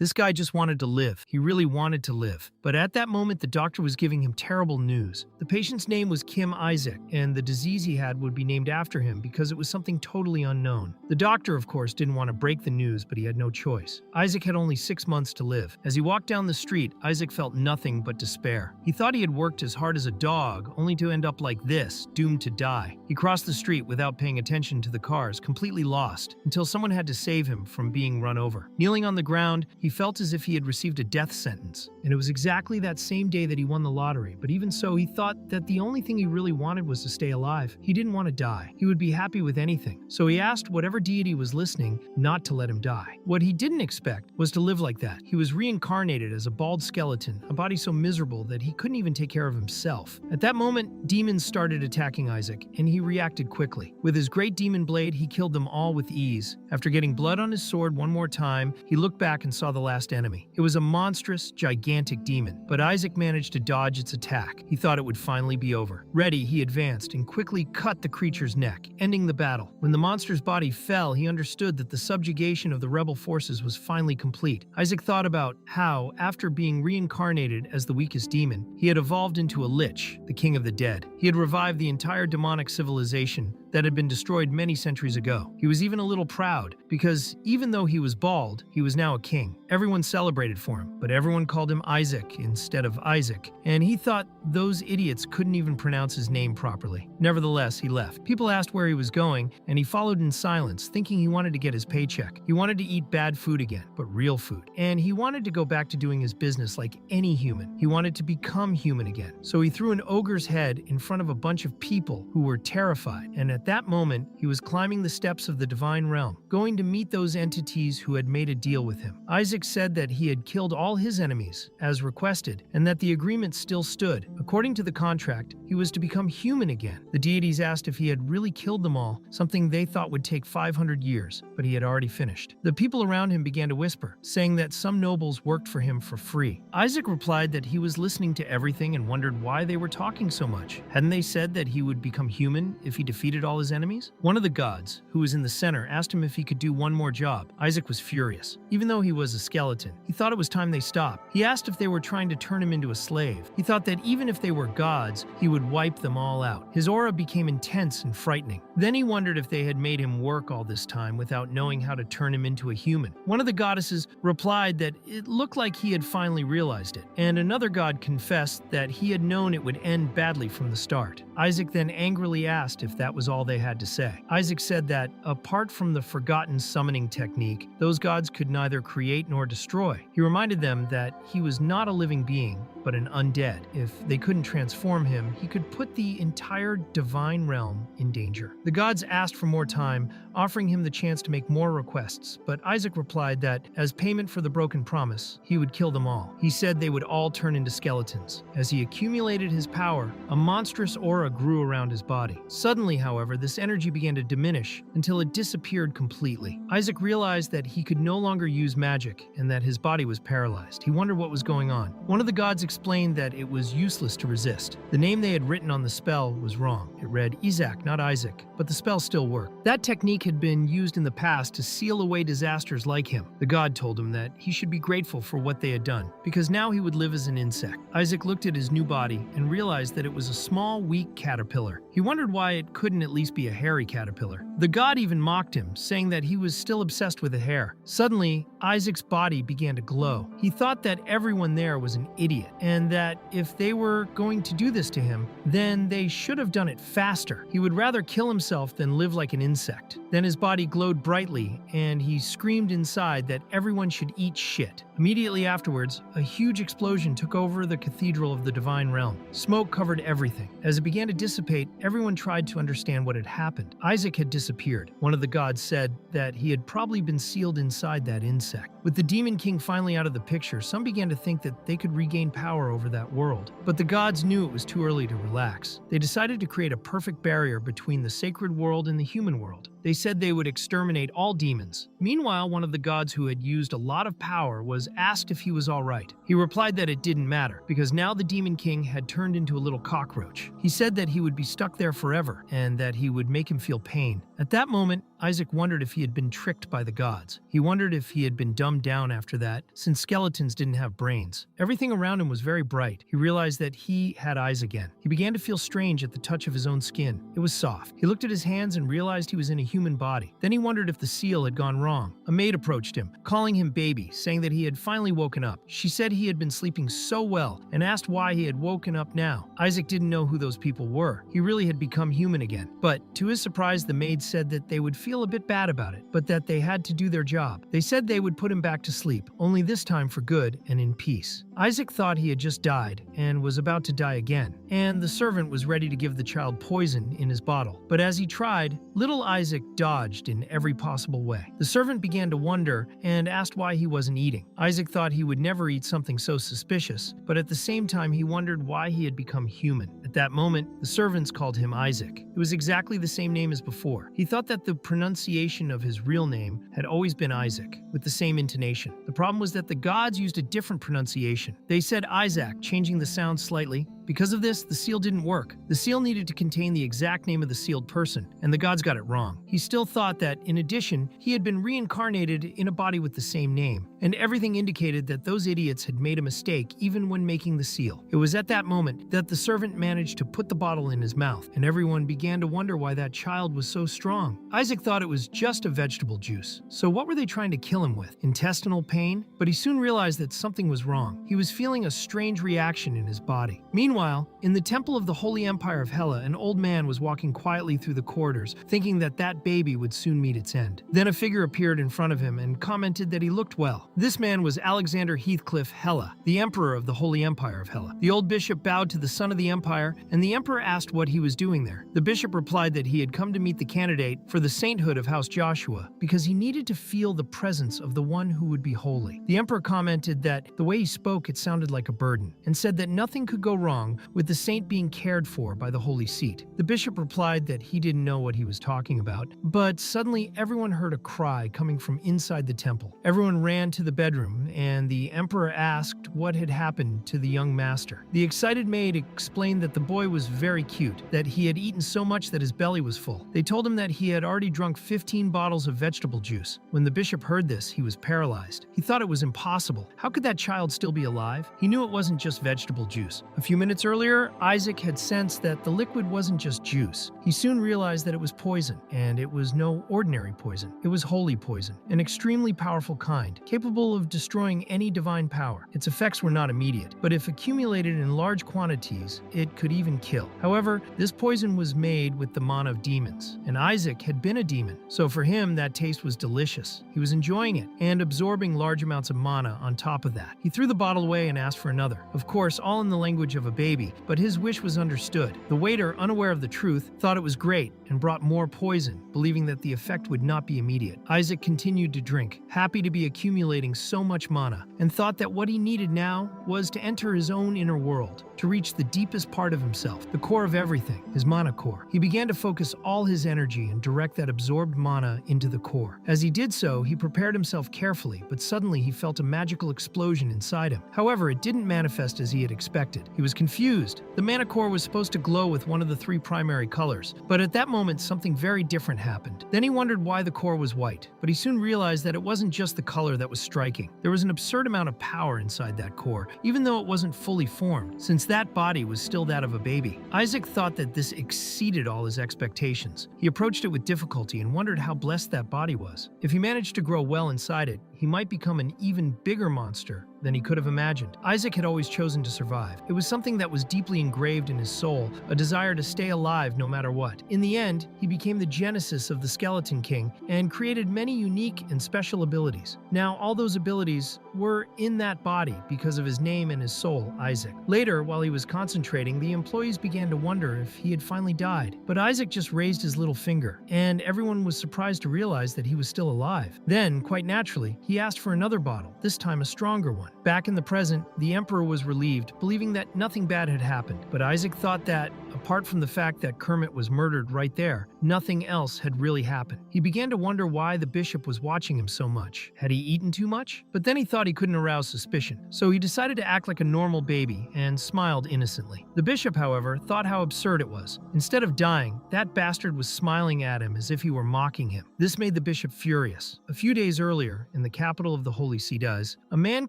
This guy just wanted to live. He really wanted to live. But at that moment, the doctor was giving him terrible news. The patient's name was Kim Isaac, and the disease he had would be named after him because it was something totally unknown. The doctor, of course, didn't want to break the news, but he had no choice. Isaac had only 6 months to live. As he walked down the street, Isaac felt nothing but despair. He thought he had worked as hard as a dog, only to end up like this, doomed to die. He crossed the street without paying attention to the cars, completely lost, until someone had to save him from being run over. Kneeling on the ground, he felt as if he had received a death sentence. And it was exactly that same day that he won the lottery, but even so, he thought that the only thing he really wanted was to stay alive. He didn't want to die. He would be happy with anything. So he asked whatever deity was listening not to let him die. What he didn't expect was to live like that. He was reincarnated as a bald skeleton, a body so miserable that he couldn't even take care of himself. At that moment, demons started attacking Isaac, and he reacted quickly. With his great demon blade, he killed them all with ease. After getting blood on his sword one more time, he looked back and saw the last enemy. It was a monstrous, gigantic demon, but Isaac managed to dodge its attack. He thought it would finally be over. Ready, he advanced and quickly cut the creature's neck, ending the battle. When the monster's body fell, he understood that the subjugation of the rebel forces was finally complete. Isaac thought about how, after being reincarnated as the weakest demon, he had evolved into a lich, the king of the dead. He had revived the entire demonic civilization that had been destroyed many centuries ago. He was even a little proud, because even though he was bald, he was now a king. Everyone celebrated for him, but everyone called him Isaac instead of Isaac, and he thought those idiots couldn't even pronounce his name properly. Nevertheless, he left. People asked where he was going, and he followed in silence, thinking he wanted to get his paycheck. He wanted to eat bad food again, but real food. And he wanted to go back to doing his business like any human. He wanted to become human again. So he threw an ogre's head in front of a bunch of people who were terrified, and at that moment, he was climbing the steps of the divine realm, going to meet those entities who had made a deal with him. Isaac said that he had killed all his enemies, as requested, and that the agreement still stood. According to the contract, he was to become human again. The deities asked if he had really killed them all, something they thought would take 500 years, but he had already finished. The people around him began to whisper, saying that some nobles worked for him for free. Isaac replied that he was listening to everything and wondered why they were talking so much. Hadn't they said that he would become human if he defeated all his enemies? One of the gods, who was in the center, asked him if he could do one more job. Isaac was furious. Even though he was a skeleton, he thought it was time they stopped. He asked if they were trying to turn him into a slave. He thought that even if they were gods, he would wipe them all out. His aura became intense and frightening. Then he wondered if they had made him work all this time without knowing how to turn him into a human. One of the goddesses replied that it looked like he had finally realized it, and another god confessed that he had known it would end badly from the start. Isaac then angrily asked if that was all they had to say. Isaac said that, apart from the forgotten summoning technique, those gods could neither create nor destroy. He reminded them that he was not a living being, but an undead. If they couldn't transform him, he could put the entire divine realm in danger. The gods asked for more time, offering him the chance to make more requests, but Isaac replied that, as payment for the broken promise, he would kill them all. He said they would all turn into skeletons. As he accumulated his power, a monstrous aura grew around his body. Suddenly, however, this energy began to diminish until it disappeared completely. Isaac realized that he could no longer use magic and that his body was paralyzed. He wondered what was going on. One of the gods explained that it was useless to resist. The name they had written on the spell was wrong. It read Isaac, not Isaac, but the spell still worked. That technique had been used in the past to seal away disasters like him. The god told him that he should be grateful for what they had done, because now he would live as an insect. Isaac looked at his new body and realized that it was a small, weak caterpillar. He wondered why it couldn't at least be a hairy caterpillar. The god even mocked him, saying that he was still obsessed with the hair. Suddenly, Isaac's body began to glow. He thought that everyone there was an idiot, and that if they were going to do this to him, then they should have done it faster. He would rather kill himself than live like an insect. Then his body glowed brightly, and he screamed inside that everyone should eat shit. Immediately afterwards, a huge explosion took over the cathedral of the divine realm. Smoke covered everything. As it began to dissipate, everyone tried to understand what had happened. Isaac had disappeared. One of the gods said that he had probably been sealed inside that insect. With the Demon King finally out of the picture, some began to think that they could regain power over that world. But the gods knew it was too early to relax. They decided to create a perfect barrier between the sacred world and the human world. They said they would exterminate all demons. Meanwhile, one of the gods who had used a lot of power was asked if he was all right. He replied that it didn't matter, because now the Demon King had turned into a little cockroach. He said that he would be stuck there forever, and that he would make him feel pain. At that moment, Isaac wondered if he had been tricked by the gods. He wondered if he had been dumbed down after that, since skeletons didn't have brains. Everything around him was very bright. He realized that he had eyes again. He began to feel strange at the touch of his own skin. It was soft. He looked at his hands and realized he was in a human body. Then he wondered if the seal had gone wrong. A maid approached him, calling him baby, saying that he had finally woken up. She said he had been sleeping so well and asked why he had woken up now. Isaac didn't know who those people were. He really had become human again. But to his surprise, the maid said that they would feel a bit bad about it, but that they had to do their job. They said they would put him back to sleep, only this time for good and in peace. Isaac thought he had just died and was about to die again, and the servant was ready to give the child poison in his bottle. But as he tried, little Isaac dodged in every possible way. The servant began to wonder and asked why he wasn't eating. Isaac thought he would never eat something so suspicious, but at the same time he wondered why he had become human. At that moment, the servants called him Isaac. It was exactly the same name as before. He thought that the pronunciation of his real name had always been Isaac, with the same intonation. The problem was that the gods used a different pronunciation. They said Isaac, changing the sound slightly. Because of this, the seal didn't work. The seal needed to contain the exact name of the sealed person, and the gods got it wrong. He still thought that, in addition, he had been reincarnated in a body with the same name, and everything indicated that those idiots had made a mistake even when making the seal. It was at that moment that the servant managed to put the bottle in his mouth, and everyone began to wonder why that child was so strong. Isaac thought it was just a vegetable juice. So what were they trying to kill him with? Intestinal pain? But he soon realized that something was wrong. He was feeling a strange reaction in his body. Meanwhile, in the temple of the Holy Empire of Hela, an old man was walking quietly through the corridors, thinking that that baby would soon meet its end. Then a figure appeared in front of him and commented that he looked well. This man was Alexander Heathcliff Hela, the emperor of the Holy Empire of Hela. The old bishop bowed to the son of the empire, and the emperor asked what he was doing there. The bishop replied that he had come to meet the candidate for the sainthood of House Joshua because he needed to feel the presence of the one who would be holy. The emperor commented that the way he spoke, it sounded like a burden, and said that nothing could go wrong with the saint being cared for by the holy seat. The bishop replied that he didn't know what he was talking about, but suddenly everyone heard a cry coming from inside the temple. Everyone ran to the bedroom, and the emperor asked what had happened to the young master. The excited maid explained that the boy was very cute, that he had eaten so much that his belly was full. They told him that he had already drunk 15 bottles of vegetable juice. When the bishop heard this, he was paralyzed. He thought it was impossible. How could that child still be alive? He knew it wasn't just vegetable juice. A few minutes earlier, Isaac had sensed that the liquid wasn't just juice. He soon realized that it was poison, and it was no ordinary poison. It was holy poison, an extremely powerful kind, capable of destroying any divine power. Its effects were not immediate, but if accumulated in large quantities, it could even kill. However, this poison was made with the mana of demons, and Isaac had been a demon, so for him that taste was delicious. He was enjoying it, and absorbing large amounts of mana on top of that. He threw the bottle away and asked for another. Of course, all in the language of a baby, but his wish was understood. The waiter, unaware of the truth, thought it was great and brought more poison, believing that the effect would not be immediate. Isaac continued to drink, happy to be accumulating so much mana, and thought that what he needed now was to enter his own inner world, to reach the deepest part of himself, the core of everything, his mana core. He began to focus all his energy and direct that absorbed mana into the core. As he did so, he prepared himself carefully, but suddenly he felt a magical explosion inside him. However, it didn't manifest as he had expected. He was confused. The mana core was supposed to glow with one of the 3 primary colors, but at that moment something very different happened. Then he wondered why the core was white, but he soon realized that it wasn't just the color that was striking. There was an absurd amount of power inside that core, even though it wasn't fully formed, since that body was still that of a baby. Isaac thought that this exceeded all his expectations. He approached it with difficulty and wondered how blessed that body was. If he managed to grow well inside it, he might become an even bigger monster than he could have imagined. Isaac had always chosen to survive. It was something that was deeply engraved in his soul, a desire to stay alive no matter what. In the end, he became the genesis of the Skeleton King and created many unique and special abilities. Now, all those abilities were in that body because of his name and his soul, Isaac. Later, while he was concentrating, the employees began to wonder if he had finally died. But Isaac just raised his little finger, and everyone was surprised to realize that he was still alive. Then, quite naturally, he asked for another bottle, this time a stronger one. Back in the present, the emperor was relieved, believing that nothing bad had happened. But Isaac thought that apart from the fact that Kermit was murdered right there, nothing else had really happened. He began to wonder why the bishop was watching him so much. Had he eaten too much? But then he thought he couldn't arouse suspicion, so he decided to act like a normal baby and smiled innocently. The bishop, however, thought how absurd it was. Instead of dying, that bastard was smiling at him as if he were mocking him. This made the bishop furious. A few days earlier, in the capital of the Holy See, a man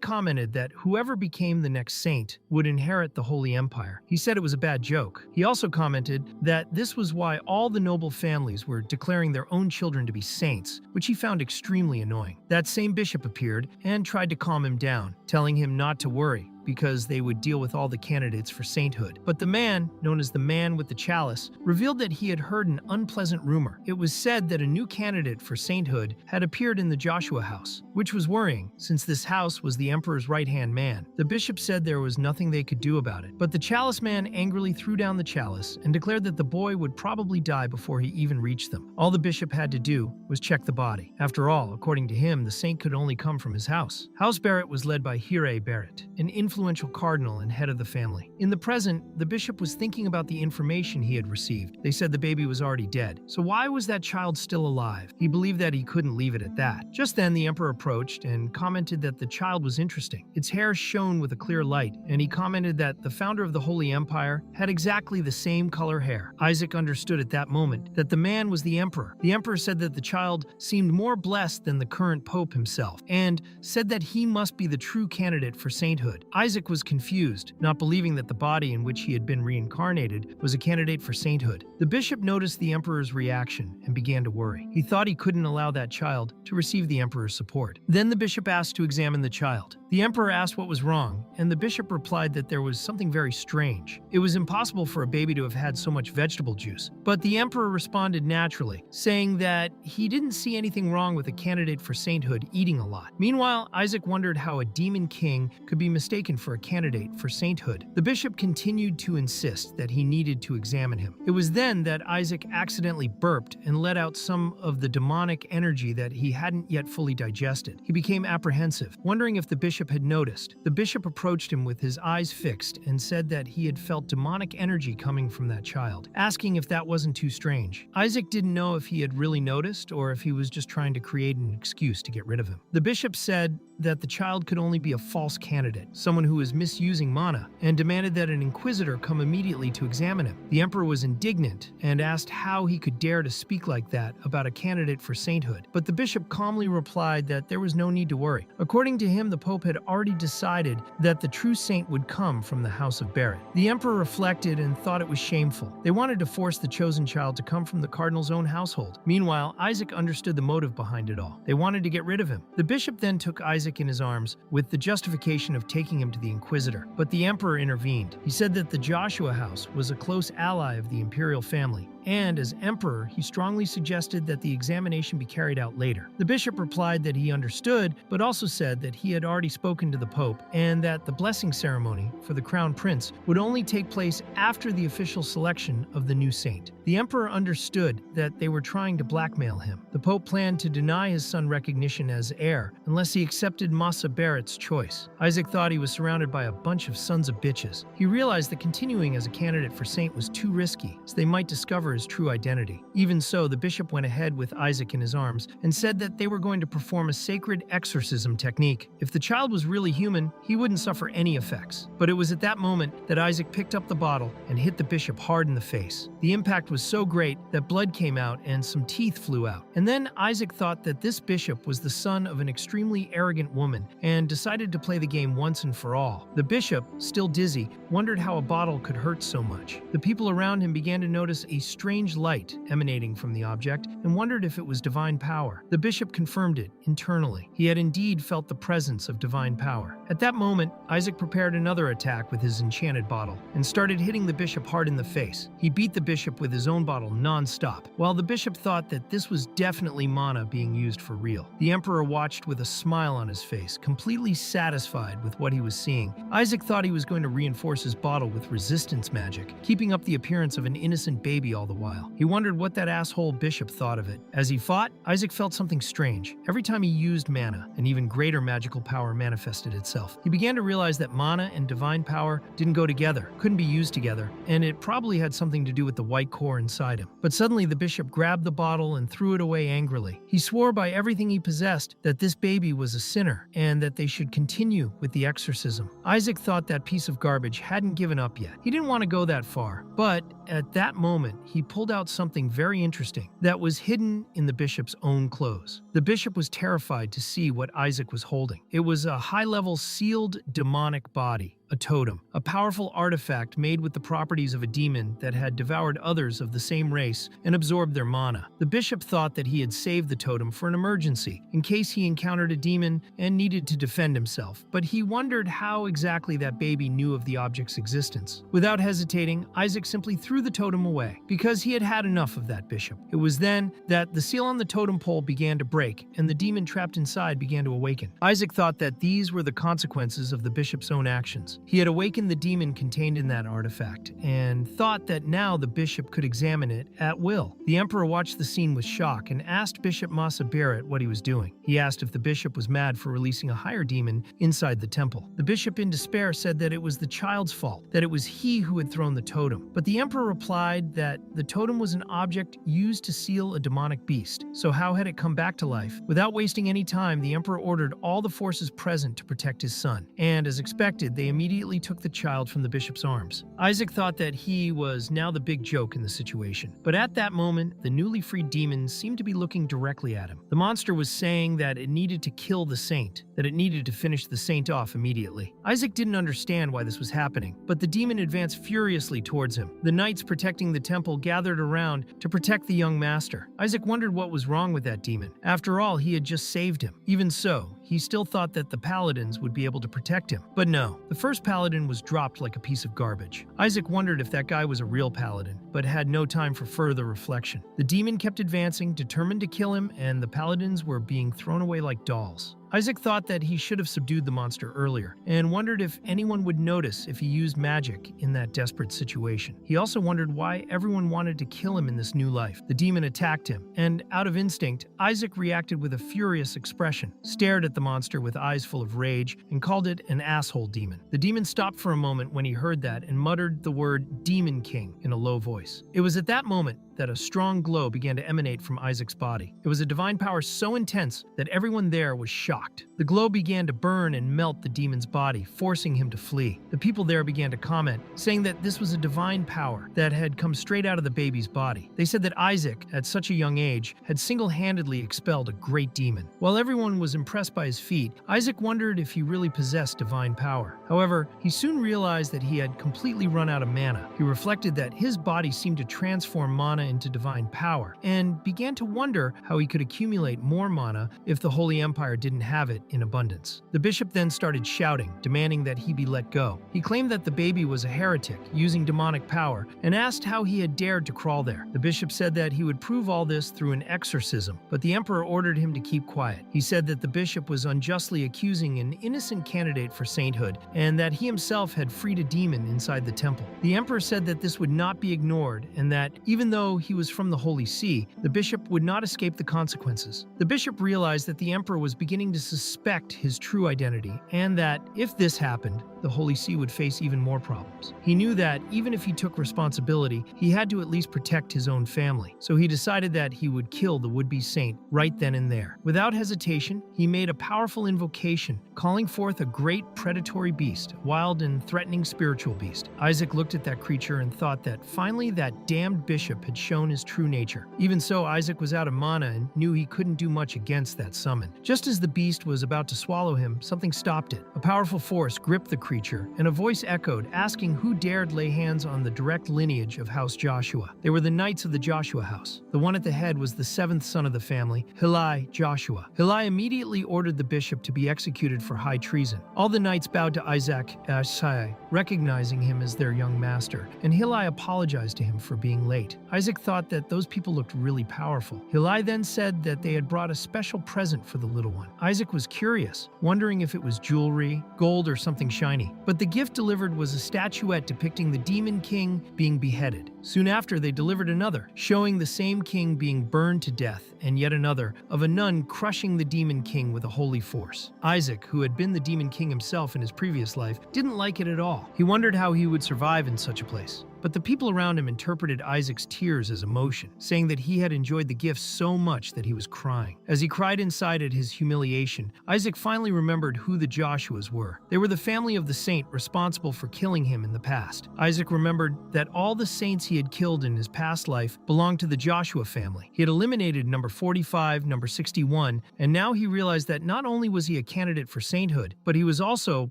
commented that whoever became the next saint would inherit the Holy Empire. He said it was a bad joke. He also commented that this was why all the noble families were declaring their own children to be saints, which he found extremely annoying. That same bishop appeared and tried to calm him down, telling him not to worry, because they would deal with all the candidates for sainthood. But the man, known as the man with the chalice, revealed that he had heard an unpleasant rumor. It was said that a new candidate for sainthood had appeared in the Joshua house, which was worrying, since this house was the emperor's right-hand man. The bishop said there was nothing they could do about it, but the chalice man angrily threw down the chalice and declared that the boy would probably die before he even reached them. All the bishop had to do was check the body. After all, according to him, the saint could only come from his house. House Barrett was led by Hire Barrett, an influential cardinal and head of the family. In the present, the bishop was thinking about the information he had received. They said the baby was already dead. So why was that child still alive? He believed that he couldn't leave it at that. Just then, the emperor approached and commented that the child was interesting. Its hair shone with a clear light, and he commented that the founder of the Holy Empire had exactly the same color hair. Isaac understood at that moment that the man was the emperor. The emperor said that the child seemed more blessed than the current pope himself, and said that he must be the true candidate for sainthood. Isaac was confused, not believing that the body in which he had been reincarnated was a candidate for sainthood. The bishop noticed the emperor's reaction and began to worry. He thought he couldn't allow that child to receive the emperor's support. Then the bishop asked to examine the child. The emperor asked what was wrong, and the bishop replied that there was something very strange. It was impossible for a baby to have had so much vegetable juice. But the emperor responded naturally, saying that he didn't see anything wrong with a candidate for sainthood eating a lot. Meanwhile, Isaac wondered how a demon king could be mistaken for a candidate for sainthood. The bishop continued to insist that he needed to examine him. It was then that Isaac accidentally burped and let out some of the demonic energy that he hadn't yet fully digested. He became apprehensive, wondering if the bishop had noticed. The bishop approached him with his eyes fixed and said that he had felt demonic energy coming from that child, asking if that wasn't too strange. Isaac didn't know if he had really noticed or if he was just trying to create an excuse to get rid of him. The bishop said that the child could only be a false candidate, someone who was misusing mana, and demanded that an inquisitor come immediately to examine him. The emperor was indignant and asked how he could dare to speak like that about a candidate for sainthood, but the bishop calmly replied that there was no need to worry. According to him, the pope had already decided that the true saint would come from the house of Barrett. The emperor reflected and thought it was shameful. They wanted to force the chosen child to come from the cardinal's own household. Meanwhile, Isaac understood the motive behind it all. They wanted to get rid of him. The bishop then took Isaac in his arms with the justification of taking him to the inquisitor, but the emperor intervened. He said that the Joshua house was a close ally of the imperial family, and as emperor, he strongly suggested that the examination be carried out later. The bishop replied that he understood, but also said that he had already spoken to the pope and that the blessing ceremony for the crown prince would only take place after the official selection of the new saint. The emperor understood that they were trying to blackmail him. The pope planned to deny his son recognition as heir unless he accepted Massa Barrett's choice. Isaac thought he was surrounded by a bunch of sons of bitches. He realized that continuing as a candidate for saint was too risky, as they might discover his true identity. Even so, the bishop went ahead with Isaac in his arms and said that they were going to perform a sacred exorcism technique. If the child was really human, he wouldn't suffer any effects. But it was at that moment that Isaac picked up the bottle and hit the bishop hard in the face. The impact was so great that blood came out and some teeth flew out. And then Isaac thought that this bishop was the son of an extremely arrogant woman and decided to play the game once and for all. The bishop, still dizzy, wondered how a bottle could hurt so much. The people around him began to notice a strange light emanating from the object and wondered if it was divine power. The bishop confirmed it internally. He had indeed felt the presence of divine power. At that moment, Isaac prepared another attack with his enchanted bottle and started hitting the bishop hard in the face. He beat the bishop with his own bottle non-stop, while the bishop thought that this was definitely mana being used for real. The emperor watched with a smile on his face, completely satisfied with what he was seeing. Isaac thought he was going to reinforce his bottle with resistance magic, keeping up the appearance of an innocent baby all all the while. He wondered what that asshole bishop thought of it. As he fought, Isaac felt something strange. Every time he used mana, an even greater magical power manifested itself. He began to realize that mana and divine power didn't go together, couldn't be used together, and it probably had something to do with the white core inside him. But suddenly the bishop grabbed the bottle and threw it away angrily. He swore by everything he possessed that this baby was a sinner and that they should continue with the exorcism. Isaac thought that piece of garbage hadn't given up yet. He didn't want to go that far, but at that moment, he pulled out something very interesting that was hidden in the bishop's own clothes. The bishop was terrified to see what Isaac was holding. It was a high-level sealed demonic body, a totem, a powerful artifact made with the properties of a demon that had devoured others of the same race and absorbed their mana. The bishop thought that he had saved the totem for an emergency, in case he encountered a demon and needed to defend himself, but he wondered how exactly that baby knew of the object's existence. Without hesitating, Isaac simply threw the totem away, because he had had enough of that bishop. It was then that the seal on the totem pole began to break, and the demon trapped inside began to awaken. Isaac thought that these were the consequences of the bishop's own actions. He had awakened the demon contained in that artifact, and thought that now the bishop could examine it at will. The emperor watched the scene with shock and asked Bishop Masa Barrett what he was doing. He asked if the bishop was mad for releasing a higher demon inside the temple. The bishop in despair said that it was the child's fault, that it was he who had thrown the totem. But the emperor replied that the totem was an object used to seal a demonic beast, so how had it come back to life? Without wasting any time, the emperor ordered all the forces present to protect his son, and as expected, they immediately took the child from the bishop's arms. Isaac thought that he was now the big joke in the situation, but at that moment, the newly freed demon seemed to be looking directly at him. The monster was saying that it needed to kill the saint, that it needed to finish the saint off immediately. Isaac didn't understand why this was happening, but the demon advanced furiously towards him. The knights protecting the temple gathered around to protect the young master. Isaac wondered what was wrong with that demon. After all, he had just saved him. Even so, he still thought that the paladins would be able to protect him. But no, the first paladin was dropped like a piece of garbage. Isaac wondered if that guy was a real paladin, but had no time for further reflection. The demon kept advancing, determined to kill him, and the paladins were being thrown away like dolls. Isaac thought that he should have subdued the monster earlier, and wondered if anyone would notice if he used magic in that desperate situation. He also wondered why everyone wanted to kill him in this new life. The demon attacked him, and out of instinct, Isaac reacted with a furious expression, stared at the monster with eyes full of rage, and called it an asshole demon. The demon stopped for a moment when he heard that and muttered the word Demon King in a low voice. It was at that moment that a strong glow began to emanate from Isaac's body. It was a divine power so intense that everyone there was shocked. The glow began to burn and melt the demon's body, forcing him to flee. The people there began to comment, saying that this was a divine power that had come straight out of the baby's body. They said that Isaac, at such a young age, had single-handedly expelled a great demon. While everyone was impressed by his feat, Isaac wondered if he really possessed divine power. However, he soon realized that he had completely run out of mana. He reflected that his body seemed to transform mana into divine power, and began to wonder how he could accumulate more mana if the Holy Empire didn't have it in abundance. The bishop then started shouting, demanding that he be let go. He claimed that the baby was a heretic, using demonic power, and asked how he had dared to crawl there. The bishop said that he would prove all this through an exorcism, but the emperor ordered him to keep quiet. He said that the bishop was unjustly accusing an innocent candidate for sainthood, and that he himself had freed a demon inside the temple. The emperor said that this would not be ignored, and that even though he was from the Holy See, the bishop would not escape the consequences. The bishop realized that the emperor was beginning to suspect his true identity, and that if this happened, the Holy See would face even more problems. He knew that even if he took responsibility, he had to at least protect his own family, so he decided that he would kill the would-be saint right then and there. Without hesitation, he made a powerful invocation, calling forth a great predatory beast, a wild and threatening spiritual beast. Isaac looked at that creature and thought that finally that damned bishop had shown his true nature. Even so, Isaac was out of mana and knew he couldn't do much against that summon. Just as the beast was about to swallow him, something stopped it. A powerful force gripped the creature, and a voice echoed, asking who dared lay hands on the direct lineage of House Joshua. They were the knights of the Joshua house. The one at the head was the seventh son of the family, Hillai Joshua. Hillai immediately ordered the bishop to be executed for high treason. All the knights bowed to Isaac Ashai, recognizing him as their young master, and Hillai apologized to him for being late. Isaac Isaac thought that those people looked really powerful. Hilai then said that they had brought a special present for the little one. Isaac was curious, wondering if it was jewelry, gold, or something shiny. But the gift delivered was a statuette depicting the Demon King being beheaded. Soon after, they delivered another, showing the same king being burned to death, and yet another of a nun crushing the Demon King with a holy force. Isaac, who had been the Demon King himself in his previous life, didn't like it at all. He wondered how he would survive in such a place. But the people around him interpreted Isaac's tears as emotion, saying that he had enjoyed the gift so much that he was crying. As he cried inside at his humiliation, Isaac finally remembered who the Joshuas were. They were the family of the saint responsible for killing him in the past. Isaac remembered that all the saints he had killed in his past life belonged to the Joshua family. He had eliminated number 45, number 61, and now he realized that not only was he a candidate for sainthood, but he was also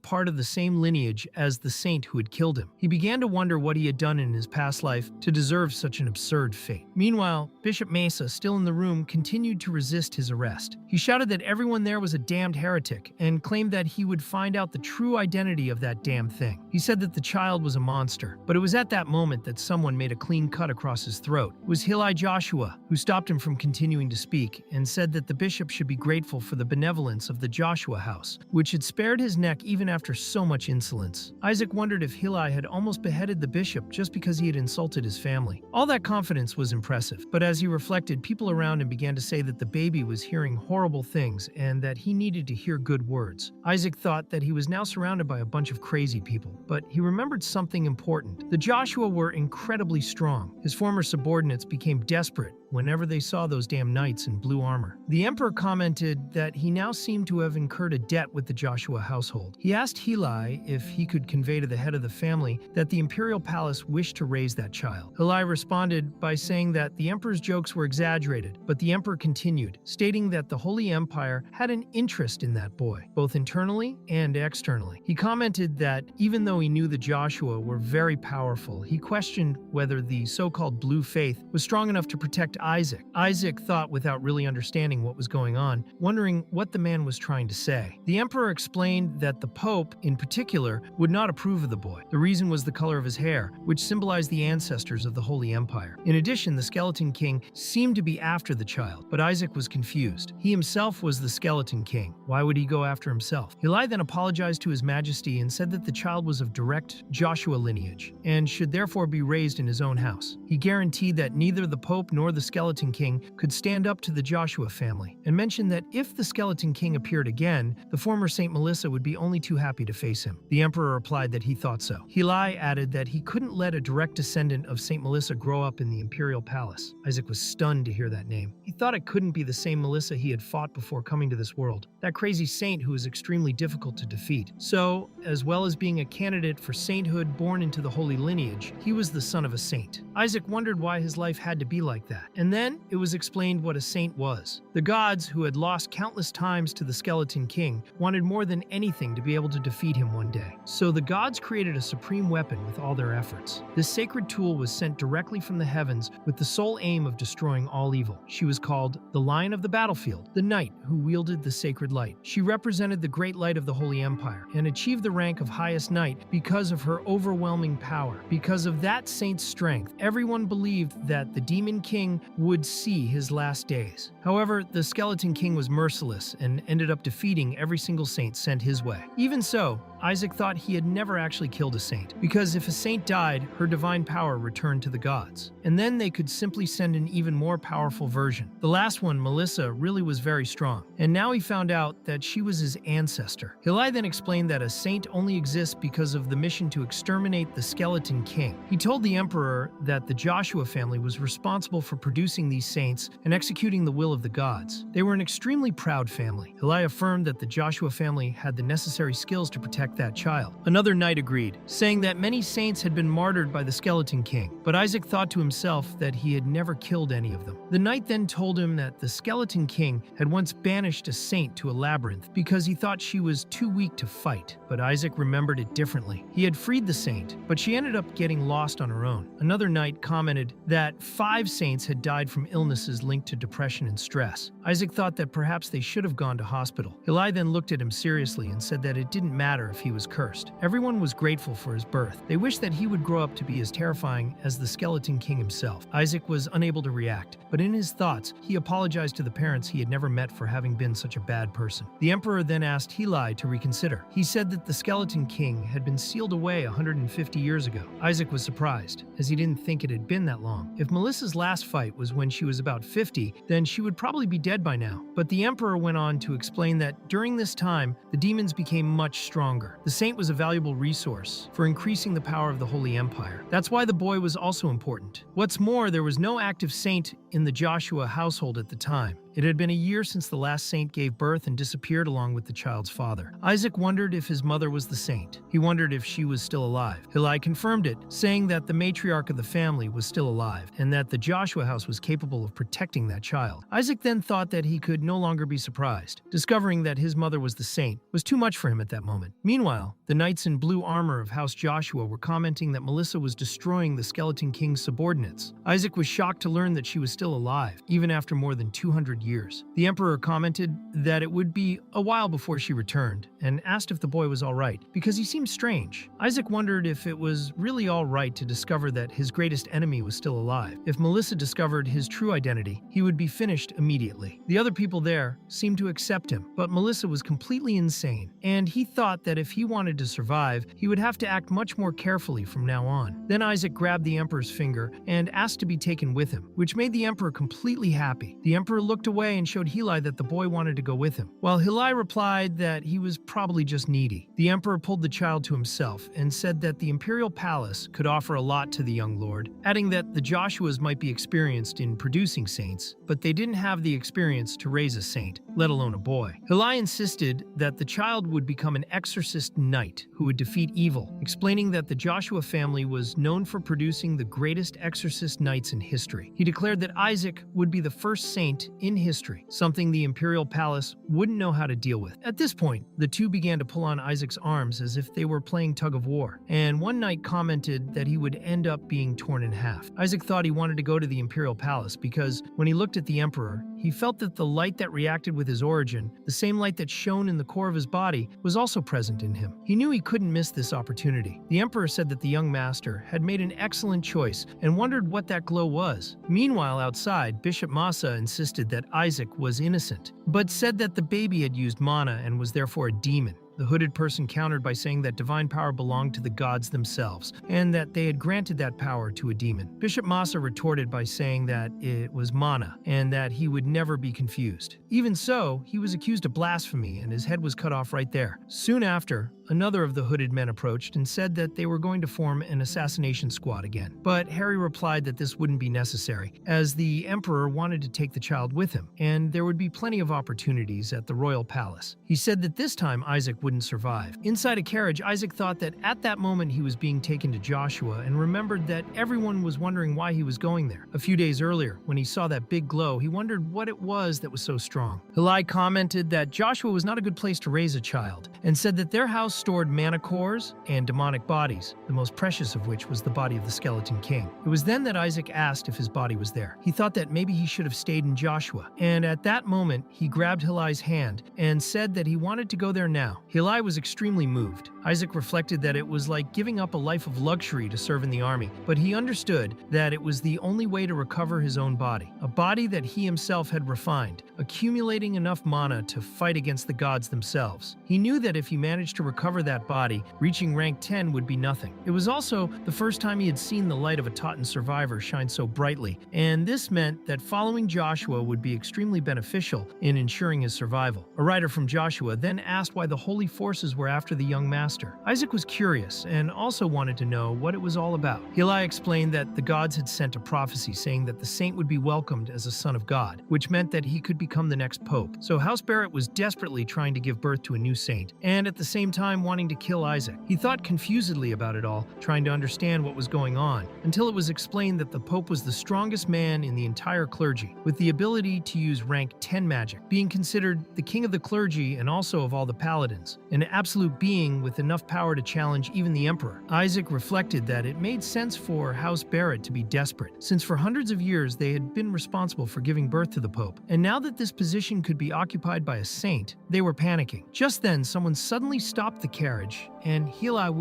part of the same lineage as the saint who had killed him. He began to wonder what he had done in his past life to deserve such an absurd fate. Meanwhile, Bishop Mesa, still in the room, continued to resist his arrest. He shouted that everyone there was a damned heretic and claimed that he would find out the true identity of that damn thing. He said that the child was a monster, but it was at that moment that someone made a clean cut across his throat. It was Hilai Joshua, who stopped him from continuing to speak and said that the bishop should be grateful for the benevolence of the Joshua house, which had spared his neck even after so much insolence. Isaac wondered if Hilai had almost beheaded the bishop just because he had insulted his family. All that confidence was impressive, but as he reflected, people around him began to say that the baby was hearing horrible things and that he needed to hear good words. Isaac thought that he was now surrounded by a bunch of crazy people, but he remembered something important. The Joshua were incredibly strong. His former subordinates became desperate whenever they saw those damn knights in blue armor. The emperor commented that he now seemed to have incurred a debt with the Joshua household. He asked Hilai if he could convey to the head of the family that the imperial palace wished to raise that child. Hilai responded by saying that the emperor's jokes were exaggerated, but the emperor continued, stating that the Holy Empire had an interest in that boy, both internally and externally. He commented that even though he knew the Joshua were very powerful, he questioned whether the so-called blue faith was strong enough to protect Isaac. Isaac thought without really understanding what was going on, wondering what the man was trying to say. The emperor explained that the Pope, in particular, would not approve of the boy. The reason was the color of his hair, which symbolized the ancestors of the Holy Empire. In addition, the Skeleton King seemed to be after the child, but Isaac was confused. He himself was the Skeleton King. Why would he go after himself? Hilai then apologized to His Majesty and said that the child was of direct Joshua lineage and should therefore be raised in his own house. He guaranteed that neither the Pope nor the Skeleton King could stand up to the Joshua family, and mentioned that if the Skeleton King appeared again, the former Saint Melissa would be only too happy to face him. The emperor replied that he thought so. Hilai added that he couldn't let a direct descendant of Saint Melissa grow up in the imperial palace. Isaac was stunned to hear that name. He thought it couldn't be the same Melissa he had fought before coming to this world, that crazy saint who was extremely difficult to defeat. So, as well as being a candidate for sainthood born into the holy lineage, he was the son of a saint. Isaac wondered why his life had to be like that. And then it was explained what a saint was. The gods, who had lost countless times to the Skeleton King, wanted more than anything to be able to defeat him one day. So the gods created a supreme weapon with all their efforts. This sacred tool was sent directly from the heavens with the sole aim of destroying all evil. She was called the Lion of the Battlefield, the knight who wielded the sacred light. She represented the great light of the Holy Empire and achieved the rank of highest knight because of her overwhelming power. Because of that saint's strength, everyone believed that the Demon King would see his last days. However, the Skeleton King was merciless and ended up defeating every single saint sent his way. Even so, Isaac thought he had never actually killed a saint, because if a saint died, her divine power returned to the gods, and then they could simply send an even more powerful version. The last one, Melissa, really was very strong, and now he found out that she was his ancestor. Hilai then explained that a saint only exists because of the mission to exterminate the Skeleton King. He told the emperor that the Joshua family was responsible for producing these saints and executing the will of the gods. They were an extremely proud family. Hilai affirmed that the Joshua family had the necessary skills to protect that child. Another knight agreed, saying that many saints had been martyred by the Skeleton King, but Isaac thought to himself that he had never killed any of them. The knight then told him that the Skeleton King had once banished a saint to a labyrinth because he thought she was too weak to fight, but Isaac remembered it differently. He had freed the saint, but she ended up getting lost on her own. Another knight commented that 5 saints had died from illnesses linked to depression and stress. Isaac thought that perhaps they should have gone to hospital. Hilai then looked at him seriously and said that it didn't matter if he was cursed. Everyone was grateful for his birth. They wished that he would grow up to be as terrifying as the Skeleton King himself. Isaac was unable to react, but in his thoughts, he apologized to the parents he had never met for having been such a bad person. The Emperor then asked Heli to reconsider. He said that the Skeleton King had been sealed away 150 years ago. Isaac was surprised, as he didn't think it had been that long. If Melissa's last fight was when she was about 50, then she would probably be dead by now. But the Emperor went on to explain that during this time, the demons became much stronger. The saint was a valuable resource for increasing the power of the Holy Empire. That's why the boy was also important. What's more, there was no active saint in the Joshua household at the time. It had been a year since the last saint gave birth and disappeared along with the child's father. Isaac wondered if his mother was the saint. He wondered if she was still alive. Heli confirmed it, saying that the matriarch of the family was still alive and that the Joshua house was capable of protecting that child. Isaac then thought that he could no longer be surprised. Discovering that his mother was the saint was too much for him at that moment. Meanwhile, the knights in blue armor of House Joshua were commenting that Melissa was destroying the Skeleton King's subordinates. Isaac was shocked to learn that she was still alive, even after more than 200 years. The Emperor commented that it would be a while before she returned and asked if the boy was all right, because he seemed strange. Isaac wondered if it was really all right to discover that his greatest enemy was still alive. If Melissa discovered his true identity, he would be finished immediately. The other people there seemed to accept him, but Melissa was completely insane, and he thought that if he wanted to survive, he would have to act much more carefully from now on. Then Isaac grabbed the Emperor's finger and asked to be taken with him, which made the Emperor completely happy. The Emperor looked away and showed Heli that the boy wanted to go with him, while Heli replied that he was probably just needy. The Emperor pulled the child to himself and said that the Imperial Palace could offer a lot to the young lord, adding that the Joshuas might be experienced in producing saints, but they didn't have the experience to raise a saint, let alone a boy. Heli insisted that the child would become an exorcist knight who would defeat evil, explaining that the Joshua family was known for producing the greatest exorcist knights in history. He declared that Isaac would be the first saint in history, something the Imperial Palace wouldn't know how to deal with. At this point, the two began to pull on Isaac's arms as if they were playing tug of war, and one knight commented that he would end up being torn in half. Isaac thought he wanted to go to the Imperial Palace because when he looked at the Emperor, he felt that the light that reacted with his origin, the same light that shone in the core of his body, was also present in him. He knew he couldn't miss this opportunity. The Emperor said that the young master had made an excellent choice and wondered what that glow was. Meanwhile, outside, Bishop Massa insisted that Isaac was innocent, but said that the baby had used mana and was therefore a demon. The hooded person countered by saying that divine power belonged to the gods themselves, and that they had granted that power to a demon. Bishop Massa retorted by saying that it was mana, and that he would never be confused. Even so, he was accused of blasphemy, and his head was cut off right there. Soon after, another of the hooded men approached and said that they were going to form an assassination squad again. But Harry replied that this wouldn't be necessary, as the Emperor wanted to take the child with him, and there would be plenty of opportunities at the royal palace. He said that this time Isaac wouldn't survive. Inside a carriage, Isaac thought that at that moment he was being taken to Joshua and remembered that everyone was wondering why he was going there. A few days earlier, when he saw that big glow, he wondered what it was that was so strong. Heli commented that Joshua was not a good place to raise a child, and said that their house stored mana cores and demonic bodies, the most precious of which was the body of the Skeleton King. It was then that Isaac asked if his body was there. He thought that maybe he should have stayed in Joshua, and at that moment, he grabbed Heli's hand and said that he wanted to go there now. Heli was extremely moved. Isaac reflected that it was like giving up a life of luxury to serve in the army, but he understood that it was the only way to recover his own body, a body that he himself had refined, accumulating enough mana to fight against the gods themselves. He knew that if he managed to recover that body, reaching rank 10 would be nothing. It was also the first time he had seen the light of a Totten survivor shine so brightly, and this meant that following Joshua would be extremely beneficial in ensuring his survival. A writer from Joshua then asked why the holy forces were after the young master. Isaac was curious and also wanted to know what it was all about. Heli explained that the gods had sent a prophecy saying that the saint would be welcomed as a son of God, which meant that he could become the next pope. So House Barrett was desperately trying to give birth to a new saint, and at the same time wanting to kill Isaac. He thought confusedly about it all, trying to understand what was going on, until it was explained that the pope was the strongest man in the entire clergy, with the ability to use rank 10 magic, being considered the king of the clergy and also of all the paladins, an absolute being with enough power to challenge even the emperor. Isaac reflected that it made sense for House Barrett to be desperate, since for hundreds of years they had been responsible for giving birth to the Pope. And now that this position could be occupied by a saint, they were panicking. Just then, someone suddenly stopped the carriage, and Hila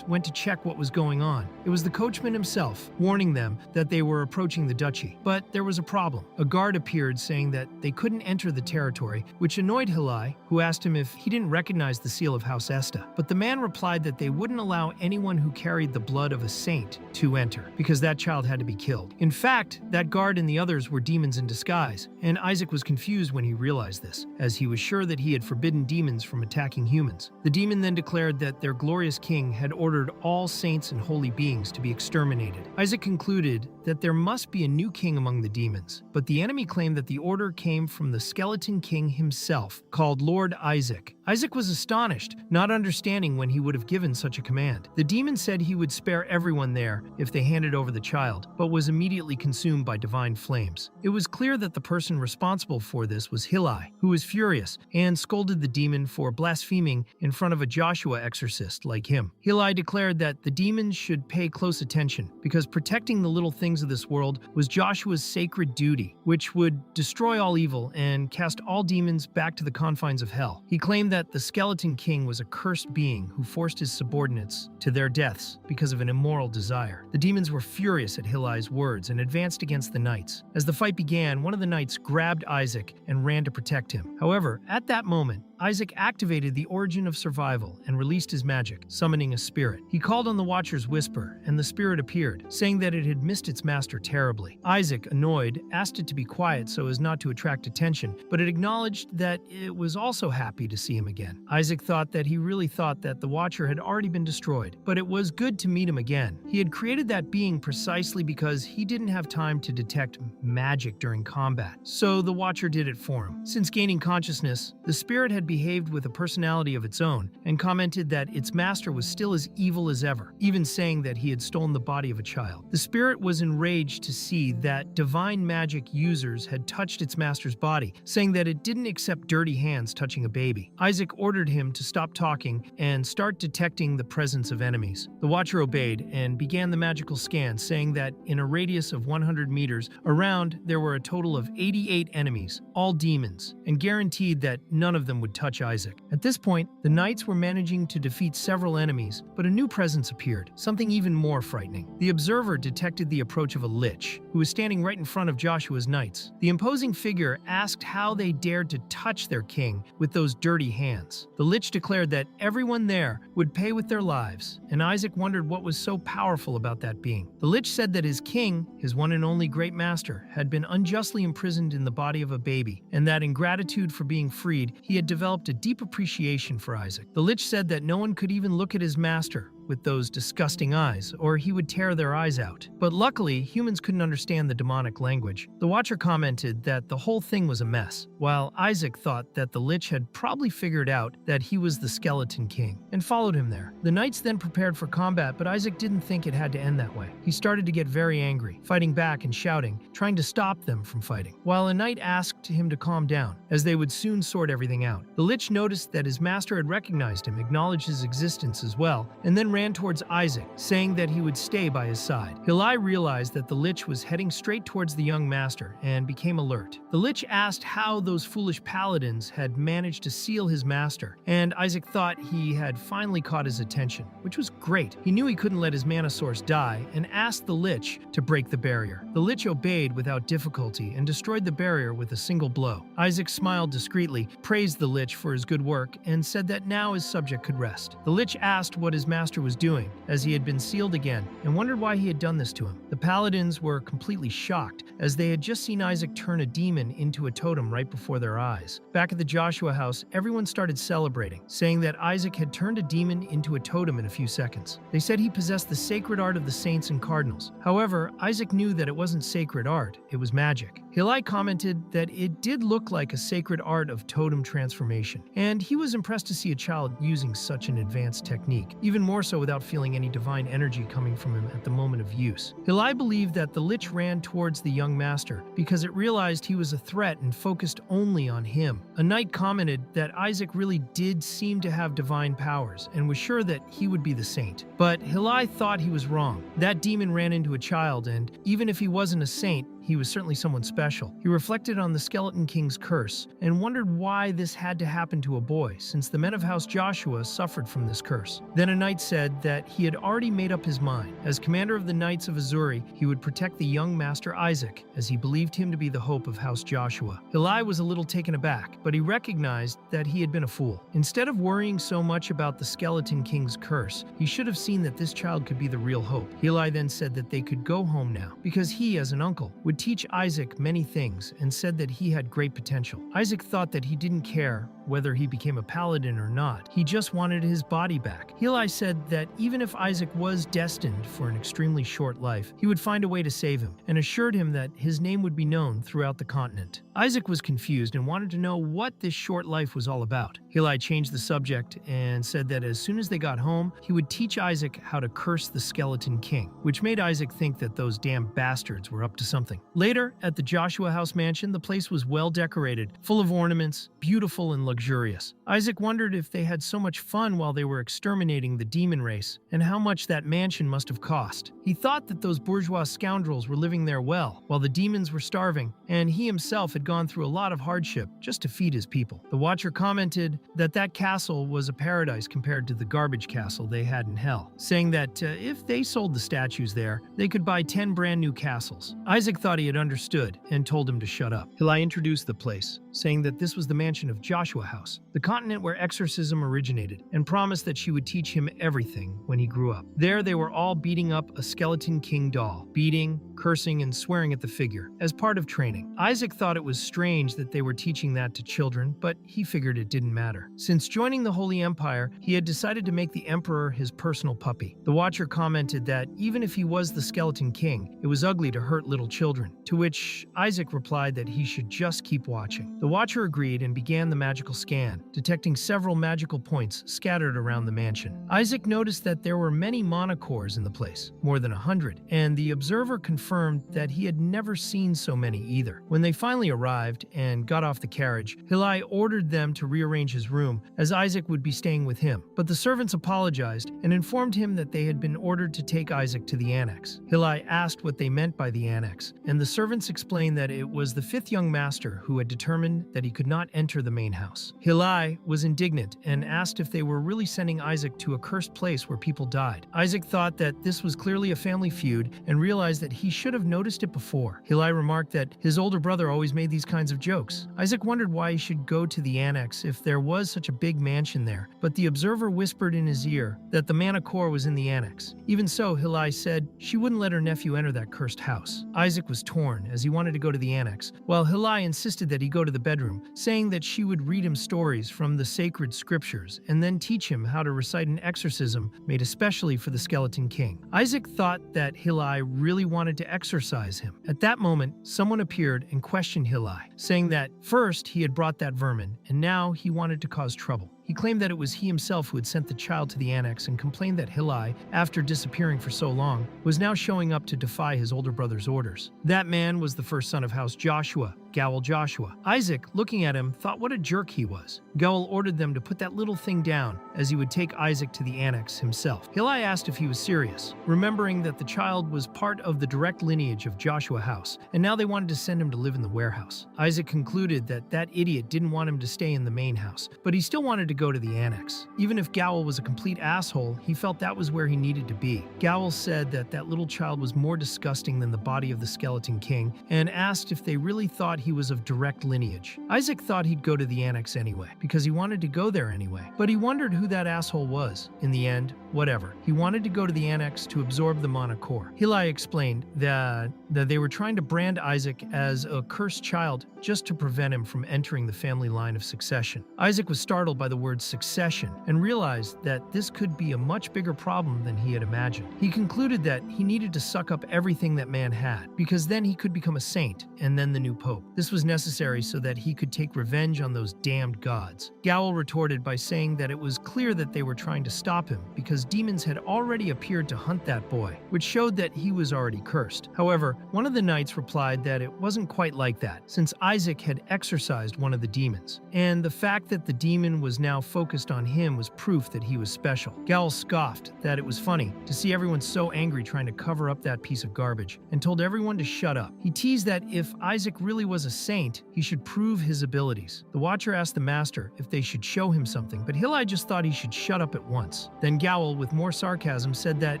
went to check what was going on. It was the coachman himself, warning them that they were approaching the duchy. But there was a problem. A guard appeared saying that they couldn't enter the territory, which annoyed Hilai, who asked him if he didn't recognize the seal of House Esta. But the man replied that they wouldn't allow anyone who carried the blood of a saint to enter, because that child had to be killed. In fact, that guard and the others were demons in disguise, and Isaac was confused when he realized this, as he was sure that he had forbidden demons from attacking humans. The demon then declared that their glorious king had ordered all saints and holy beings to be exterminated. Isaac concluded that there must be a new king among the demons, but the enemy claimed that the order came from the skeleton king himself, called Lord Isaac. Isaac was astonished, not understanding when he would have given such a command. The demon said he would spare everyone there if they handed over the child, but was immediately consumed by divine flames. It was clear that the person responsible for this was Hilai, who was furious and scolded the demon for blaspheming in front of a Joshua exorcist like him. Hilai declared that the demons should pay close attention, because protecting the little things of this world was Joshua's sacred duty, which would destroy all evil and cast all demons back to the confines of hell. He claimed that the skeleton king was a cursed being who forced his subordinates to their deaths because of an immoral desire. The demons were furious at Hilai's words and advanced against the knights. As the fight began, one of the knights grabbed Isaac and ran to protect him. However, at that moment, Isaac activated the origin of survival and released his magic, summoning a spirit. He called on the Watcher's whisper, and the spirit appeared, saying that it had missed its master terribly. Isaac, annoyed, asked it to be quiet so as not to attract attention, but it acknowledged that it was also happy to see him again. Isaac thought that he really thought that the Watcher had already been destroyed, but it was good to meet him again. He had created that being precisely because he didn't have time to detect magic during combat, so the Watcher did it for him. Since gaining consciousness, the spirit had behaved with a personality of its own and commented that its master was still as evil as ever, even saying that he had stolen the body of a child. The spirit was enraged to see that divine magic users had touched its master's body, saying that it didn't accept dirty hands touching a baby. Isaac ordered him to stop talking and start detecting the presence of enemies. The Watcher obeyed and began the magical scan, saying that in a radius of 100 meters around there were a total of 88 enemies, all demons, and guaranteed that none of them would touch Isaac. At this point, the knights were managing to defeat several enemies, but a new presence appeared, something even more frightening. The observer detected the approach of a lich, who was standing right in front of Joshua's knights. The imposing figure asked how they dared to touch their king with those dirty hands. The lich declared that everyone there would pay with their lives, and Isaac wondered what was so powerful about that being. The lich said that his king, his one and only great master, had been unjustly imprisoned in the body of a baby, and that in gratitude for being freed, he had developed a deep appreciation for Isaac. The lich said that no one could even look at his master with those disgusting eyes, or he would tear their eyes out. But luckily, humans couldn't understand the demonic language. The Watcher commented that the whole thing was a mess, while Isaac thought that the lich had probably figured out that he was the skeleton king, and followed him there. The knights then prepared for combat, but Isaac didn't think it had to end that way. He started to get very angry, fighting back and shouting, trying to stop them from fighting, while a knight asked him to calm down, as they would soon sort everything out. The lich noticed that his master had recognized him, acknowledged his existence as well, and then ran towards Isaac, saying that he would stay by his side. Hilai realized that the lich was heading straight towards the young master and became alert. The lich asked how those foolish paladins had managed to seal his master, and Isaac thought he had finally caught his attention, which was great. He knew he couldn't let his mana source die and asked the lich to break the barrier. The lich obeyed without difficulty and destroyed the barrier with a single blow. Isaac smiled discreetly, praised the lich for his good work, and said that now his subject could rest. The lich asked what his master was doing, as he had been sealed again, and wondered why he had done this to him. The paladins were completely shocked, as they had just seen Isaac turn a demon into a totem right before their eyes. Back at the Joshua house, everyone started celebrating, saying that Isaac had turned a demon into a totem in a few seconds. They said he possessed the sacred art of the saints and cardinals. However, Isaac knew that it wasn't sacred art, it was magic. Hilai commented that it did look like a sacred art of totem transformation, and he was impressed to see a child using such an advanced technique, even more so without feeling any divine energy coming from him at the moment of use. Hilai believed that the lich ran towards the young master because it realized he was a threat and focused only on him. A knight commented that Isaac really did seem to have divine powers and was sure that he would be the saint. But Hilai thought he was wrong. That demon ran into a child, and even if he wasn't a saint, he was certainly someone special. He reflected on the Skeleton King's curse and wondered why this had to happen to a boy, since the men of House Joshua suffered from this curse. Then a knight said that he had already made up his mind. As commander of the Knights of Azuri, he would protect the young master Isaac, as he believed him to be the hope of House Joshua. Hilai was a little taken aback, but he recognized that he had been a fool. Instead of worrying so much about the Skeleton King's curse, he should have seen that this child could be the real hope. Hilai then said that they could go home now, because he, as an uncle, would teach Isaac many things and said that he had great potential. Isaac thought that he didn't care whether he became a paladin or not. He just wanted his body back. Hilai said that even if Isaac was destined for an extremely short life, he would find a way to save him, and assured him that his name would be known throughout the continent. Isaac was confused and wanted to know what this short life was all about. Hilai changed the subject and said that as soon as they got home, he would teach Isaac how to curse the Skeleton King, which made Isaac think that those damn bastards were up to something. Later, at the Joshua House mansion, the place was well decorated, full of ornaments, beautiful and luxurious. Isaac wondered if they had so much fun while they were exterminating the demon race, and how much that mansion must have cost. He thought that those bourgeois scoundrels were living there well, while the demons were starving, and he himself had gone through a lot of hardship just to feed his people. The Watcher commented that that castle was a paradise compared to the garbage castle they had in hell, saying that if they sold the statues there, they could buy 10 brand new castles. Isaac thought he had understood and told him to shut up. Hilai introduced the place, saying that this was the mansion of Joshua House, the continent where exorcism originated, and promised that she would teach him everything when he grew up. There they were all beating up a Skeleton King doll, beating, cursing, and swearing at the figure, as part of training. Isaac thought it was strange that they were teaching that to children, but he figured it didn't matter. Since joining the Holy Empire, he had decided to make the Emperor his personal puppy. The Watcher commented that even if he was the Skeleton King, it was ugly to hurt little children, to which Isaac replied that he should just keep watching. The Watcher agreed and began the magical scan, detecting several magical points scattered around the mansion. Isaac noticed that there were many manacores in the place, more than 100, and the observer confirmed that he had never seen so many either. When they finally arrived and got off the carriage, Hilai ordered them to rearrange his room, as Isaac would be staying with him. But the servants apologized and informed him that they had been ordered to take Isaac to the annex. Hilai asked what they meant by the annex, and the servants explained that it was the 5th young master who had determined that he could not enter the main house. Hilai was indignant and asked if they were really sending Isaac to a cursed place where people died. Isaac thought that this was clearly a family feud and realized that he should have noticed it before. Hilai remarked that his older brother always made these kinds of jokes. Isaac wondered why he should go to the annex if there was such a big mansion there, but the observer whispered in his ear that the Manacor was in the annex. Even so, Hilai said she wouldn't let her nephew enter that cursed house. Isaac was torn, as he wanted to go to the annex, while Hilai insisted that he go to the bedroom, saying that she would read him stories from the sacred scriptures and then teach him how to recite an exorcism made especially for the Skeleton King. Isaac thought that Hilai really wanted to exorcise him. At that moment, someone appeared and questioned Hilai, saying that first he had brought that vermin, and now he wanted to cause trouble. He claimed that it was he himself who had sent the child to the annex and complained that Hilai, after disappearing for so long, was now showing up to defy his older brother's orders. That man was the first son of House Joshua, Gowel Joshua. Isaac, looking at him, thought what a jerk he was. Gowel ordered them to put that little thing down, as he would take Isaac to the annex himself. Hilai asked if he was serious, remembering that the child was part of the direct lineage of Joshua House, and now they wanted to send him to live in the warehouse. Isaac concluded that that idiot didn't want him to stay in the main house, but he still wanted to go to the annex. Even if Gowel was a complete asshole, he felt that was where he needed to be. Gowel said that that little child was more disgusting than the body of the Skeleton King, and asked if they really thought he was of direct lineage. Isaac thought he'd go to the annex anyway, because he wanted to go there anyway, but he wondered who that asshole was. In the end, whatever. He wanted to go to the annex to absorb the Manacor. Hilai explained that they were trying to brand Isaac as a cursed child just to prevent him from entering the family line of succession. Isaac was startled by the word succession and realized that this could be a much bigger problem than he had imagined. He concluded that he needed to suck up everything that man had, because then he could become a saint and then the new pope. This was necessary so that he could take revenge on those damned gods. Gowl retorted by saying that it was clear that they were trying to stop him because demons had already appeared to hunt that boy, which showed that he was already cursed. However, one of the knights replied that it wasn't quite like that, since Isaac had exorcised one of the demons, and the fact that the demon was now focused on him was proof that he was special. Gowl scoffed that it was funny to see everyone so angry trying to cover up that piece of garbage, and told everyone to shut up. He teased that if Isaac really was a saint, he should prove his abilities. The Watcher asked the Master if they should show him something, but Hillai just thought he should shut up at once. Then Gowl, with more sarcasm, said that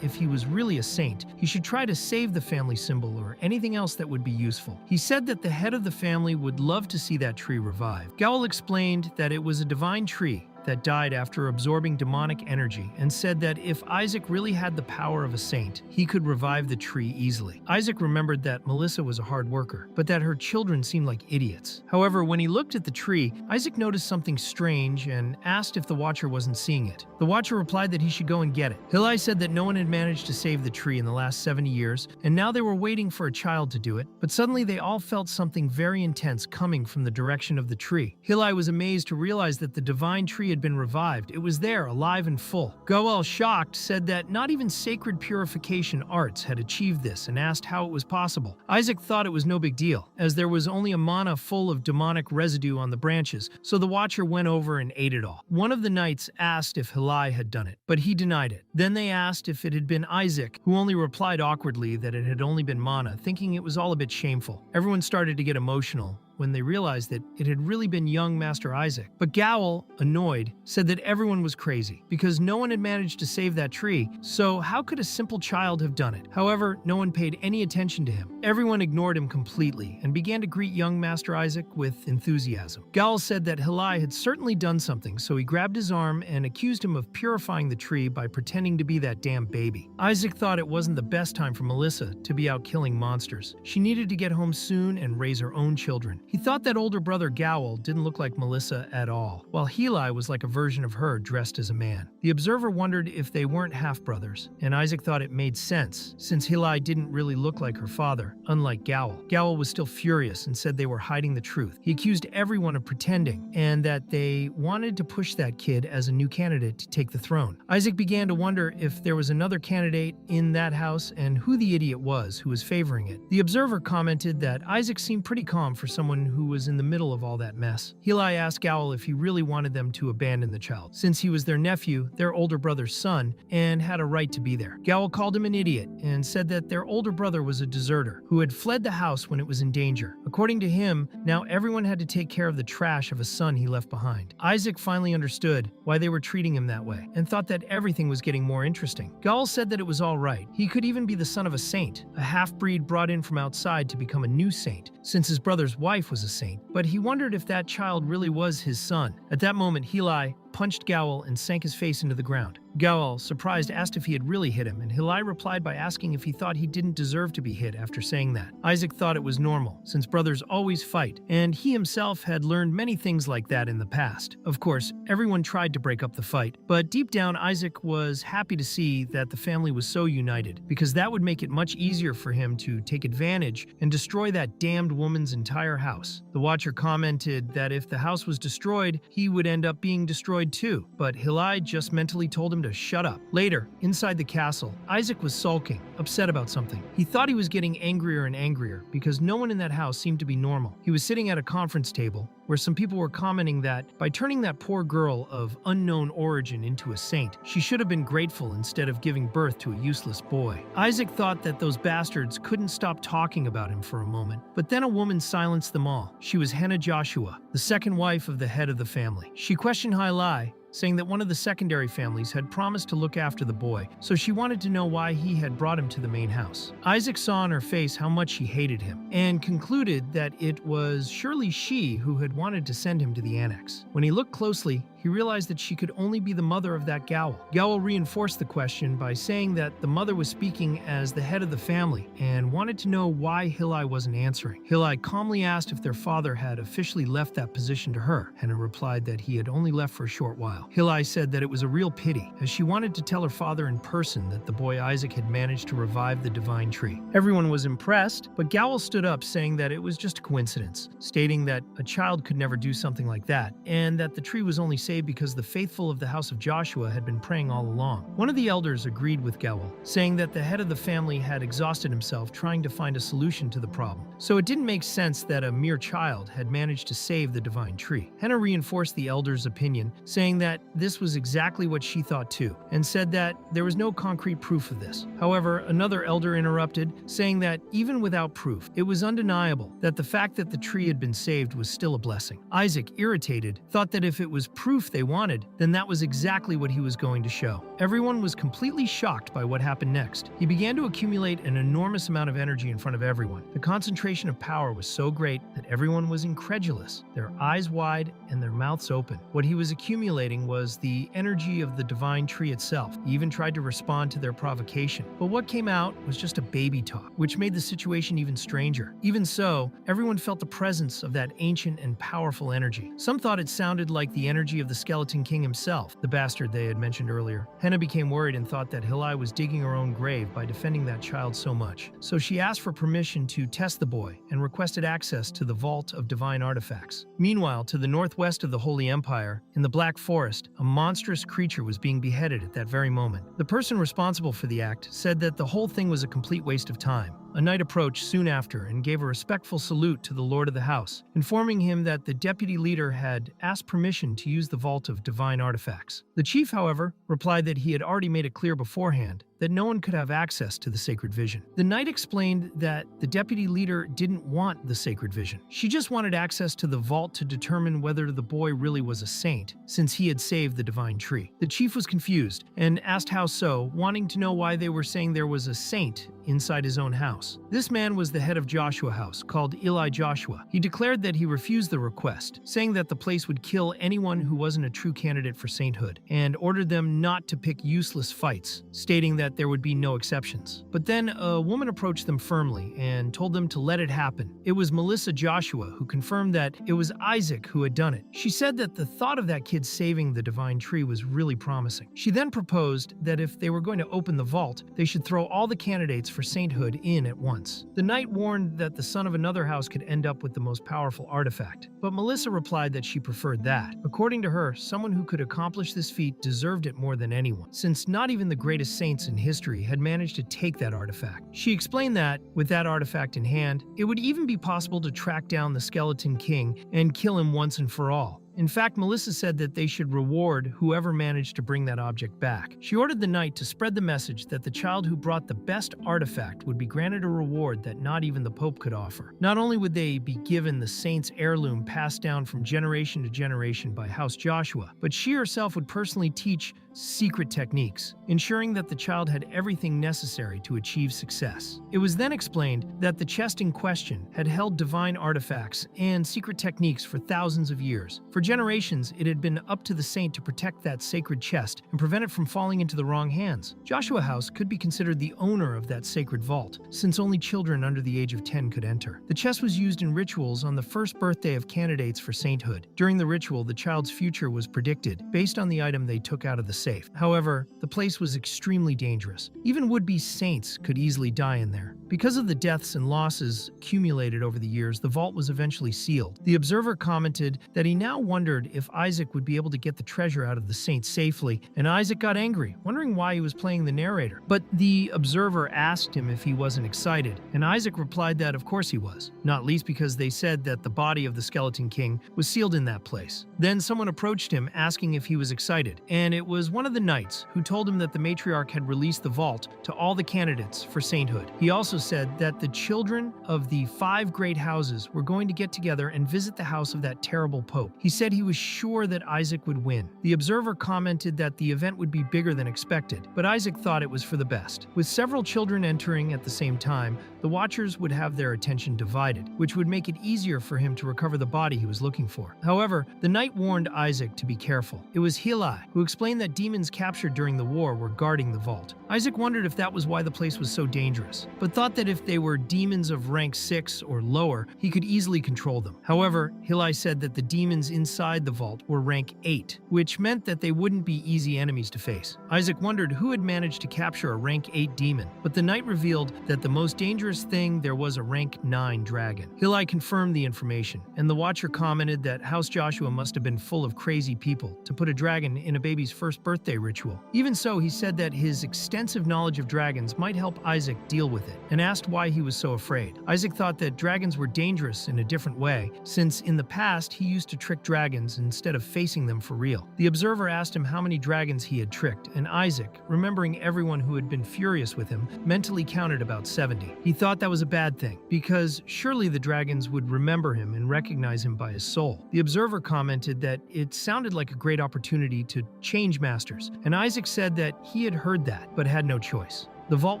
if he was really a saint, he should try to save the family symbol or anything else that would be useful. He said that the head of the family would love to see that tree revive. Gowl explained that it was a divine tree that died after absorbing demonic energy, and said that if Isaac really had the power of a saint, he could revive the tree easily. Isaac remembered that Melissa was a hard worker, but that her children seemed like idiots. However, when he looked at the tree, Isaac noticed something strange and asked if the Watcher wasn't seeing it. The Watcher replied that he should go and get it. Hillai said that no one had managed to save the tree in the last 70 years, and now they were waiting for a child to do it, but suddenly they all felt something very intense coming from the direction of the tree. Hillai was amazed to realize that the divine tree had been revived. It was there, alive and full. Goel, shocked, said that not even sacred purification arts had achieved this and asked how it was possible. Isaac thought it was no big deal, as there was only a mana full of demonic residue on the branches, so the Watcher went over and ate it all. One of the knights asked if Hillai had done it, but he denied it. Then they asked if it had been Isaac, who only replied awkwardly that it had only been mana, thinking it was all a bit shameful. Everyone started to get emotional when they realized that it had really been young Master Isaac. But Gowl, annoyed, said that everyone was crazy, because no one had managed to save that tree, so how could a simple child have done it? However, no one paid any attention to him. Everyone ignored him completely, and began to greet young Master Isaac with enthusiasm. Gowl said that Hillai had certainly done something, so he grabbed his arm and accused him of purifying the tree by pretending to be that damn baby. Isaac thought it wasn't the best time for Melissa to be out killing monsters. She needed to get home soon and raise her own children. He thought that older brother Gowl didn't look like Melissa at all, while Hillai was like a version of her dressed as a man. The observer wondered if they weren't half-brothers, and Isaac thought it made sense, since Hillai didn't really look like her father, unlike Gowl. Gowl was still furious and said they were hiding the truth. He accused everyone of pretending, and that they wanted to push that kid as a new candidate to take the throne. Isaac began to wonder if there was another candidate in that house and who the idiot was who was favoring it. The observer commented that Isaac seemed pretty calm for someone who was in the middle of all that mess. Hillai asked Gowl if he really wanted them to abandon the child, since he was their nephew, their older brother's son, and had a right to be there. Gowl called him an idiot and said that their older brother was a deserter who had fled the house when it was in danger. According to him, now everyone had to take care of the trash of a son he left behind. Isaac finally understood why they were treating him that way, and thought that everything was getting more interesting. Gowl said that it was all right. He could even be the son of a saint, a half-breed brought in from outside to become a new saint, since his brother's wife was a saint, but he wondered if that child really was his son. At that moment, Hillai punched Gowl and sank his face into the ground. Gowl, surprised, asked if he had really hit him, and Hillai replied by asking if he thought he didn't deserve to be hit after saying that. Isaac thought it was normal, since brothers always fight, and he himself had learned many things like that in the past. Of course, everyone tried to break up the fight, but deep down Isaac was happy to see that the family was so united, because that would make it much easier for him to take advantage and destroy that damned woman's entire house. The Watcher commented that if the house was destroyed, he would end up being destroyed too, but Hillai just mentally told him to shut up. Later, inside the castle, Isaac was sulking, upset about something. He thought he was getting angrier and angrier because no one in that house seemed to be normal. He was sitting at a conference table where some people were commenting that by turning that poor girl of unknown origin into a saint, she should have been grateful instead of giving birth to a useless boy. Isaac thought that those bastards couldn't stop talking about him for a moment, but then a woman silenced them all. She was Henna Joshua, the second wife of the head of the family. She questioned Hillai, saying that one of the secondary families had promised to look after the boy, so she wanted to know why he had brought him to the main house. Isaac saw on her face how much she hated him, and concluded that it was surely she who had wanted to send him to the annex. When he looked closely, he he realized that she could only be the mother of that Gowl. Gowl reinforced the question by saying that the mother was speaking as the head of the family and wanted to know why Hillai wasn't answering. Hillai calmly asked if their father had officially left that position to her. Henna replied that he had only left for a short while. Hillai said that it was a real pity, as she wanted to tell her father in person that the boy Isaac had managed to revive the divine tree. Everyone was impressed, but Gowl stood up saying that it was just a coincidence, stating that a child could never do something like that, and that the tree was only saved because the faithful of the house of Joshua had been praying all along. One of the elders agreed with Gowl, saying that the head of the family had exhausted himself trying to find a solution to the problem, so it didn't make sense that a mere child had managed to save the divine tree. Henna reinforced the elder's opinion, saying that this was exactly what she thought too, and said that there was no concrete proof of this. However, another elder interrupted, saying that even without proof, it was undeniable that the fact that the tree had been saved was still a blessing. Isaac, irritated, thought that if it was proof they wanted, then that was exactly what he was going to show. Everyone was completely shocked by what happened next. He began to accumulate an enormous amount of energy in front of everyone. The concentration of power was so great that everyone was incredulous, their eyes wide and their mouths open. What he was accumulating was the energy of the divine tree itself. He even tried to respond to their provocation, but what came out was just a baby talk, which made the situation even stranger. Even so, everyone felt the presence of that ancient and powerful energy. Some thought it sounded like the energy of the Skeleton King himself, the bastard they had mentioned earlier. Henna became worried and thought that Hillai was digging her own grave by defending that child so much. So she asked for permission to test the boy and requested access to the Vault of Divine Artifacts. Meanwhile, to the northwest of the Holy Empire, in the Black Forest, a monstrous creature was being beheaded at that very moment. The person responsible for the act said that the whole thing was a complete waste of time. A knight approached soon after and gave a respectful salute to the lord of the house, informing him that the deputy leader had asked permission to use the Vault of Divine Artifacts. The chief, however, replied that he had already made it clear beforehand that no one could have access to the sacred vision. The knight explained that the deputy leader didn't want the sacred vision. She just wanted access to the vault to determine whether the boy really was a saint, since he had saved the divine tree. The chief was confused and asked how so, wanting to know why they were saying there was a saint inside his own house. This man was the head of Joshua House, called Eli Joshua. He declared that he refused the request, saying that the place would kill anyone who wasn't a true candidate for sainthood, and ordered them not to pick useless fights, stating that there would be no exceptions. But then a woman approached them firmly and told them to let it happen. It was Melissa Joshua who confirmed that it was Isaac who had done it. She said that the thought of that kid saving the divine tree was really promising. She then proposed that if they were going to open the vault, they should throw all the candidates for sainthood in at once. The knight warned that the son of another house could end up with the most powerful artifact, but Melissa replied that she preferred that. According to her, someone who could accomplish this feat deserved it more than anyone, since not even the greatest saints in history had managed to take that artifact. She explained that, with that artifact in hand, it would even be possible to track down the Skeleton King and kill him once and for all. In fact, Melissa said that they should reward whoever managed to bring that object back. She ordered the knight to spread the message that the child who brought the best artifact would be granted a reward that not even the Pope could offer. Not only would they be given the saint's heirloom passed down from generation to generation by House Joshua, but she herself would personally teach secret techniques, ensuring that the child had everything necessary to achieve success. It was then explained that the chest in question had held divine artifacts and secret techniques for thousands of years. For generations, it had been up to the saint to protect that sacred chest and prevent it from falling into the wrong hands. Joshua House could be considered the owner of that sacred vault, since only children under the age of 10 could enter. The chest was used in rituals on the first birthday of candidates for sainthood. During the ritual, the child's future was predicted based on the item they took out of the safe. However, the place was extremely dangerous. Even would-be saints could easily die in there. Because of the deaths and losses accumulated over the years, the vault was eventually sealed. The observer commented that he now wondered if Isaac would be able to get the treasure out of the saint safely, and Isaac got angry, wondering why he was playing the narrator. But the observer asked him if he wasn't excited, and Isaac replied that of course he was, not least because they said that the body of the Skeleton King was sealed in that place. Then someone approached him asking if he was excited, and it was one of the knights who told him that the matriarch had released the vault to all the candidates for sainthood. He also said that the children of the 5 great houses were going to get together and visit the house of that terrible pope. He said said he was sure that Isaac would win. The observer commented that the event would be bigger than expected, but Isaac thought it was for the best. With several children entering at the same time, the watchers would have their attention divided, which would make it easier for him to recover the body he was looking for. However, the knight warned Isaac to be careful. It was Yahello who explained that demons captured during the war were guarding the vault. Isaac wondered if that was why the place was so dangerous, but thought that if they were demons of rank 6 or lower, he could easily control them. However, Yahello said that the demons inside the vault were rank 8, which meant that they wouldn't be easy enemies to face. Isaac wondered who had managed to capture a rank 8 demon, but the knight revealed that the most dangerous thing there was a rank 9 dragon. Yahello confirmed the information, and the watcher commented that House Joshua must have been full of crazy people to put a dragon in a baby's first birthday ritual. Even so, he said that his extensive knowledge of dragons might help Isaac deal with it, and asked why he was so afraid. Isaac thought that dragons were dangerous in a different way, since in the past he used to trick dragons instead of facing them for real. The observer asked him how many dragons he had tricked, and Isaac, remembering everyone who had been furious with him, mentally counted about 70. He thought that was a bad thing, because surely the dragons would remember him and recognize him by his soul. The observer commented that it sounded like a great opportunity to change masters, and Isaac said that he had heard that, but had no choice. The vault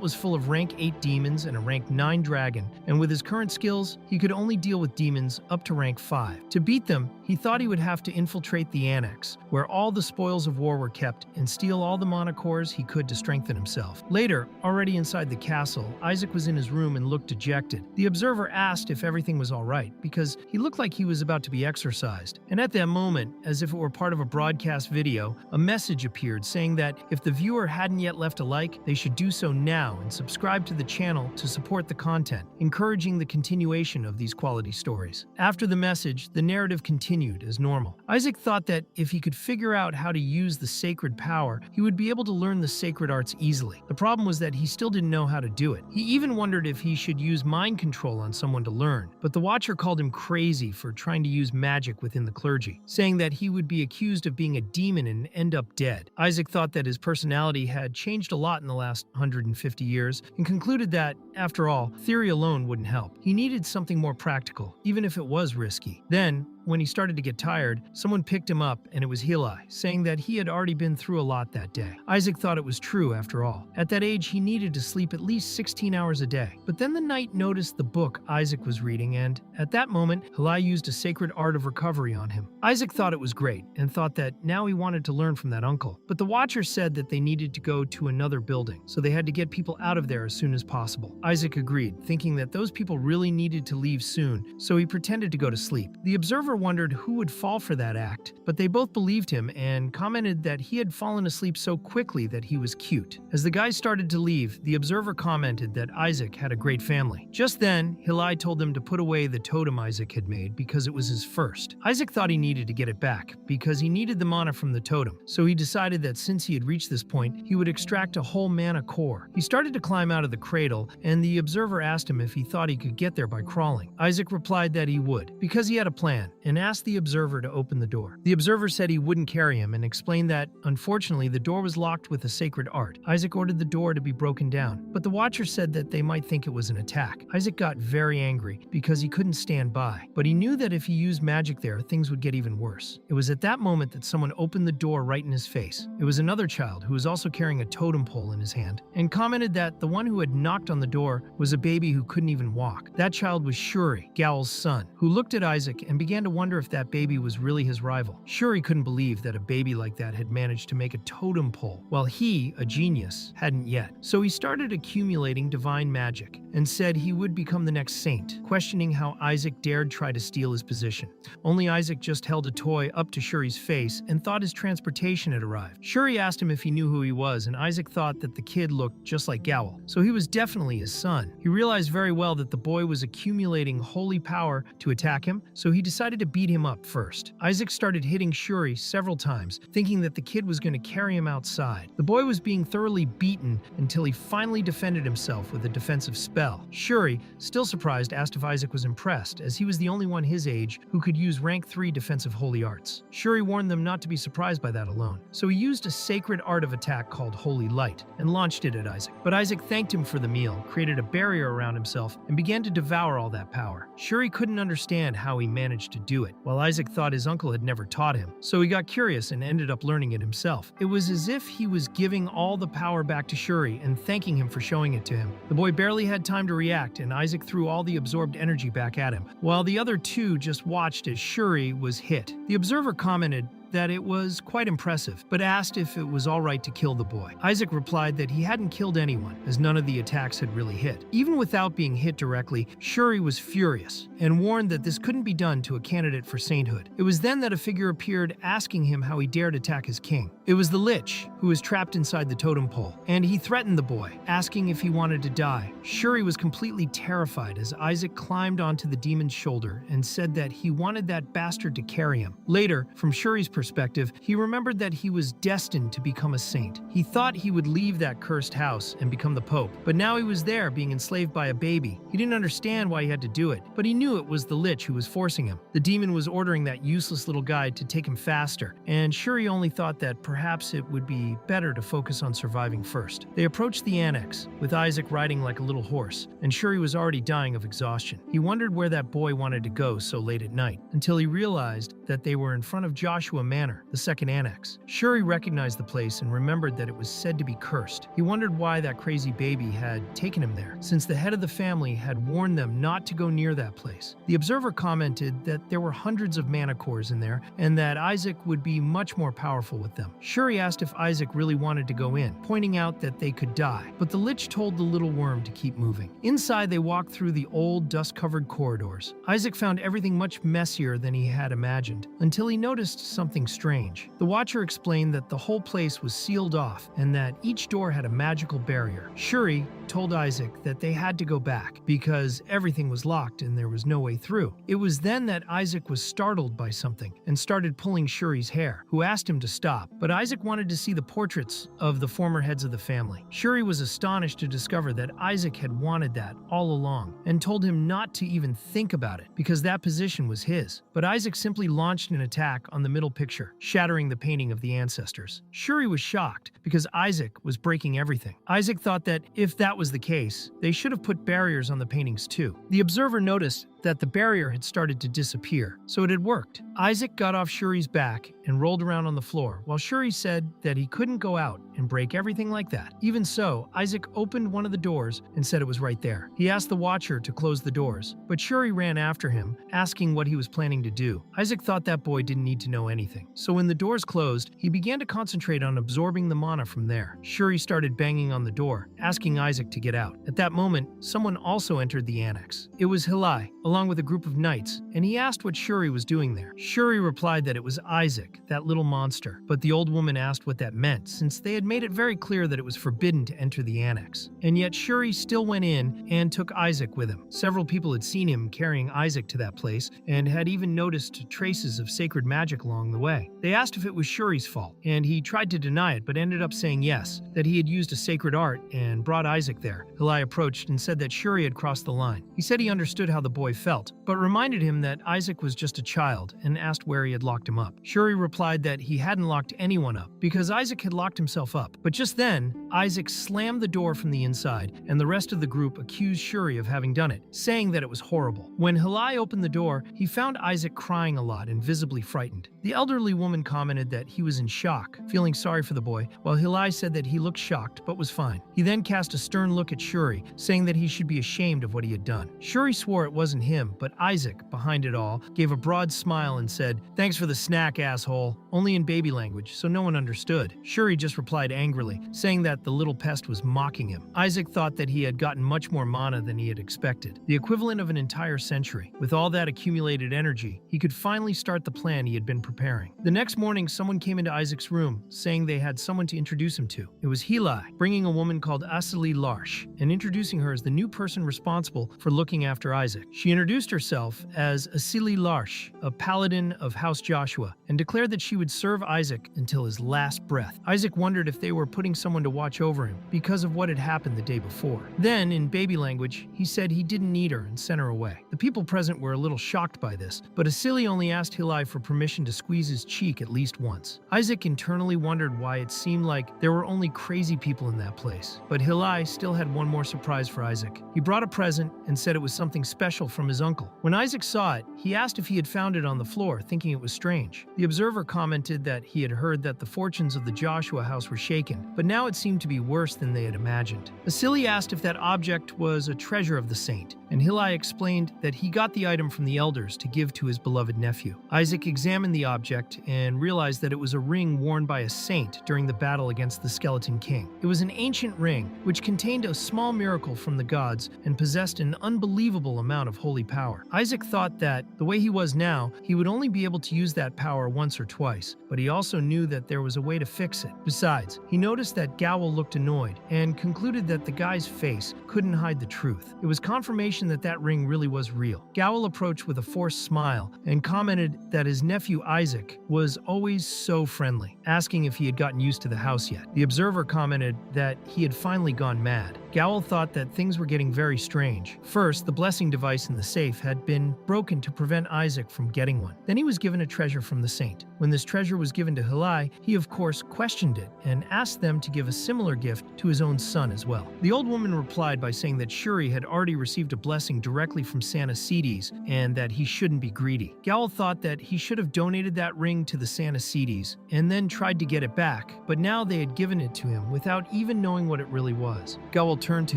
was full of rank 8 demons and a rank 9 dragon, and with his current skills, he could only deal with demons up to rank 5. To beat them, he thought he would have to infiltrate the annex, where all the spoils of war were kept, and steal all the mana cores he could to strengthen himself. Later, already inside the castle, Isaac was in his room and looked dejected. The observer asked if everything was all right, because he looked like he was about to be exorcised. And at that moment, as if it were part of a broadcast video, a message appeared saying that if the viewer hadn't yet left a like, they should do so now and subscribe to the channel to support the content, encouraging the continuation of these quality stories. After the message, the narrative continued as normal. Isaac thought that if he could figure out how to use the sacred power, he would be able to learn the sacred arts easily. The problem was that he still didn't know how to do it. He even wondered if he should use mind control on someone to learn, but the watcher called him crazy for trying to use magic within the clergy, saying that he would be accused of being a demon and end up dead. Isaac thought that his personality had changed a lot in the last 150 years and concluded that, after all, theory alone wouldn't help. He needed something more practical, even if it was risky. Then, when he started to get tired, someone picked him up, and it was Yahello, saying that he had already been through a lot that day. Isaac thought it was true after all. At that age, he needed to sleep at least 16 hours a day. But then the knight noticed the book Isaac was reading, and at that moment, Yahello used a sacred art of recovery on him. Isaac thought it was great, and thought that now he wanted to learn from that uncle. But the watcher said that they needed to go to another building, so they had to get people out of there as soon as possible. Isaac agreed, thinking that those people really needed to leave soon, so he pretended to go to sleep. The observer wondered who would fall for that act, but they both believed him and commented that he had fallen asleep so quickly that he was cute. As the guys started to leave, the observer commented that Isaac had a great family. Just then, Yahello told them to put away the totem Isaac had made because it was his first. Isaac thought he needed to get it back because he needed the mana from the totem, so he decided that since he had reached this point, he would extract a whole mana core. He started to climb out of the cradle, and the observer asked him if he thought he could get there by crawling. Isaac replied that he would, because he had a plan, and asked the observer to open the door. The observer said he wouldn't carry him and explained that, unfortunately, the door was locked with a sacred art. Isaac ordered the door to be broken down, but the watcher said that they might think it was an attack. Isaac got very angry because he couldn't stand by, but he knew that if he used magic there, things would get even worse. It was at that moment that someone opened the door right in his face. It was another child who was also carrying a totem pole in his hand, and commented that the one who had knocked on the door was a baby who couldn't even walk. That child was Shuri, Gowl's son, who looked at Isaac and began to wonder if that baby was really his rival. Shuri couldn't believe that a baby like that had managed to make a totem pole, while he, a genius, hadn't yet. So he started accumulating divine magic and said he would become the next saint, questioning how Isaac dared try to steal his position. Only Isaac just held a toy up to Shuri's face and thought his transportation had arrived. Shuri asked him if he knew who he was, and Isaac thought that the kid looked just like Gowl, so he was definitely his son. He realized very well that the boy was accumulating holy power to attack him, so he decided to beat him up first. Isaac started hitting Shuri several times, thinking that the kid was going to carry him outside. The boy was being thoroughly beaten until he finally defended himself with a defensive spell. Shuri, still surprised, asked if Isaac was impressed, as he was the only one his age who could use rank 3 defensive holy arts. Shuri warned them not to be surprised by that alone, so he used a sacred art of attack called Holy Light and launched it at Isaac. But Isaac thanked him for the meal, created a barrier around himself, and began to devour all that power. Shuri couldn't understand how he managed to do do it, while Isaac thought his uncle had never taught him. So he got curious and ended up learning it himself. It was as if he was giving all the power back to Shuri and thanking him for showing it to him. The boy barely had time to react, and Isaac threw all the absorbed energy back at him, while the other two just watched as Shuri was hit. The observer commented that it was quite impressive, but asked if it was alright to kill the boy. Isaac replied that he hadn't killed anyone, as none of the attacks had really hit. Even without being hit directly, Shuri was furious, and warned that this couldn't be done to a candidate for sainthood. It was then that a figure appeared asking him how he dared attack his king. It was the Lich, who was trapped inside the totem pole, and he threatened the boy, asking if he wanted to die. Shuri was completely terrified as Isaac climbed onto the demon's shoulder and said that he wanted that bastard to carry him. Later, from Shuri's perspective, he remembered that he was destined to become a saint. He thought he would leave that cursed house and become the Pope, but now he was there being enslaved by a baby. He didn't understand why he had to do it, but he knew it was the Lich who was forcing him. The demon was ordering that useless little guy to take him faster, and Shuri only thought that perhaps it would be better to focus on surviving first. They approached the annex, with Isaac riding like a little horse, and Shuri was already dying of exhaustion. He wondered where that boy wanted to go so late at night, until he realized that they were in front of Joshua Manor, the second annex. Shuri recognized the place and remembered that it was said to be cursed. He wondered why that crazy baby had taken him there, since the head of the family had warned them not to go near that place. The observer commented that there were hundreds of mana cores in there, and that Isaac would be much more powerful with them. Shuri asked if Isaac really wanted to go in, pointing out that they could die, but the Lich told the little worm to keep moving. Inside, they walked through the old, dust-covered corridors. Isaac found everything much messier than he had imagined, until he noticed something strange. The Watcher explained that the whole place was sealed off, and that each door had a magical barrier. Shuri told Isaac that they had to go back, because everything was locked and there was no way through. It was then that Isaac was startled by something, and started pulling Shuri's hair, who asked him to stop, but Isaac wanted to see the portraits of the former heads of the family. Shuri was astonished to discover that Isaac had wanted that all along, and told him not to even think about it, because that position was his. But Isaac simply launched an attack on the middle picture, shattering the painting of the ancestors. Shuri was shocked, because Isaac was breaking everything. Isaac thought that if that was the case, they should have put barriers on the paintings too. The observer noticed that the barrier had started to disappear, so it had worked. Isaac got off Shuri's back and rolled around on the floor, while Shuri said that he couldn't go out and break everything like that. Even so, Isaac opened one of the doors and said it was right there. He asked the Watcher to close the doors, but Shuri ran after him, asking what he was planning to do. Isaac thought that boy didn't need to know anything, so when the doors closed, he began to concentrate on absorbing the mana from there. Shuri started banging on the door, asking Isaac to get out. At that moment, someone also entered the annex. It was Hilai, along with a group of knights, and he asked what Shuri was doing there. Shuri replied that it was Isaac, that little monster, but the old woman asked what that meant, since they had made it very clear that it was forbidden to enter the annex. And yet Shuri still went in and took Isaac with him. Several people had seen him carrying Isaac to that place, and had even noticed traces of sacred magic along the way. They asked if it was Shuri's fault, and he tried to deny it, but ended up saying yes, that he had used a sacred art and brought Isaac there. Hilai approached and said that Shuri had crossed the line. He said he understood how the boy felt, but reminded him that Isaac was just a child, and asked where he had locked him up. Shuri replied that he hadn't locked anyone up, because Isaac had locked himself up. But just then, Isaac slammed the door from the inside, and the rest of the group accused Shuri of having done it, saying that it was horrible. When Hilai opened the door, he found Isaac crying a lot and visibly frightened. The elderly woman commented that he was in shock, feeling sorry for the boy, while Hilai said that he looked shocked but was fine. He then cast a stern look at Shuri, saying that he should be ashamed of what he had done. Shuri swore it wasn't him, but Isaac, behind it all, gave a broad smile and said, "Thanks for the snack, asshole," only in baby language, so no one understood. Shuri just replied angrily, saying that the little pest was mocking him. Isaac thought that he had gotten much more mana than he had expected, the equivalent of an entire century. With all that accumulated energy, he could finally start the plan he had been preparing. The next morning, someone came into Isaac's room, saying they had someone to introduce him to. It was Hilai, bringing a woman called Asili Larsh, and introducing her as the new person responsible for looking after Isaac. She introduced herself as Asili Larsh, a paladin of House Joshua, and declared that she would serve Isaac until his last breath. Isaac wondered if they were putting someone to watch over him because of what had happened the day before. Then, in baby language, he said he didn't need her and sent her away. The people present were a little shocked by this, but Asili only asked Hilai for permission to squeeze his cheek at least once. Isaac internally wondered why it seemed like there were only crazy people in that place. But Hilai still had one more surprise for Isaac. He brought a present and said it was something special from his uncle. When Isaac saw it, he asked if he had found it on the floor, thinking it was strange. The observer commented that he had heard that the fortunes of the Joshua house were shaken, but now it seemed to be worse than they had imagined. Asili asked if that object was a treasure of the saint, and Hilai explained that he got the item from the elders to give to his beloved nephew. Isaac examined the object and realized that it was a ring worn by a saint during the battle against the Skeleton King. It was an ancient ring which contained a small miracle from the gods and possessed an unbelievable amount of holy power. Isaac thought that, the way he was now, he would only be able to use that power once or twice, but he also knew that there was a way to fix it. Besides, he noticed that Gowl looked annoyed and concluded that the guy's face couldn't hide the truth. It was confirmation that that ring really was real. Gowl approached with a forced smile and commented that his nephew Isaac was always so friendly, asking if he had gotten used to the house yet. The observer commented that he had finally gone mad. Gowl thought that things were getting very strange. First, the blessing device in the safe had been broken to prevent Isaac from getting one. Then he was given a treasure from the saint. When this treasure was given to Hilai, he of course questioned it and asked them to give a similar gift to his own son as well. The old woman replied by saying that Shuri had already received a blessing directly from Santa Cedes and that he shouldn't be greedy. Gowl thought that he should have donated that ring to the Santa Cedes and then tried to get it back, but now they had given it to him without even knowing what it really was. Gowl turned to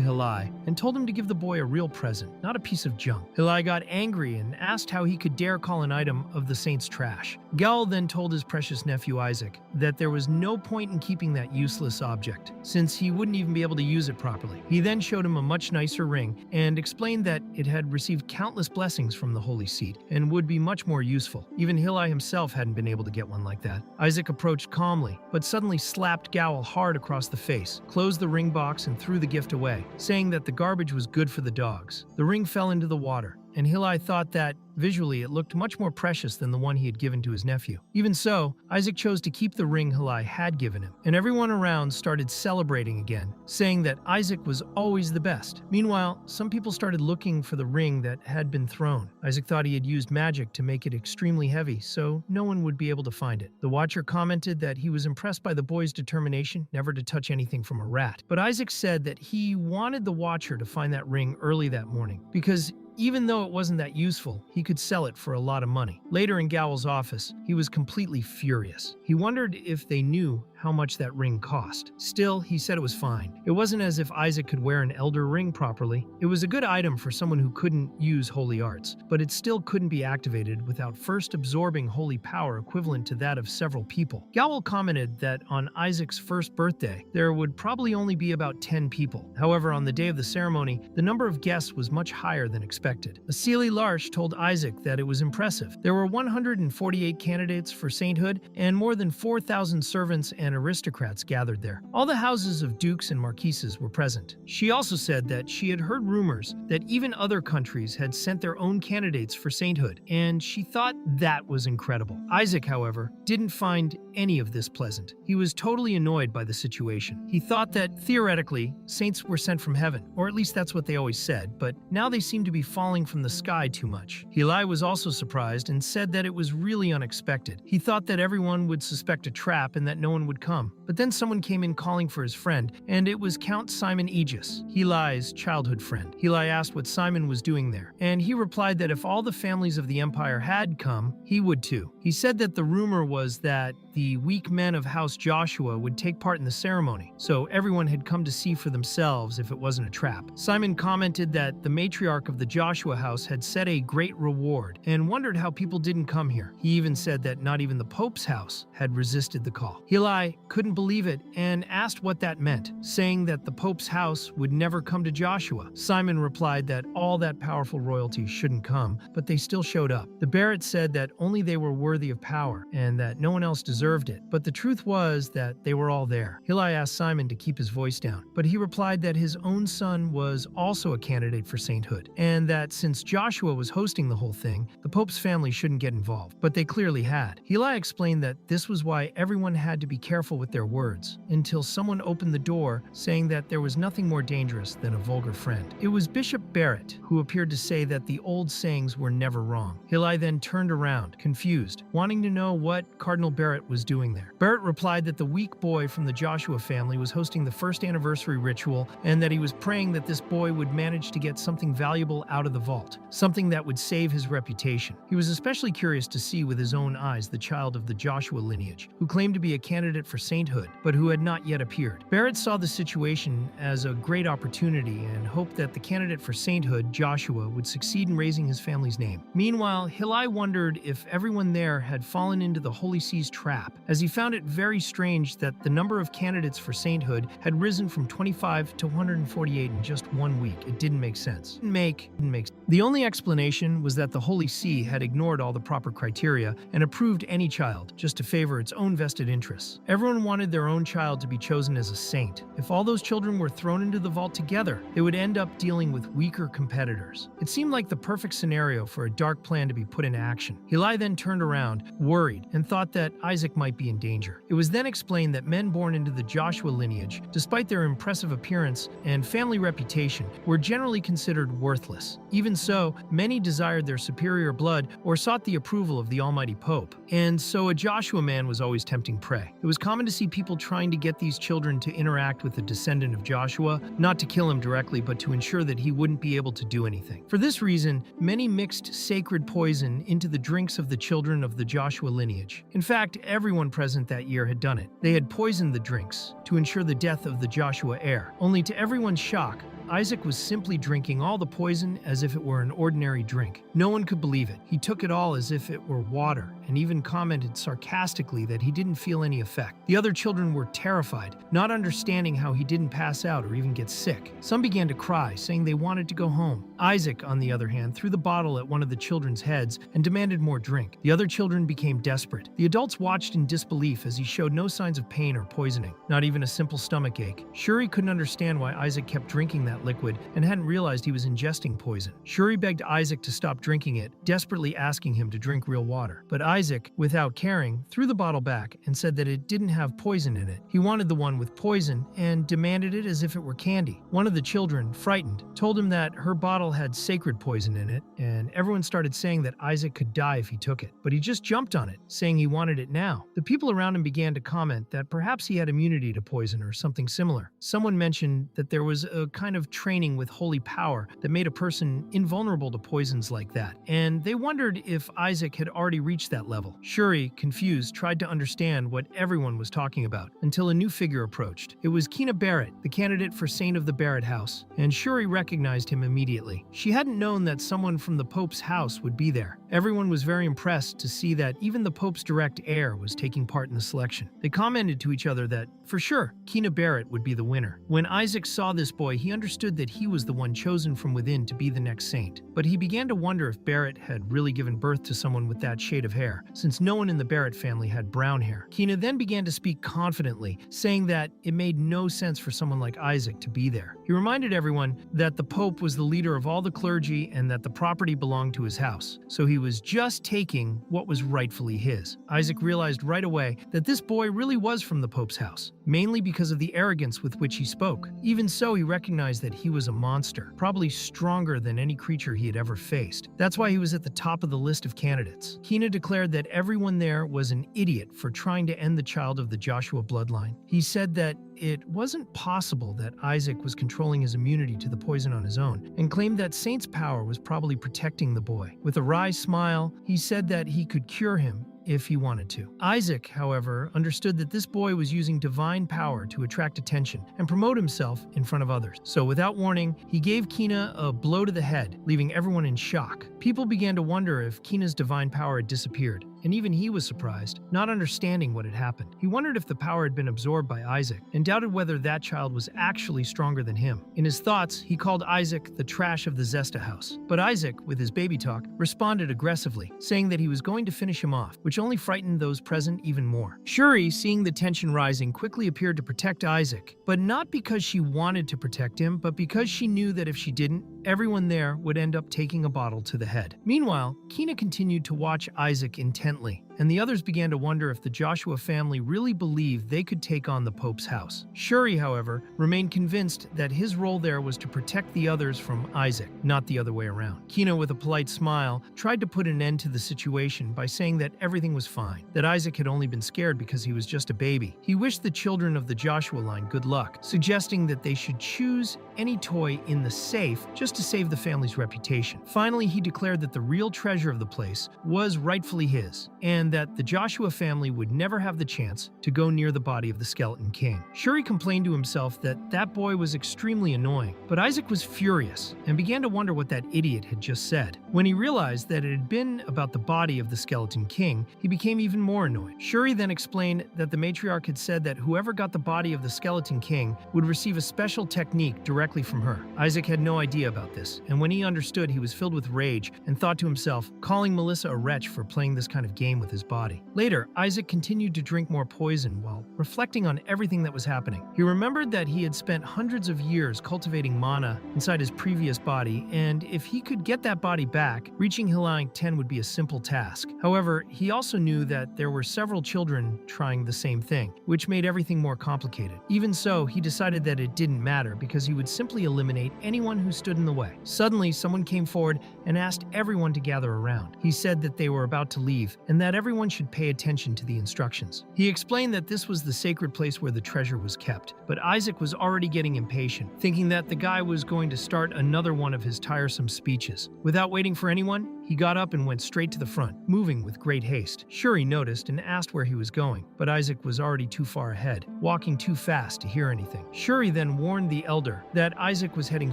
Hilai and told him to give the boy a real present, not a piece of junk. Hilai got angry and asked how he could dare call an item of the saint's trash. Gowl then told his precious nephew Isaac that there was no point in keeping that useless object, since he wouldn't even be able to use it properly. He then showed him a much nicer ring and explained that it had received countless blessings from the holy seat and would be much more useful. Even Hilai himself hadn't been able to get one like that. Isaac approached calmly, but suddenly slapped Gowl hard across the face, closed the ring box and threw the gift away, saying that the garbage was good for the dogs. The ring fell into the water, and Hilai thought that, visually, it looked much more precious than the one he had given to his nephew. Even so, Isaac chose to keep the ring Hilai had given him, and everyone around started celebrating again, saying that Isaac was always the best. Meanwhile, some people started looking for the ring that had been thrown. Isaac thought he had used magic to make it extremely heavy, so no one would be able to find it. The watcher commented that he was impressed by the boy's determination never to touch anything from a rat, but Isaac said that he wanted the watcher to find that ring early that morning, because even though it wasn't that useful, he could sell it for a lot of money. Later in Gowl's office, he was completely furious. He wondered if they knew how much that ring cost. Still, he said it was fine. It wasn't as if Isaac could wear an elder ring properly. It was a good item for someone who couldn't use holy arts, but it still couldn't be activated without first absorbing holy power equivalent to that of several people. Gowl commented that on Isaac's first birthday, there would probably only be about 10 people. However, on the day of the ceremony, the number of guests was much higher than expected. Asili Larch told Isaac that it was impressive. There were 148 candidates for sainthood, and more than 4,000 servants and aristocrats gathered there. All the houses of dukes and marquises were present. She also said that she had heard rumors that even other countries had sent their own candidates for sainthood, and she thought that was incredible. Isaac, however, didn't find any of this pleasant. He was totally annoyed by the situation. He thought that, theoretically, saints were sent from heaven, or at least that's what they always said, but now they seemed to be falling from the sky too much. Hilai was also surprised and said that it was really unexpected. He thought that everyone would suspect a trap and that no one would come. But then someone came in calling for his friend, and it was Count Simon Aegis, Hilai's childhood friend. Hilai asked what Simon was doing there, and he replied that if all the families of the Empire had come, he would too. He said that the rumor was that the weak men of House Joshua would take part in the ceremony, so everyone had come to see for themselves if it wasn't a trap. Simon commented that the matriarch of the Joshua house had set a great reward and wondered how people didn't come here. He even said that not even the Pope's house had resisted the call. Hilai couldn't believe it and asked what that meant, saying that the Pope's house would never come to Joshua. Simon replied that all that powerful royalty shouldn't come, but they still showed up. The Barrett said that only they were worthy of power and that no one else deserved it, but the truth was that they were all there. Hilai asked Simon to keep his voice down, but he replied that his own son was also a candidate for sainthood, and that since Joshua was hosting the whole thing, the Pope's family shouldn't get involved, but they clearly had. Hilai explained that this was why everyone had to be careful with their words, until someone opened the door, saying that there was nothing more dangerous than a vulgar friend. It was Bishop Barrett, who appeared to say that the old sayings were never wrong. Hillai then turned around, confused, wanting to know what Cardinal Barrett was doing there. Barrett replied that the weak boy from the Joshua family was hosting the first anniversary ritual, and that he was praying that this boy would manage to get something valuable out of the vault, something that would save his reputation. He was especially curious to see with his own eyes the child of the Joshua lineage, who claimed to be a candidate for sainthood, but who had not yet appeared. Barrett saw the situation as a great opportunity and hoped that the candidate for sainthood, Joshua, would succeed in raising his family's name. Meanwhile, Hillai wondered if everyone there had fallen into the Holy See's trap, as he found it very strange that the number of candidates for sainthood had risen from 25 to 148 in just 1 week. It didn't make sense. The only explanation was that the Holy See had ignored all the proper criteria and approved any child just to favor its own vested interests. Everyone wanted their own child to be chosen as a saint. If all those children were thrown into the vault together, they would end up dealing with weaker competitors. It seemed like the perfect scenario for a dark plan to be put into action. Hillai then turned around, worried, and thought that Isaac might be in danger. It was then explained that men born into the Joshua lineage, despite their impressive appearance and family reputation, were generally considered worthless. Even so, many desired their superior blood or sought the approval of the almighty Pope, and so a Joshua man was always tempting prey. It was common to see people trying to get these children to interact with a descendant of Joshua, not to kill him directly, but to ensure that he wouldn't be able to do anything. For this reason, many mixed sacred poison into the drinks of the children of the Joshua lineage. In fact, everyone present that year had done it. They had poisoned the drinks to ensure the death of the Joshua heir. Only to everyone's shock, Isaac was simply drinking all the poison as if it were an ordinary drink. No one could believe it. He took it all as if it were water, and even commented sarcastically that he didn't feel any effect. The other children were terrified, not understanding how he didn't pass out or even get sick. Some began to cry, saying they wanted to go home. Isaac, on the other hand, threw the bottle at one of the children's heads and demanded more drink. The other children became desperate. The adults watched in disbelief as he showed no signs of pain or poisoning, not even a simple stomach ache. Shuri couldn't understand why Isaac kept drinking that liquid and hadn't realized he was ingesting poison. Shuri begged Isaac to stop drinking it, desperately asking him to drink real water. But Isaac, without caring, threw the bottle back and said that it didn't have poison in it. He wanted the one with poison and demanded it as if it were candy. One of the children, frightened, told him that her bottle had sacred poison in it, and everyone started saying that Isaac could die if he took it. But he just jumped on it, saying he wanted it now. The people around him began to comment that perhaps he had immunity to poison or something similar. Someone mentioned that there was a kind of training with holy power that made a person invulnerable to poisons like that, and they wondered if Isaac had already reached that level. Shuri, confused, tried to understand what everyone was talking about until a new figure approached. It was Kina Barrett, the candidate for Saint of the Barrett House, and Shuri recognized him immediately. She hadn't known that someone from the Pope's house would be there. Everyone was very impressed to see that even the Pope's direct heir was taking part in the selection. They commented to each other that, for sure, Kina Barrett would be the winner. When Isaac saw this boy, he understood that he was the one chosen from within to be the next saint. But he began to wonder if Barrett had really given birth to someone with that shade of hair, since no one in the Barrett family had brown hair. Kina then began to speak confidently, saying that it made no sense for someone like Isaac to be there. He reminded everyone that the Pope was the leader of all the clergy and that the property belonged to his house, so he was just taking what was rightfully his. Isaac realized right away that this boy really was from the Pope's house, mainly because of the arrogance with which he spoke. Even so, he recognized that he was a monster, probably stronger than any creature he had ever faced. That's why he was at the top of the list of candidates. Kina declared that everyone there was an idiot for trying to end the child of the Joshua bloodline. He said that it wasn't possible that Isaac was controlling his immunity to the poison on his own, and claimed that Saint's power was probably protecting the boy. With a wry smile, he said that he could cure him if he wanted to. Isaac, however, understood that this boy was using divine power to attract attention and promote himself in front of others. So without warning, he gave Kina a blow to the head, leaving everyone in shock. People began to wonder if Kina's divine power had disappeared, and even he was surprised, not understanding what had happened. He wondered if the power had been absorbed by Isaac, and doubted whether that child was actually stronger than him. In his thoughts, he called Isaac the trash of the Zesta house. But Isaac, with his baby talk, responded aggressively, saying that he was going to finish him off, which only frightened those present even more. Shuri, seeing the tension rising, quickly appeared to protect Isaac, but not because she wanted to protect him, but because she knew that if she didn't, everyone there would end up taking a bottle to the head. Meanwhile, Kina continued to watch Isaac intently, and the others began to wonder if the Joshua family really believed they could take on the Pope's house. Shuri, however, remained convinced that his role there was to protect the others from Isaac, not the other way around. Kino, with a polite smile, tried to put an end to the situation by saying that everything was fine, that Isaac had only been scared because he was just a baby. He wished the children of the Joshua line good luck, suggesting that they should choose any toy in the safe just to save the family's reputation. Finally, he declared that the real treasure of the place was rightfully his, and that the Joshua family would never have the chance to go near the body of the Skeleton King. Shuri complained to himself that that boy was extremely annoying, but Isaac was furious and began to wonder what that idiot had just said. When he realized that it had been about the body of the Skeleton King, he became even more annoyed. Shuri then explained that the matriarch had said that whoever got the body of the Skeleton King would receive a special technique directly from her. Isaac had no idea about this, and when he understood, he was filled with rage and thought to himself, calling Melissa a wretch for playing this kind of game with his body. Later, Isaac continued to drink more poison while reflecting on everything that was happening. He remembered that he had spent hundreds of years cultivating mana inside his previous body, and if he could get that body back, reaching Hillang 10 would be a simple task. However, he also knew that there were several children trying the same thing, which made everything more complicated. Even so, he decided that it didn't matter because he would simply eliminate anyone who stood in the way. Suddenly, someone came forward and asked everyone to gather around. He said that they were about to leave and that everyone should pay attention to the instructions. He explained that this was the sacred place where the treasure was kept, but Isaac was already getting impatient, thinking that the guy was going to start another one of his tiresome speeches. Without waiting for anyone, he got up and went straight to the front, moving with great haste. Shuri noticed and asked where he was going, but Isaac was already too far ahead, walking too fast to hear anything. Shuri then warned the elder that Isaac was heading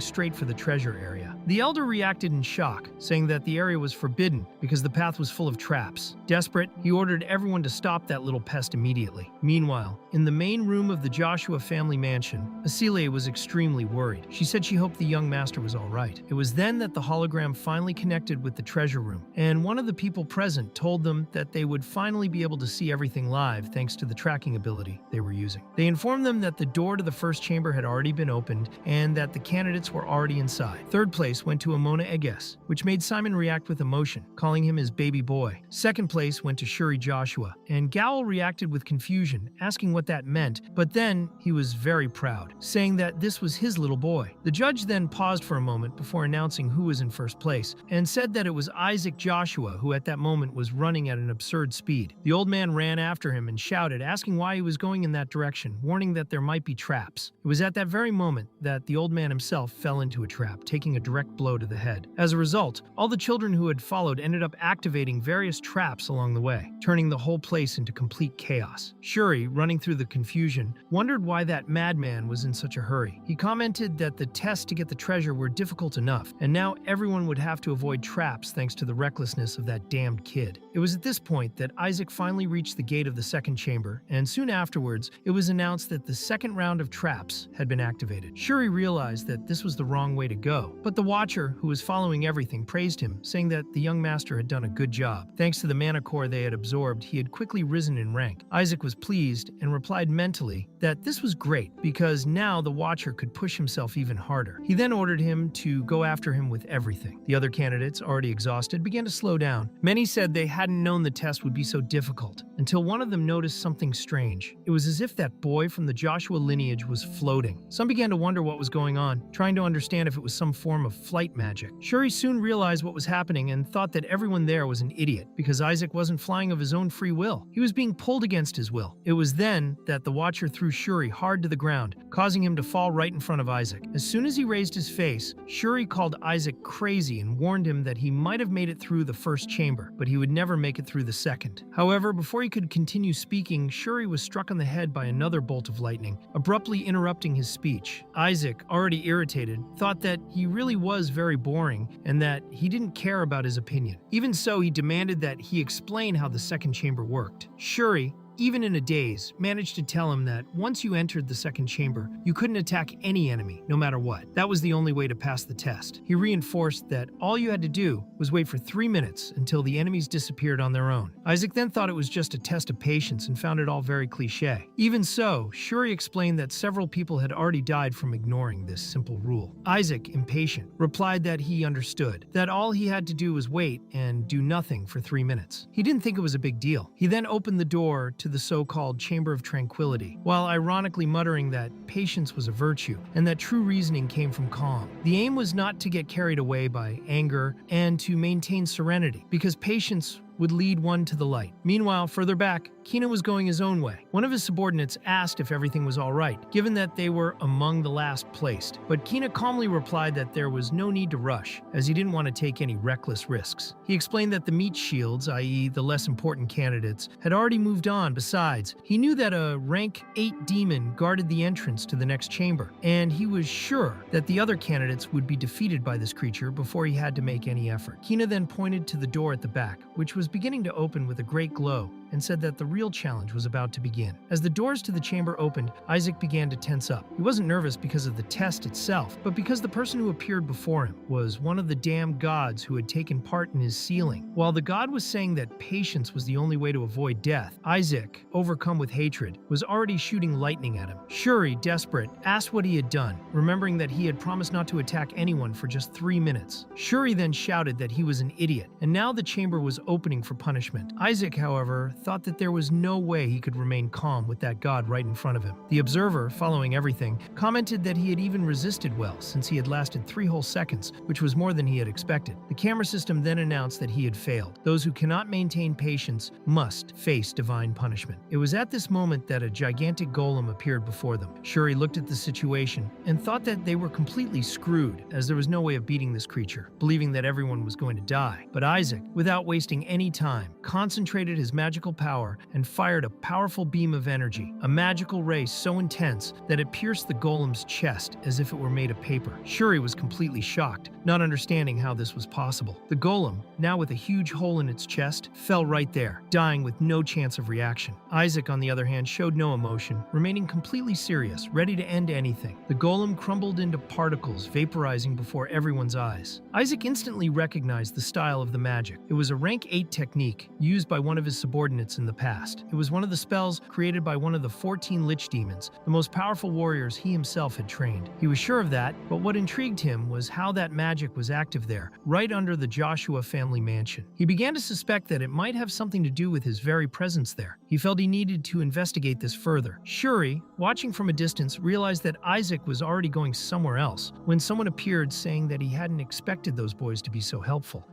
straight for the treasure area. The elder reacted in shock, saying that the area was forbidden because the path was full of traps. Desperate, he ordered everyone to stop that little pest immediately. Meanwhile, in the main room of the Joshua family mansion, Asile was extremely worried. She said she hoped the young master was all right. It was then that the hologram finally connected with the treasure room, and one of the people present told them that they would finally be able to see everything live thanks to the tracking ability they were using. They informed them that the door to the first chamber had already been opened and that the candidates were already inside. Third place went to Amona Eges, which made Simon react with emotion, calling him his baby boy. Second place went to Shuri Joshua, and Gowl reacted with confusion, asking what that meant, but then he was very proud, saying that this was his little boy. The judge then paused for a moment before announcing who was in first place, and said that it was Isaac Joshua, who at that moment was running at an absurd speed. The old man ran after him and shouted, asking why he was going in that direction, warning that there might be traps. It was at that very moment that the old man himself fell into a trap, taking a direct blow to the head. As a result, all the children who had followed ended up activating various traps along the way, turning the whole place into complete chaos. Shuri, running through the confusion, wondered why that madman was in such a hurry. He commented that the tests to get the treasure were difficult enough, and now everyone would have to avoid traps thanks to the recklessness of that damned kid. It was at this point that Isaac finally reached the gate of the second chamber, and soon afterwards, it was announced that the second round of traps had been activated. Shuri realized that this was the wrong way to go, but the Watcher, who was following everything, praised him, saying that the young master had done a good job. Thanks to the mana core they had absorbed, he had quickly risen in rank. Isaac was pleased and replied mentally that this was great because now the Watcher could push himself even harder. He then ordered him to go after him with everything. The other candidates, already exhausted, began to slow down. Many said they hadn't known the test would be so difficult, until one of them noticed something strange. It was as if that boy from the Joshua lineage was floating. Some began to wonder what was going on, trying to understand if it was some form of flight magic. Shuri soon realized what was happening and thought that everyone there was an idiot, because Isaac wasn't flying of his own free will. He was being pulled against his will. It was then that the Watcher threw Shuri hard to the ground, causing him to fall right in front of Isaac. As soon as he raised his face, Shuri called Isaac crazy and warned him that he might have made it through the first chamber, but he would never make it through the second. However, before he could continue speaking, Shuri was struck on the head by another bolt of lightning, abruptly interrupting his speech. Isaac, already irritated, thought that he really was very boring and that he didn't care about his opinion. Even so, he demanded that he explain how the second chamber worked. Shuri, even in a daze, managed to tell him that once you entered the second chamber, you couldn't attack any enemy, no matter what. That was the only way to pass the test. He reinforced that all you had to do was wait for 3 minutes until the enemies disappeared on their own. Isaac then thought it was just a test of patience and found it all very cliche. Even so, Shuri explained that several people had already died from ignoring this simple rule. Isaac, impatient, replied that he understood, that all he had to do was wait and do nothing for 3 minutes. He didn't think it was a big deal. He then opened the door to the so-called Chamber of Tranquility, while ironically muttering that patience was a virtue and that true reasoning came from calm. The aim was not to get carried away by anger and to maintain serenity, because patience would lead one to the light. Meanwhile, further back, Kina was going his own way. One of his subordinates asked if everything was all right, given that they were among the last placed. But Kina calmly replied that there was no need to rush, as he didn't want to take any reckless risks. He explained that the meat shields, i.e. the less important candidates, had already moved on. Besides, he knew that a rank 8 demon guarded the entrance to the next chamber, and he was sure that the other candidates would be defeated by this creature before he had to make any effort. Kina then pointed to the door at the back, which was beginning to open with a great glow, and said that the real challenge was about to begin. As the doors to the chamber opened, Isaac began to tense up. He wasn't nervous because of the test itself, but because the person who appeared before him was one of the damned gods who had taken part in his sealing. While the god was saying that patience was the only way to avoid death, Isaac, overcome with hatred, was already shooting lightning at him. Shuri, desperate, asked what he had done, remembering that he had promised not to attack anyone for just 3 minutes. Shuri then shouted that he was an idiot, and now the chamber was opening for punishment. Isaac, however, thought that there was no way he could remain calm with that god right in front of him. The observer, following everything, commented that he had even resisted well, since he had lasted 3 whole seconds, which was more than he had expected. The camera system then announced that he had failed. Those who cannot maintain patience must face divine punishment. It was at this moment that a gigantic golem appeared before them. Shuri looked at the situation and thought that they were completely screwed, as there was no way of beating this creature, believing that everyone was going to die. But Isaac, without wasting any time, concentrated his magical power and fired a powerful beam of energy, a magical ray so intense that it pierced the golem's chest as if it were made of paper. Shuri was completely shocked, not understanding how this was possible. The golem, now with a huge hole in its chest, fell right there, dying with no chance of reaction. Isaac, on the other hand, showed no emotion, remaining completely serious, ready to end anything. The golem crumbled into particles, vaporizing before everyone's eyes. Isaac instantly recognized the style of the magic. It was a rank 8 technique used by one of his subordinates in the past. It was one of the spells created by one of the 14 Lich Demons, the most powerful warriors he himself had trained. He was sure of that, but what intrigued him was how that magic was active there, right under the Joshua family mansion. He began to suspect that it might have something to do with his very presence there. He felt he needed to investigate this further. Shuri, watching from a distance, realized that Isaac was already going somewhere else when someone appeared saying that he hadn't expected those boys to be so helpful.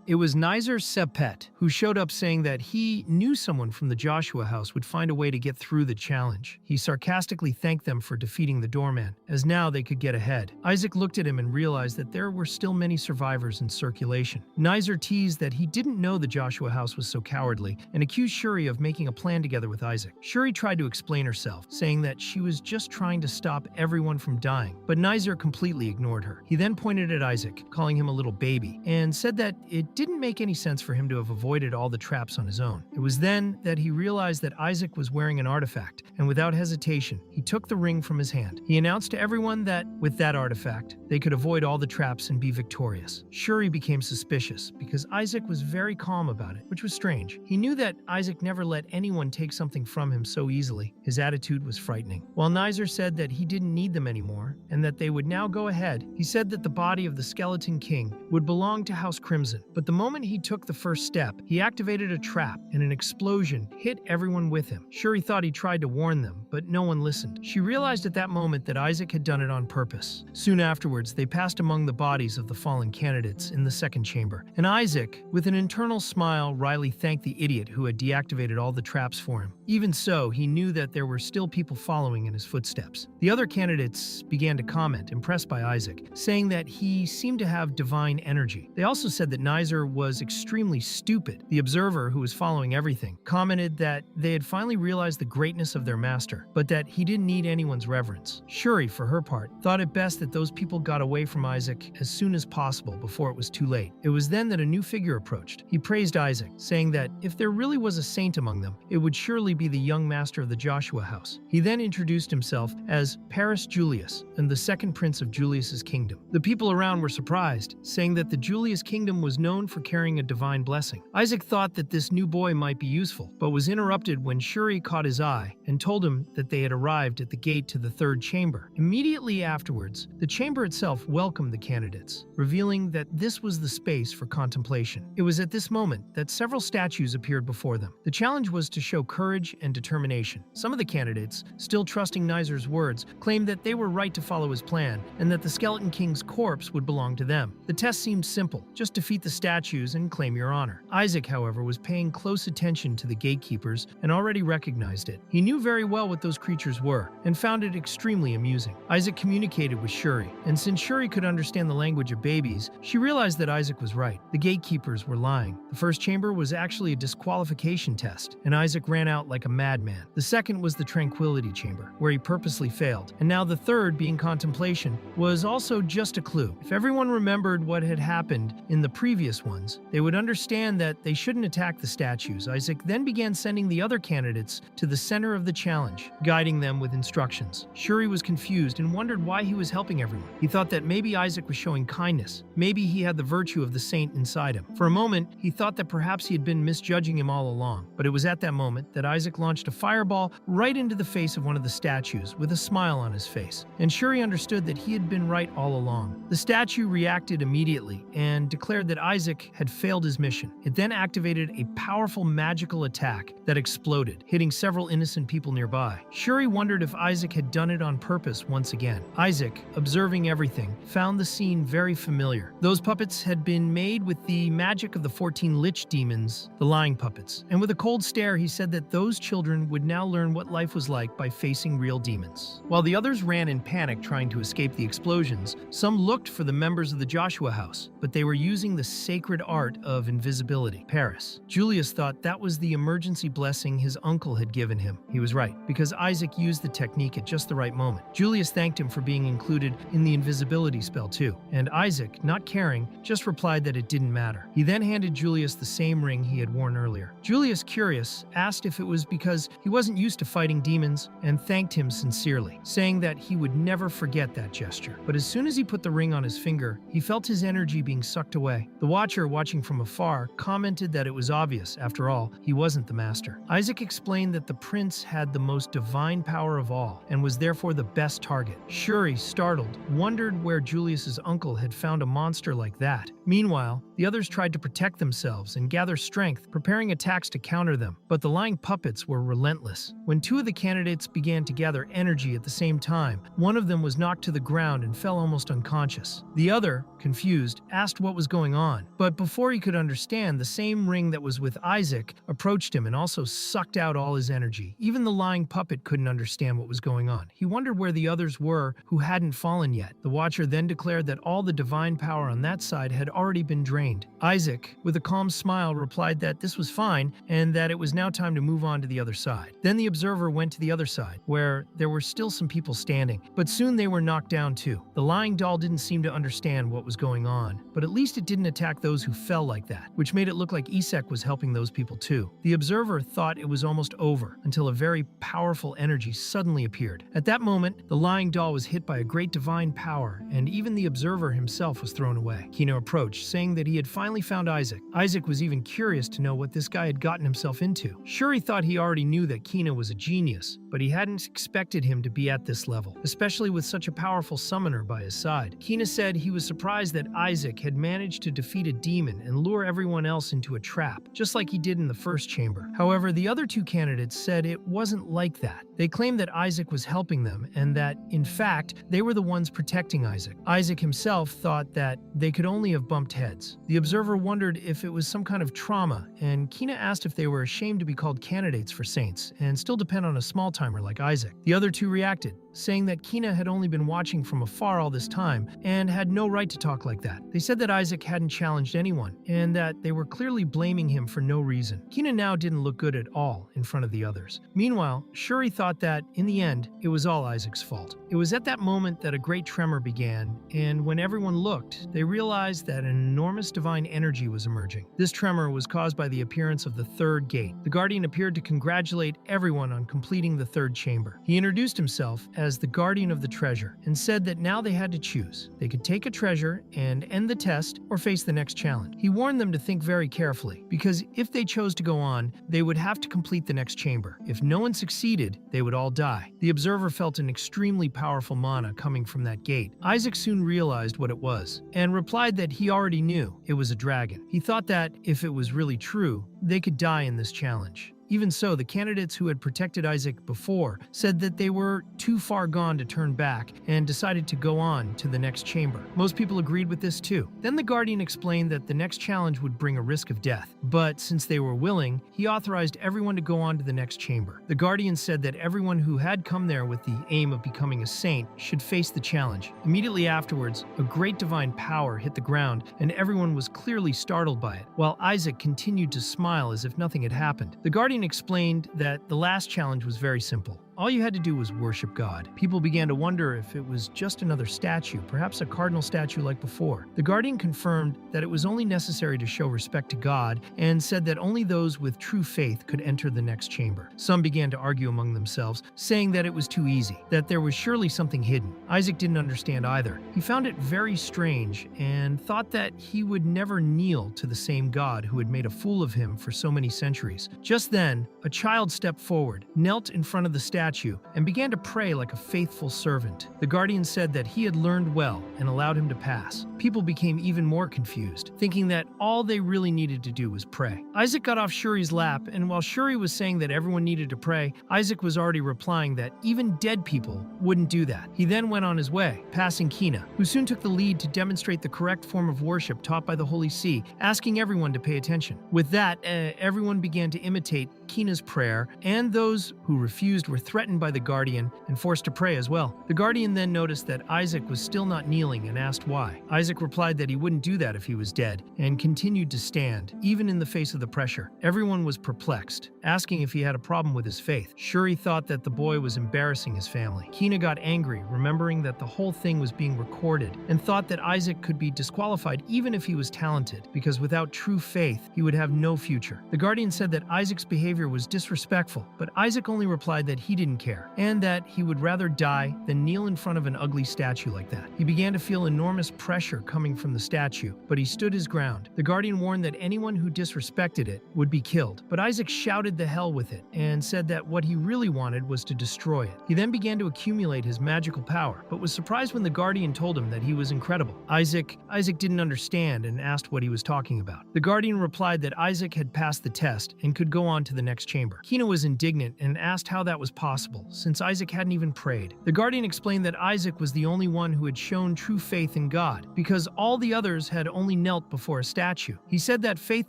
It was Nizar Sepet, who showed up saying that he knew someone from the Joshua house would find a way to get through the challenge. He sarcastically thanked them for defeating the doorman, as now they could get ahead. Isaac looked at him and realized that there were still many survivors in circulation. Nizar teased that he didn't know the Joshua house was so cowardly and accused Shuri of making a plan together with Isaac. Shuri tried to explain herself, saying that she was just trying to stop everyone from dying, but Nizar completely ignored her. He then pointed at Isaac, calling him a little baby, and said that it didn't make any sense for him to have avoided all the traps on his own. It was then that he realized that Isaac was wearing an artifact, and without hesitation, he took the ring from his hand. He announced to everyone that, with that artifact, they could avoid all the traps and be victorious. Shuri became suspicious, because Isaac was very calm about it, which was strange. He knew that Isaac never let anyone take something from him so easily. His attitude was frightening. While Nizar said that he didn't need them anymore, and that they would now go ahead, he said that the body of the Skeleton King would belong to House Crimson. But the moment he took the first step, he activated a trap, and an explosion hit everyone with him. Shuri thought he tried to warn them, but no one listened. She realized at that moment that Isaac had done it on purpose. Soon afterwards, they passed among the bodies of the fallen candidates in the second chamber, and Isaac, with an internal smile, wryly thanked the idiot who had deactivated all the traps for him. Even so, he knew that there were still people following in his footsteps. The other candidates began to comment, impressed by Isaac, saying that he seemed to have divine energy. They also said that Nizar was extremely stupid. The observer, who was following everything, commented that they had finally realized the greatness of their master, but that he didn't need anyone's reverence. Shuri, for her part, thought it best that those people got away from Isaac as soon as possible before it was too late. It was then that a new figure approached. He praised Isaac, saying that if there really was a saint among them, it would surely be the young master of the Joshua house. He then introduced himself as Paris Julius, and the second prince of Julius's kingdom. The people around were surprised, saying that the Julius kingdom was known for carrying a divine blessing. Isaac thought that this new boy might be useful, but was interrupted when Shuri caught his eye and told him that they had arrived at the gate to the third chamber. Immediately afterwards, the chamber itself welcomed the candidates, revealing that this was the space for contemplation. It was at this moment that several statues appeared before them. The challenge was to show courage and determination. Some of the candidates, still trusting Nizer's words, claimed that they were right to follow his plan and that the Skeleton King's corpse would belong to them. The test seemed simple: just defeat the statues and claim your honor. Isaac, however, was paying close attention to the gatekeepers and already recognized it. He knew very well what those creatures were and found it extremely amusing. Isaac communicated with Shuri, and since Shuri could understand the language of babies, she realized that Isaac was right. The gatekeepers were lying. The first chamber was actually a disqualification test, and Isaac ran out like a madman. The second was the Tranquility Chamber, where he purposely failed, and now the third, being Contemplation, was also just a clue. If everyone remembered what had happened in the previous ones, they would understand that they shouldn't attack the statues. Isaac then began sending the other candidates to the center of the challenge, guiding them with instructions. Shuri was confused and wondered why he was helping everyone. He thought that maybe Isaac was showing kindness. Maybe he had the virtue of the saint inside him. For a moment, he thought that perhaps he had been misjudging him all along, but it was at that moment that Isaac launched a fireball right into the face of one of the statues with a smile on his face, and Shuri understood that he had been right all along. The statue reacted immediately and declared that Isaac had failed his mission. It then activated a powerful magical attack that exploded, hitting several innocent people nearby. Shuri wondered if Isaac had done it on purpose once again. Isaac, observing everything, found the scene very familiar. Those puppets had been made with the magic of the 14 lich demons, the lying puppets, and with a cold stare he said that those children would now learn what life was like by facing real demons. While the others ran in panic trying to escape the explosions, some looked for the members of the Joshua house, but they were using the sacred art of invisibility. Paris. Julius thought that was the emergency blessing his uncle had given him. He was right, because Isaac used the technique at just the right moment. Julius thanked him for being included in the invisibility spell too, and Isaac, not caring, just replied that it didn't matter. He then handed Julius the same ring he had worn earlier. Julius, curious, asked if it was because he wasn't used to fighting demons and thanked him sincerely, saying that he would never forget that gesture. But as soon as he put the ring on his finger, he felt his energy being sucked away. The watcher, watching from afar, commented that it was obvious. After all, he wasn't the master. Isaac explained that the prince had the most divine power of all and was therefore the best target. Shuri, startled, wondered where Julius's uncle had found a monster like that. Meanwhile, the others tried to protect themselves and gather strength, preparing attacks to counter them, but the lying puppets were relentless. When two of the candidates began to gather energy at the same time, one of them was knocked to the ground and fell almost unconscious. The other, confused, asked what was going on, but before he could understand, the same ring that was with Isaac approached him and also sucked out all his energy. Even the lying puppet couldn't understand what was going on. He wondered where the others were who hadn't fallen yet. The watcher then declared that all the divine power on that side had already been drained. Isaac, with a calm smile, replied that this was fine and that it was now time to move on to the other side. Then the observer went to the other side, where there were still some people standing, but soon they were knocked down too. The lying doll didn't seem to understand what was going on, but at least it didn't attack those who fell like that, which made it look like Isak was helping those people too. The observer thought it was almost over until a very powerful energy suddenly appeared. At that moment, the lying doll was hit by a great divine power, and even the observer himself was thrown away. Kino approached, saying that he had finally found Isaac. Isaac was even curious to know what this guy had gotten himself into. Shuri thought he already knew that Kino was a genius, but he hadn't expected him to be at this level, especially with such a powerful summoner by his side. Kina said he was surprised that Isaac had managed to defeat a demon and lure everyone else into a trap, just like he did in the first chamber. However, the other two candidates said it wasn't like that. They claimed that Isaac was helping them and that, in fact, they were the ones protecting Isaac. Isaac himself thought that they could only have bumped heads. The observer wondered if it was some kind of trauma, and Kina asked if they were ashamed to be called candidates for saints and still depend on a small timer like Isaac. The other two reacted. saying that Kina had only been watching from afar all this time and had no right to talk like that. They said that Isaac hadn't challenged anyone and that they were clearly blaming him for no reason. Kina now didn't look good at all in front of the others. Meanwhile, Shuri thought that, in the end, it was all Isaac's fault. It was at that moment that a great tremor began, and when everyone looked, they realized that an enormous divine energy was emerging. This tremor was caused by the appearance of the third gate. The Guardian appeared to congratulate everyone on completing the third chamber. He introduced himself as the Guardian of the Treasure and said that now they had to choose. They could take a treasure and end the test or face the next challenge. He warned them to think very carefully, because if they chose to go on, they would have to complete the next chamber. If no one succeeded, they would all die. The observer felt an extremely powerful mana coming from that gate. Isaac soon realized what it was and replied that he already knew it was a dragon. He thought that, if it was really true, they could die in this challenge. Even so, the candidates who had protected Isaac before said that they were too far gone to turn back and decided to go on to the next chamber. Most people agreed with this too. Then the Guardian explained that the next challenge would bring a risk of death, but since they were willing, he authorized everyone to go on to the next chamber. The Guardian said that everyone who had come there with the aim of becoming a saint should face the challenge. Immediately afterwards, a great divine power hit the ground and everyone was clearly startled by it, while Isaac continued to smile as if nothing had happened. The Guardian explained that the last challenge was very simple. All you had to do was worship God. People began to wonder if it was just another statue, perhaps a cardinal statue like before. The Guardian confirmed that it was only necessary to show respect to God and said that only those with true faith could enter the next chamber. Some began to argue among themselves, saying that it was too easy, that there was surely something hidden. Isaac didn't understand either. He found it very strange and thought that he would never kneel to the same God who had made a fool of him for so many centuries. Just then, a child stepped forward, knelt in front of the statue, and began to pray like a faithful servant. The Guardian said that he had learned well and allowed him to pass. People became even more confused, thinking that all they really needed to do was pray. Isaac got off Shuri's lap, and while Shuri was saying that everyone needed to pray, Isaac was already replying that even dead people wouldn't do that. He then went on his way, passing Kina, who soon took the lead to demonstrate the correct form of worship taught by the Holy See, asking everyone to pay attention. With that, everyone began to imitate Kina's prayer, and those who refused were threatened by the Guardian and forced to pray as well. The Guardian then noticed that Isaac was still not kneeling and asked why. Isaac replied that he wouldn't do that if he was dead, and continued to stand, even in the face of the pressure. Everyone was perplexed, asking if he had a problem with his faith. Shuri thought that the boy was embarrassing his family. Kina got angry, remembering that the whole thing was being recorded, and thought that Isaac could be disqualified even if he was talented, because without true faith, he would have no future. The Guardian said that Isaac's behavior was disrespectful, but Isaac only replied that he didn't care, and that he would rather die than kneel in front of an ugly statue like that. He began to feel enormous pressure coming from the statue, but he stood his ground. The Guardian warned that anyone who disrespected it would be killed, but Isaac shouted the hell with it and said that what he really wanted was to destroy it. He then began to accumulate his magical power, but was surprised when the Guardian told him that he was incredible. Isaac didn't understand and asked what he was talking about. The Guardian replied that Isaac had passed the test and could go on to the next chamber. Kina was indignant and asked how that was possible, since Isaac hadn't even prayed. The Guardian explained that Isaac was the only one who had shown true faith in God, because all the others had only knelt before a statue. He said that faith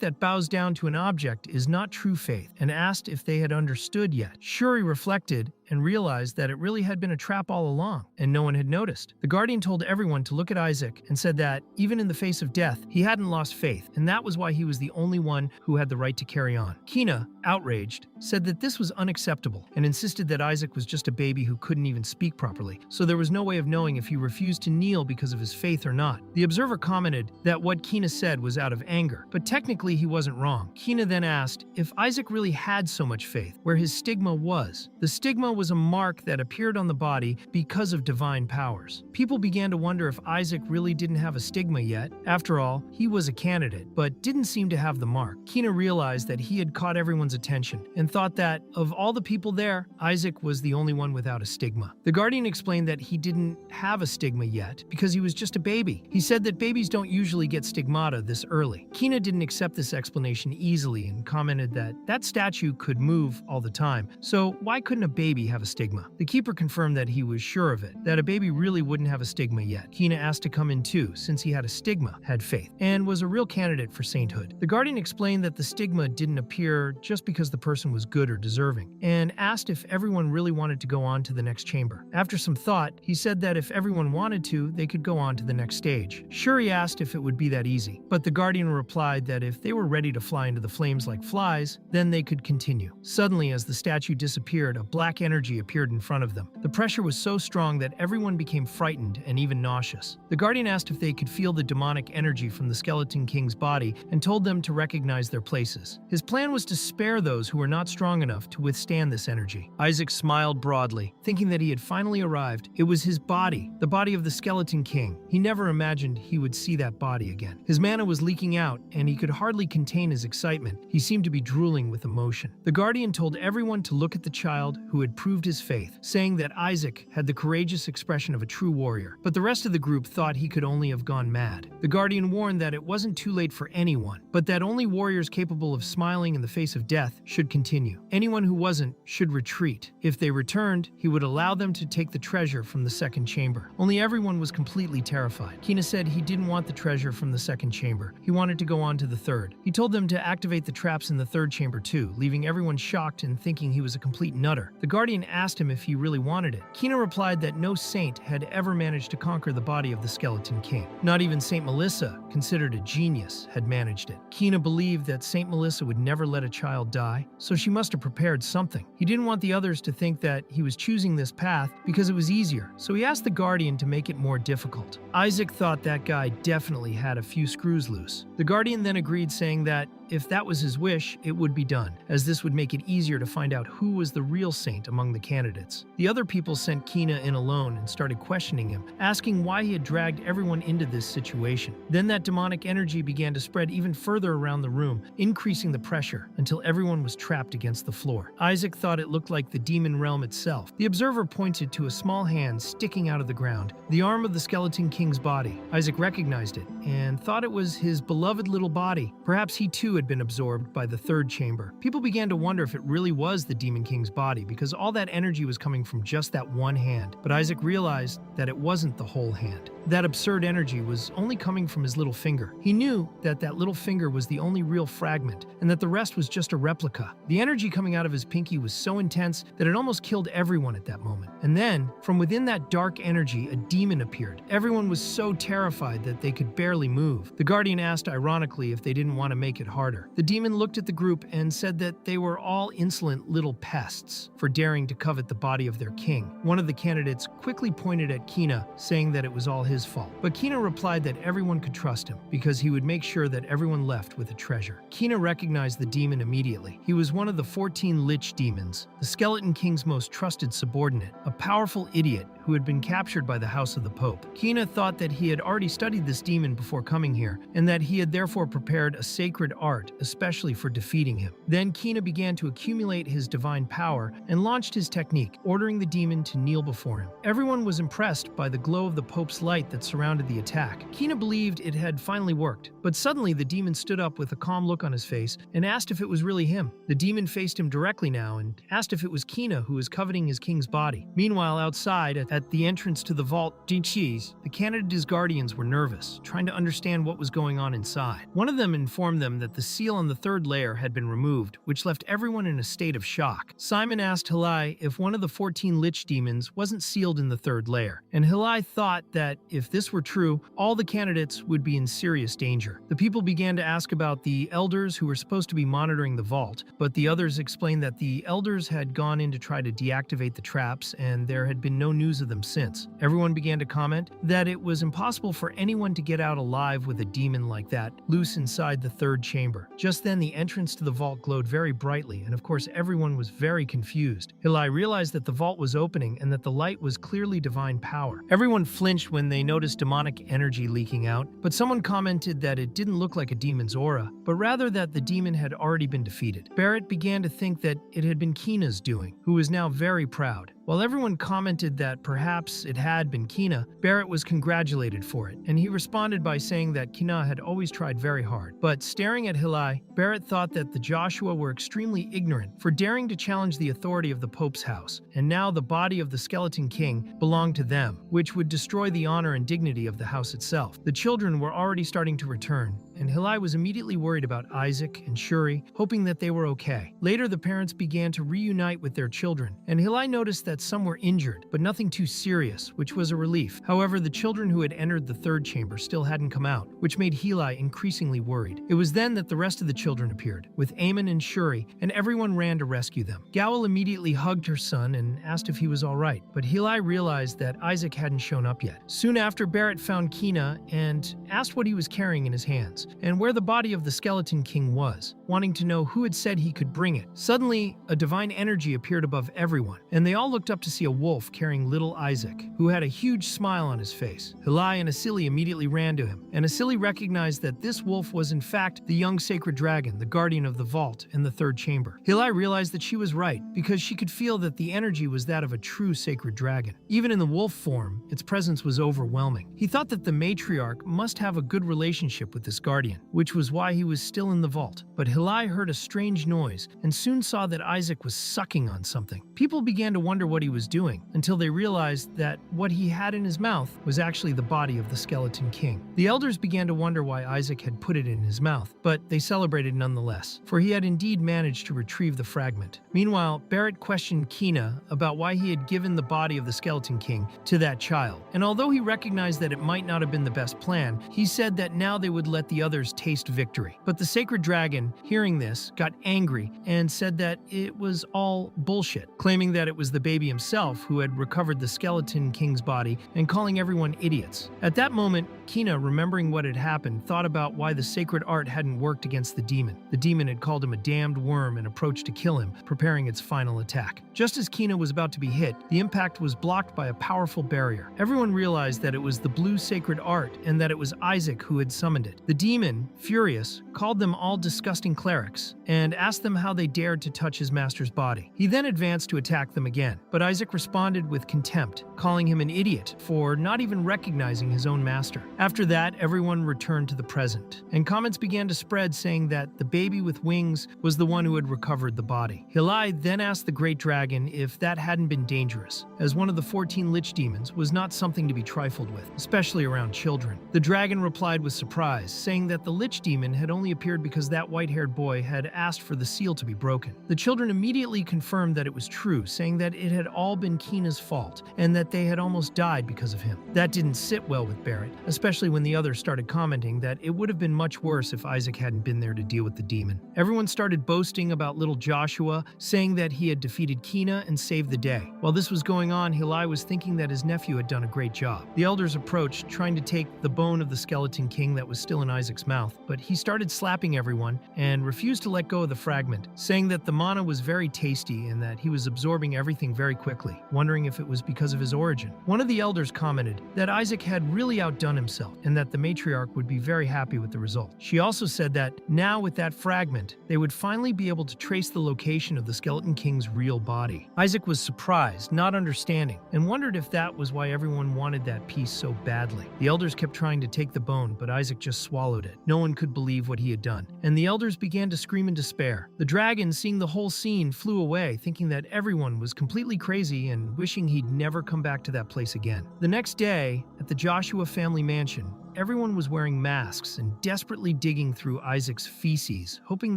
that bows down to an object is not true faith, and asked if they had understood yet. Shuri reflected and realized that it really had been a trap all along, and no one had noticed. The Guardian told everyone to look at Isaac and said that, even in the face of death, he hadn't lost faith, and that was why he was the only one who had the right to carry on. Kina, outraged, said that this was unacceptable, and insisted that Isaac was just a baby who couldn't even speak properly, so there was no way of knowing if he refused to kneel because of his faith or not. The observer commented that what Kina said was out of anger, but technically he wasn't wrong. Kina then asked if Isaac really had so much faith, where his stigma was. The stigma was a mark that appeared on the body because of divine powers. People began to wonder if Isaac really didn't have a stigma yet. After all, he was a candidate, but didn't seem to have the mark. Kina realized that he had caught everyone's attention and thought that, of all the people there, Isaac was the only one without a stigma. The Guardian explained that he didn't have a stigma yet because he was just a baby. He said that babies don't usually get stigmata this early. Kina didn't accept this explanation easily and commented that that statue could move all the time, so why couldn't a baby have a stigma. The keeper confirmed that he was sure of it, that a baby really wouldn't have a stigma yet. Kina asked to come in too, since he had a stigma, had faith, and was a real candidate for sainthood. The guardian explained that the stigma didn't appear just because the person was good or deserving, and asked if everyone really wanted to go on to the next chamber. After some thought, he said that if everyone wanted to, they could go on to the next stage. Shuri asked if it would be that easy, but the guardian replied that if they were ready to fly into the flames like flies, then they could continue. Suddenly, as the statue disappeared, a black energy appeared in front of them. The pressure was so strong that everyone became frightened and even nauseous. The guardian asked if they could feel the demonic energy from the Skeleton King's body and told them to recognize their places. His plan was to spare those who were not strong enough to withstand this energy. Isaac smiled broadly, thinking that he had finally arrived. It was his body, the body of the Skeleton King. He never imagined he would see that body again. His mana was leaking out, and he could hardly contain his excitement. He seemed to be drooling with emotion. The guardian told everyone to look at the child who had proved his faith, saying that Isaac had the courageous expression of a true warrior, but the rest of the group thought he could only have gone mad. The guardian warned that it wasn't too late for anyone, but that only warriors capable of smiling in the face of death should continue. Anyone who wasn't should retreat. If they returned, he would allow them to take the treasure from the second chamber. Only everyone was completely terrified. Kina said he didn't want the treasure from the second chamber. He wanted to go on to the third. He told them to activate the traps in the third chamber too, leaving everyone shocked and thinking he was a complete nutter. The guardian asked him if he really wanted it. Kina replied that no saint had ever managed to conquer the body of the Skeleton King. Not even Saint Melissa, considered a genius, had managed it. Kina believed that Saint Melissa would never let a child die, so she must have prepared something. He didn't want the others to think that he was choosing this path because it was easier, so he asked the guardian to make it more difficult. Isaac thought that guy definitely had a few screws loose. The guardian then agreed, saying that if that was his wish, it would be done, as this would make it easier to find out who was the real saint among the candidates. The other people sent Kina in alone and started questioning him, asking why he had dragged everyone into this situation. Then that demonic energy began to spread even further around the room, increasing the pressure until everyone was trapped against the floor. Isaac thought it looked like the demon realm itself. The observer pointed to a small hand sticking out of the ground, the arm of the Skeleton King's body. Isaac recognized it and thought it was his beloved little body. Perhaps he too had been absorbed by the third chamber. People began to wonder if it really was the Demon King's body because all that energy was coming from just that one hand. But Isaac realized that it wasn't the whole hand. That absurd energy was only coming from his little finger. He knew that that little finger was the only real fragment and that the rest was just a replica. The energy coming out of his pinky was so intense that it almost killed everyone at that moment. And then, from within that dark energy, a demon appeared. Everyone was so terrified that they could barely move. The guardian asked ironically if they didn't want to make it harder. The demon looked at the group and said that they were all insolent little pests for daring to covet the body of their king. One of the candidates quickly pointed at Kina, saying that it was all his fault. But Kina replied that everyone could trust him because he would make sure that everyone left with a treasure. Kina recognized the demon immediately. He was one of the 14 Lich demons, the Skeleton King's most trusted subordinate, a powerful idiot who had been captured by the House of the Pope. Kina thought that he had already studied this demon before coming here, and that he had therefore prepared a sacred art especially for defeating him. Then Kina began to accumulate his divine power and launched his technique, ordering the demon to kneel before him. Everyone was impressed by the glow of the Pope's light that surrounded the attack. Kina believed it had finally worked, but suddenly the demon stood up with a calm look on his face and asked if it was really him. The demon faced him directly now and asked if it was Kina who was coveting his king's body. Meanwhile, outside, at the entrance to the vault, the candidate's guardians were nervous, trying to understand what was going on inside. One of them informed them that the seal on the third layer had been removed, which left everyone in a state of shock. Simon asked Hilai if one of the 14 Lich demons wasn't sealed in the third layer, and Hilai thought that if this were true, all the candidates would be in serious danger. The people began to ask about the elders who were supposed to be monitoring the vault, but the others explained that the elders had gone in to try to deactivate the traps and there had been no news of them since. Everyone began to comment that it was impossible for anyone to get out alive with a demon like that loose inside the third chamber. Just then the entrance to the vault glowed very brightly, and of course everyone was very confused. Hilai realized that the vault was opening and that the light was clearly divine power. Everyone flinched when they noticed demonic energy leaking out, but someone commented that it didn't look like a demon's aura, but rather that the demon had already been defeated. Barrett began to think that it had been Kina's doing, who was now very proud. While everyone commented that perhaps it had been Kina, Barrett was congratulated for it, and he responded by saying that Kina had always tried very hard. But staring at Hilai, Barrett thought that the Joshua were extremely ignorant for daring to challenge the authority of the Pope's house, and now the body of the Skeleton King belonged to them, which would destroy the honor and dignity of the house itself. The children were already starting to return, and Hilai was immediately worried about Isaac and Shuri, hoping that they were okay. Later, the parents began to reunite with their children, and Hilai noticed that some were injured, but nothing too serious, which was a relief. However, the children who had entered the third chamber still hadn't come out, which made Hilai increasingly worried. It was then that the rest of the children appeared, with Eamon and Shuri, and everyone ran to rescue them. Gowel immediately hugged her son and asked if he was alright, but Hilai realized that Isaac hadn't shown up yet. Soon after, Barrett found Kina and asked what he was carrying in his hands, and where the body of the Skeleton King was, wanting to know who had said he could bring it. Suddenly, a divine energy appeared above everyone, and they all looked up to see a wolf carrying little Isaac, who had a huge smile on his face. Hilai and Asili immediately ran to him, and Asili recognized that this wolf was in fact the young sacred dragon, the guardian of the vault in the third chamber. Hilai realized that she was right, because she could feel that the energy was that of a true sacred dragon. Even in the wolf form, its presence was overwhelming. He thought that the matriarch must have a good relationship with this guardian, which was why he was still in the vault. But Hilai heard a strange noise and soon saw that Isaac was sucking on something. People began to wonder what he was doing, until they realized that what he had in his mouth was actually the body of the Skeleton King. The elders began to wonder why Isaac had put it in his mouth, but they celebrated nonetheless, for he had indeed managed to retrieve the fragment. Meanwhile, Barrett questioned Kina about why he had given the body of the Skeleton King to that child, and although he recognized that it might not have been the best plan, he said that now they would let the others taste victory. But the sacred dragon, hearing this, got angry and said that it was all bullshit, claiming that it was the baby himself who had recovered the Skeleton King's body and calling everyone idiots. At that moment, Kina, remembering what had happened, thought about why the sacred art hadn't worked against the demon. The demon had called him a damned worm and approached to kill him, preparing its final attack. Just as Kina was about to be hit, the impact was blocked by a powerful barrier. Everyone realized that it was the blue sacred art and that it was Isaac who had summoned it. The demon, furious, called them all disgusting clerics and asked them how they dared to touch his master's body. He then advanced to attack them again, but Isaac responded with contempt, calling him an idiot for not even recognizing his own master. After that, everyone returned to the present, and comments began to spread saying that the baby with wings was the one who had recovered the body. Hilai then asked the great dragon if that hadn't been dangerous, as one of the 14 lich demons was not something to be trifled with, especially around children. The dragon replied with surprise, saying that the lich demon had only appeared because that white-haired boy had asked for the seal to be broken. The children immediately confirmed that it was true, saying that it had all been Kina's fault, and that they had almost died because of him. That didn't sit well with Barrett, especially when the others started commenting that it would have been much worse if Isaac hadn't been there to deal with the demon. Everyone started boasting about little Joshua, saying that he had defeated Kina and saved the day. While this was going on, Hilai was thinking that his nephew had done a great job. The elders approached, trying to take the bone of the Skeleton King that was still in Isaac's mouth, but he started slapping everyone and refused to let go of the fragment, saying that the mana was very tasty and that he was absorbing everything very quickly, wondering if it was because of his origin. One of the elders commented that Isaac had really outdone himself and that the matriarch would be very happy with the result. She also said that now with that fragment, they would finally be able to trace the location of the Skeleton King's real body. Isaac was surprised, not understanding, and wondered if that was why everyone wanted that piece so badly. The elders kept trying to take the bone, but Isaac just swallowed it. No one could believe what he had done, and the elders began to scream in despair. The dragon, seeing the whole scene, flew away, thinking that everyone was completely crazy and wishing he'd never come back to that place again. The next day, at the Joshua family mansion, everyone was wearing masks and desperately digging through Isaac's feces, hoping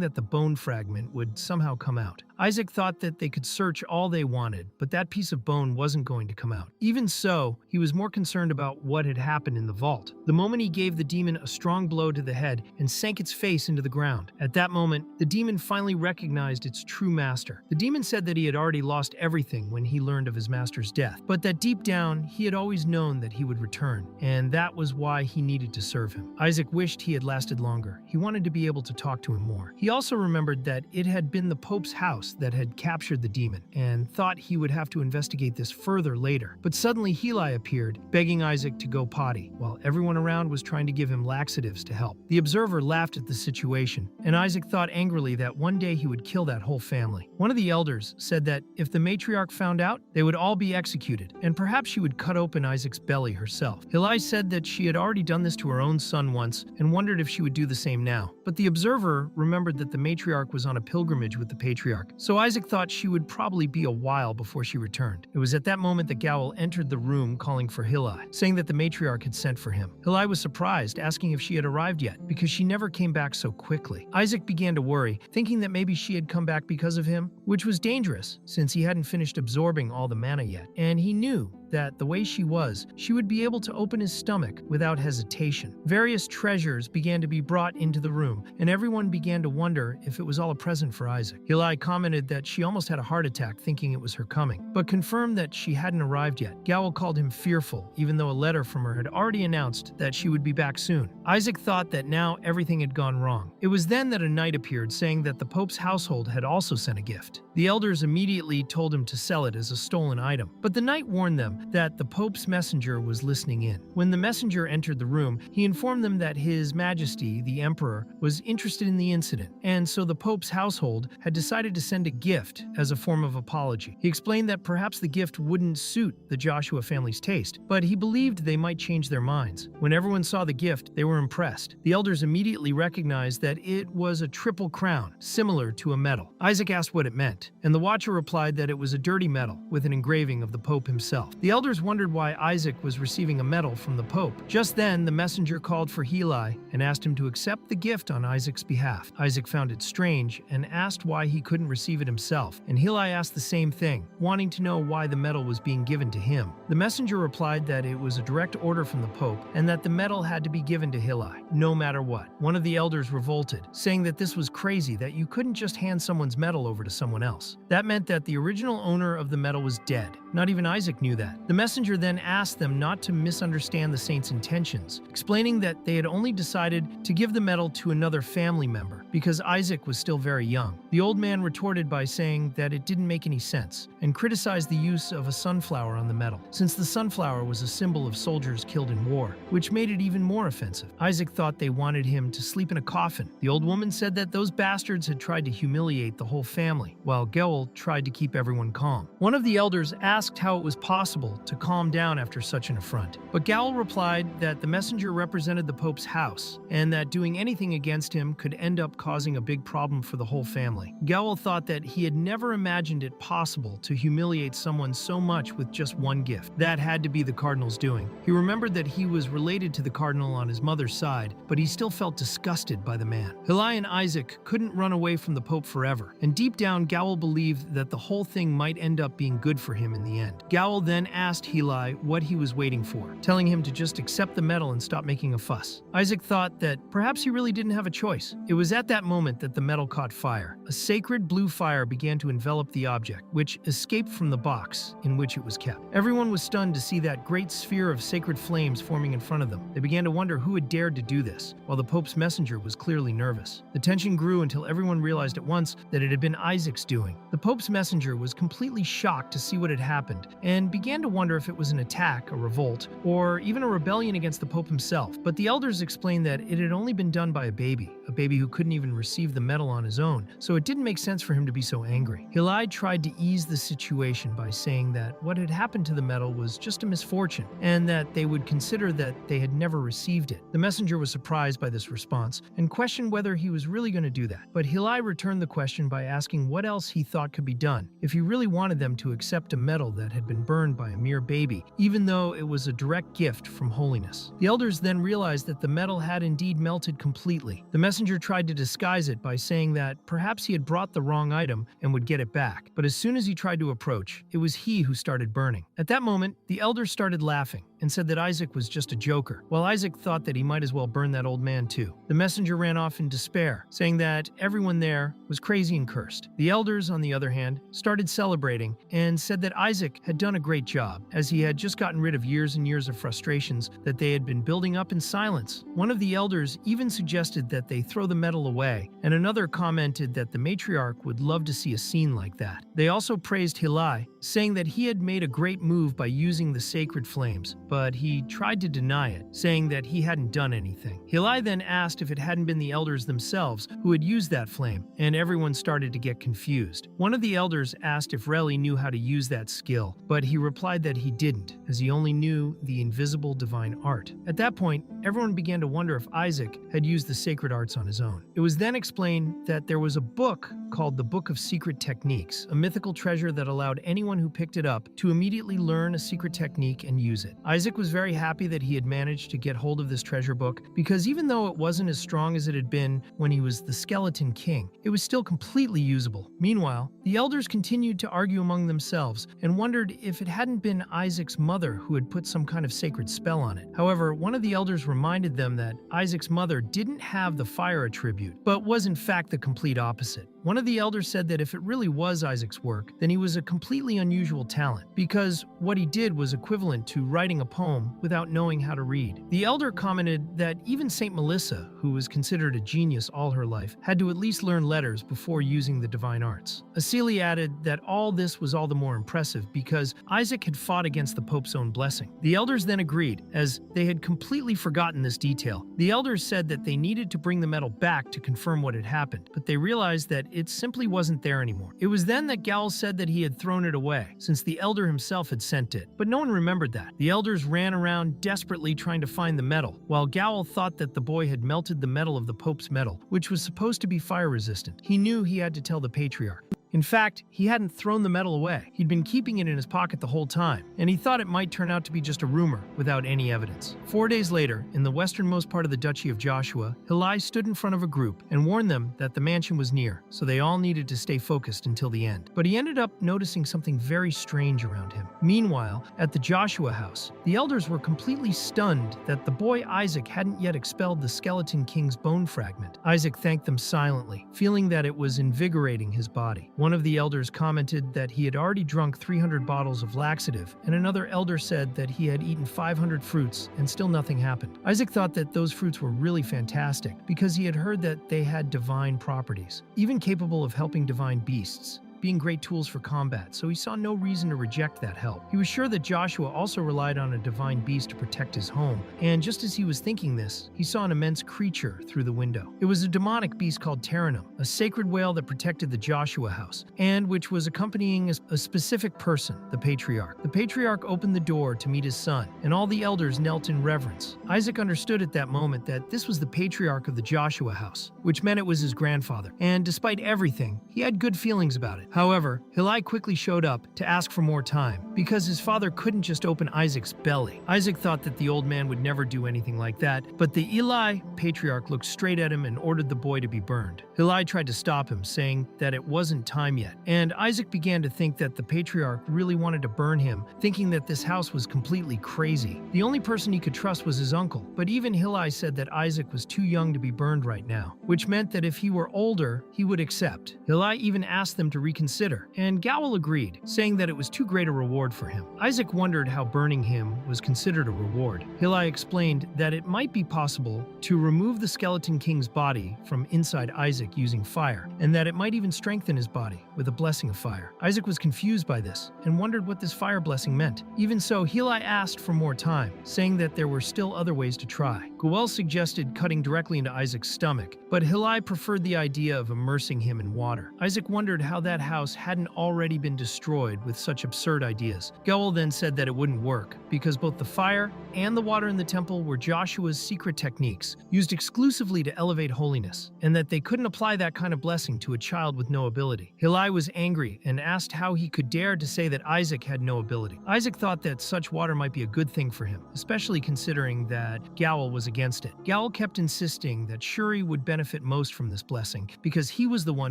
that the bone fragment would somehow come out. Isaac thought that they could search all they wanted, but that piece of bone wasn't going to come out. Even so, he was more concerned about what had happened in the vault. The moment he gave the demon a strong blow to the head and sank its face into the ground. At that moment, the demon finally recognized its true master. The demon said that he had already lost everything when he learned of his master's death, but that deep down, he had always known that he would return, and that was why he needed to serve him. Isaac wished he had lasted longer. He wanted to be able to talk to him more. He also remembered that it had been the Pope's house that had captured the demon, and thought he would have to investigate this further later. But suddenly Heli appeared, begging Isaac to go potty, while everyone around was trying to give him laxatives to help. The observer laughed at the situation, and Isaac thought angrily that one day he would kill that whole family. One of the elders said that if the matriarch found out, they would all be executed, and perhaps she would cut open Isaac's belly herself. Heli said that she had already done this to her own son once, and wondered if she would do the same now. But the observer remembered that the matriarch was on a pilgrimage with the patriarch, so Isaac thought she would probably be a while before she returned. It was at that moment that Gowel entered the room calling for Heli, saying that the matriarch had sent for him. Heli was surprised, asking if she had arrived yet, because she never came back so quickly. Isaac began to worry, thinking that maybe she had come back because of him, which was dangerous, since he hadn't finished absorbing all the mana yet, and he knew that the way she was, she would be able to open his stomach without hesitation. Various treasures began to be brought into the room, and everyone began to wonder if it was all a present for Isaac. Heli commented that she almost had a heart attack thinking it was her coming, but confirmed that she hadn't arrived yet. Gowel called him fearful, even though a letter from her had already announced that she would be back soon. Isaac thought that now everything had gone wrong. It was then that a knight appeared, saying that the Pope's household had also sent a gift. The elders immediately told him to sell it as a stolen item, but the knight warned them that the Pope's messenger was listening in. When the messenger entered the room, he informed them that His Majesty, the Emperor, was interested in the incident, and so the Pope's household had decided to send a gift as a form of apology. He explained that perhaps the gift wouldn't suit the Joshua family's taste, but he believed they might change their minds. When everyone saw the gift, they were impressed. The elders immediately recognized that it was a triple crown, similar to a medal. Isaac asked what it meant, and the Watcher replied that it was a dirty medal with an engraving of the Pope himself. The elders wondered why Isaac was receiving a medal from the Pope. Just then, the messenger called for Heli and asked him to accept the gift on Isaac's behalf. Isaac found it strange and asked why he couldn't receive it himself, and Heli asked the same thing, wanting to know why the medal was being given to him. The messenger replied that it was a direct order from the Pope and that the medal had to be given to Heli, no matter what. One of the elders revolted, saying that this was crazy, that you couldn't just hand someone's medal over to someone else. That meant that the original owner of the medal was dead. Not even Isaac knew that. The messenger then asked them not to misunderstand the saint's intentions, explaining that they had only decided to give the medal to another family member because Isaac was still very young. The old man retorted by saying that it didn't make any sense and criticized the use of a sunflower on the medal, since the sunflower was a symbol of soldiers killed in war, which made it even more offensive. Isaac thought they wanted him to sleep in a coffin. The old woman said that those bastards had tried to humiliate the whole family, while Gowel tried to keep everyone calm. One of the elders asked how it was possible to calm down after such an affront, but Gowel replied that the messenger represented the Pope's house, and that doing anything against him could end up causing a big problem for the whole family. Gowel thought that he had never imagined it possible to humiliate someone so much with just one gift. That had to be the cardinal's doing. He remembered that he was related to the cardinal on his mother's side, but he still felt disgusted by the man. Heli and Isaac couldn't run away from the Pope forever, and deep down Gowel believed that the whole thing might end up being good for him in the end. Gowel then asked Heli what he was waiting for, telling him to just accept the medal and stop making a fuss. Isaac thought that perhaps he really didn't have a choice. It was at that moment that the medal caught fire. A sacred blue fire began to envelop the object, which escaped from the box in which it was kept. Everyone was stunned to see that great sphere of sacred flames forming in front of them. They began to wonder who had dared to do this, while the Pope's messenger was clearly nervous. The tension grew until everyone realized at once that it had been Isaac's doing. The Pope's messenger was completely shocked to see what had happened, and began to wonder if it was an attack, a revolt, or even a rebellion against the Pope himself. But the elders explained that it had only been done by a baby who couldn't even receive the medal on his own, so it didn't make sense for him to be so angry. Heli tried to ease the situation by saying that what had happened to the medal was just a misfortune, and that they would consider that they had never received it. The messenger was surprised by this response, and questioned whether he was really going to do that. But Heli returned the question by asking what else he thought could be done, if he really wanted them to accept a medal that had been burned by a mere baby, even though it was a direct gift from holiness. The elders then realized that the medal had indeed melted completely. The messenger tried to disguise it by saying that perhaps he had brought the wrong item and would get it back, but as soon as he tried to approach, it was he who started burning. At that moment, the elders started laughing, and said that Isaac was just a joker, while Isaac thought that he might as well burn that old man too. The messenger ran off in despair, saying that everyone there was crazy and cursed. The elders, on the other hand, started celebrating and said that Isaac had done a great job, as he had just gotten rid of years and years of frustrations that they had been building up in silence. One of the elders even suggested that they throw the medal away, and another commented that the matriarch would love to see a scene like that. They also praised Hilai, saying that he had made a great move by using the sacred flames, but he tried to deny it, saying that he hadn't done anything. Hilai then asked if it hadn't been the elders themselves who had used that flame, and everyone started to get confused. One of the elders asked if Reli knew how to use that skill, but he replied that he didn't, as he only knew the invisible divine art. At that point, everyone began to wonder if Isaac had used the sacred arts on his own. It was then explained that there was a book called the Book of Secret Techniques, a mythical treasure that allowed anyone who picked it up to immediately learn a secret technique and use it. Isaac was very happy that he had managed to get hold of this treasure book, because even though it wasn't as strong as it had been when he was the Skeleton King, it was still completely usable. Meanwhile, the elders continued to argue among themselves and wondered if it hadn't been Isaac's mother who had put some kind of sacred spell on it. However, one of the elders reminded them that Isaac's mother didn't have the fire attribute, but was in fact the complete opposite. One of the elders said that if it really was Isaac's work, then he was a completely unusual talent, because what he did was equivalent to writing a poem without knowing how to read. The elder commented that even Saint Melissa, who was considered a genius all her life, had to at least learn letters before using the divine arts. Asili added that all this was all the more impressive because Isaac had fought against the Pope's own blessing. The elders then agreed, as they had completely forgotten this detail. The elders said that they needed to bring the medal back to confirm what had happened, but they realized that it simply wasn't there anymore. It was then that Gowl said that he had thrown it away, since the elder himself had sent it, but no one remembered that. The elders ran around desperately trying to find the medal, while Gowl thought that the boy had melted the metal of the Pope's medal, which was supposed to be fire resistant. He knew he had to tell the Patriarch. In fact, he hadn't thrown the medal away. He'd been keeping it in his pocket the whole time, and he thought it might turn out to be just a rumor without any evidence. 4 days later, in the westernmost part of the Duchy of Joshua, Hilai stood in front of a group and warned them that the mansion was near, so they all needed to stay focused until the end. But he ended up noticing something very strange around him. Meanwhile, at the Joshua house, the elders were completely stunned that the boy Isaac hadn't yet expelled the Skeleton King's bone fragment. Isaac thanked them silently, feeling that it was invigorating his body. One of the elders commented that he had already drunk 300 bottles of laxative, and another elder said that he had eaten 500 fruits and still nothing happened. Isaac thought that those fruits were really fantastic because he had heard that they had divine properties, even capable of helping divine beasts, being great tools for combat, so he saw no reason to reject that help. He was sure that Joshua also relied on a divine beast to protect his home, and just as he was thinking this, he saw an immense creature through the window. It was a demonic beast called Terranum, a sacred whale that protected the Joshua house, and which was accompanying a specific person, the Patriarch. The Patriarch opened the door to meet his son, and all the elders knelt in reverence. Isaac understood at that moment that this was the Patriarch of the Joshua house, which meant it was his grandfather, and despite everything, he had good feelings about it. However, Hilai quickly showed up to ask for more time, because his father couldn't just open Isaac's belly. Isaac thought that the old man would never do anything like that, but the Eli Patriarch looked straight at him and ordered the boy to be burned. Hilai tried to stop him, saying that it wasn't time yet, and Isaac began to think that the Patriarch really wanted to burn him, thinking that this house was completely crazy. The only person he could trust was his uncle, but even Hilai said that Isaac was too young to be burned right now, which meant that if he were older, he would accept. Hilai even asked them to reconsider, and Gowl agreed, saying that it was too great a reward for him. Isaac wondered how burning him was considered a reward. Hilai explained that it might be possible to remove the Skeleton King's body from inside Isaac using fire, and that it might even strengthen his body with a blessing of fire. Isaac was confused by this and wondered what this fire blessing meant. Even so, Hilai asked for more time, saying that there were still other ways to try. Gowl suggested cutting directly into Isaac's stomach, but Hilai preferred the idea of immersing him in water. Isaac wondered how that house hadn't already been destroyed with such absurd ideas. Gowl then said that it wouldn't work, because both the fire and the water in the temple were Joshua's secret techniques, used exclusively to elevate holiness, and that they couldn't apply that kind of blessing to a child with no ability. Hilai was angry and asked how he could dare to say that Isaac had no ability. Isaac thought that such water might be a good thing for him, especially considering that Gowl was against it. Gowl kept insisting that Shuri would benefit most from this blessing because he was the one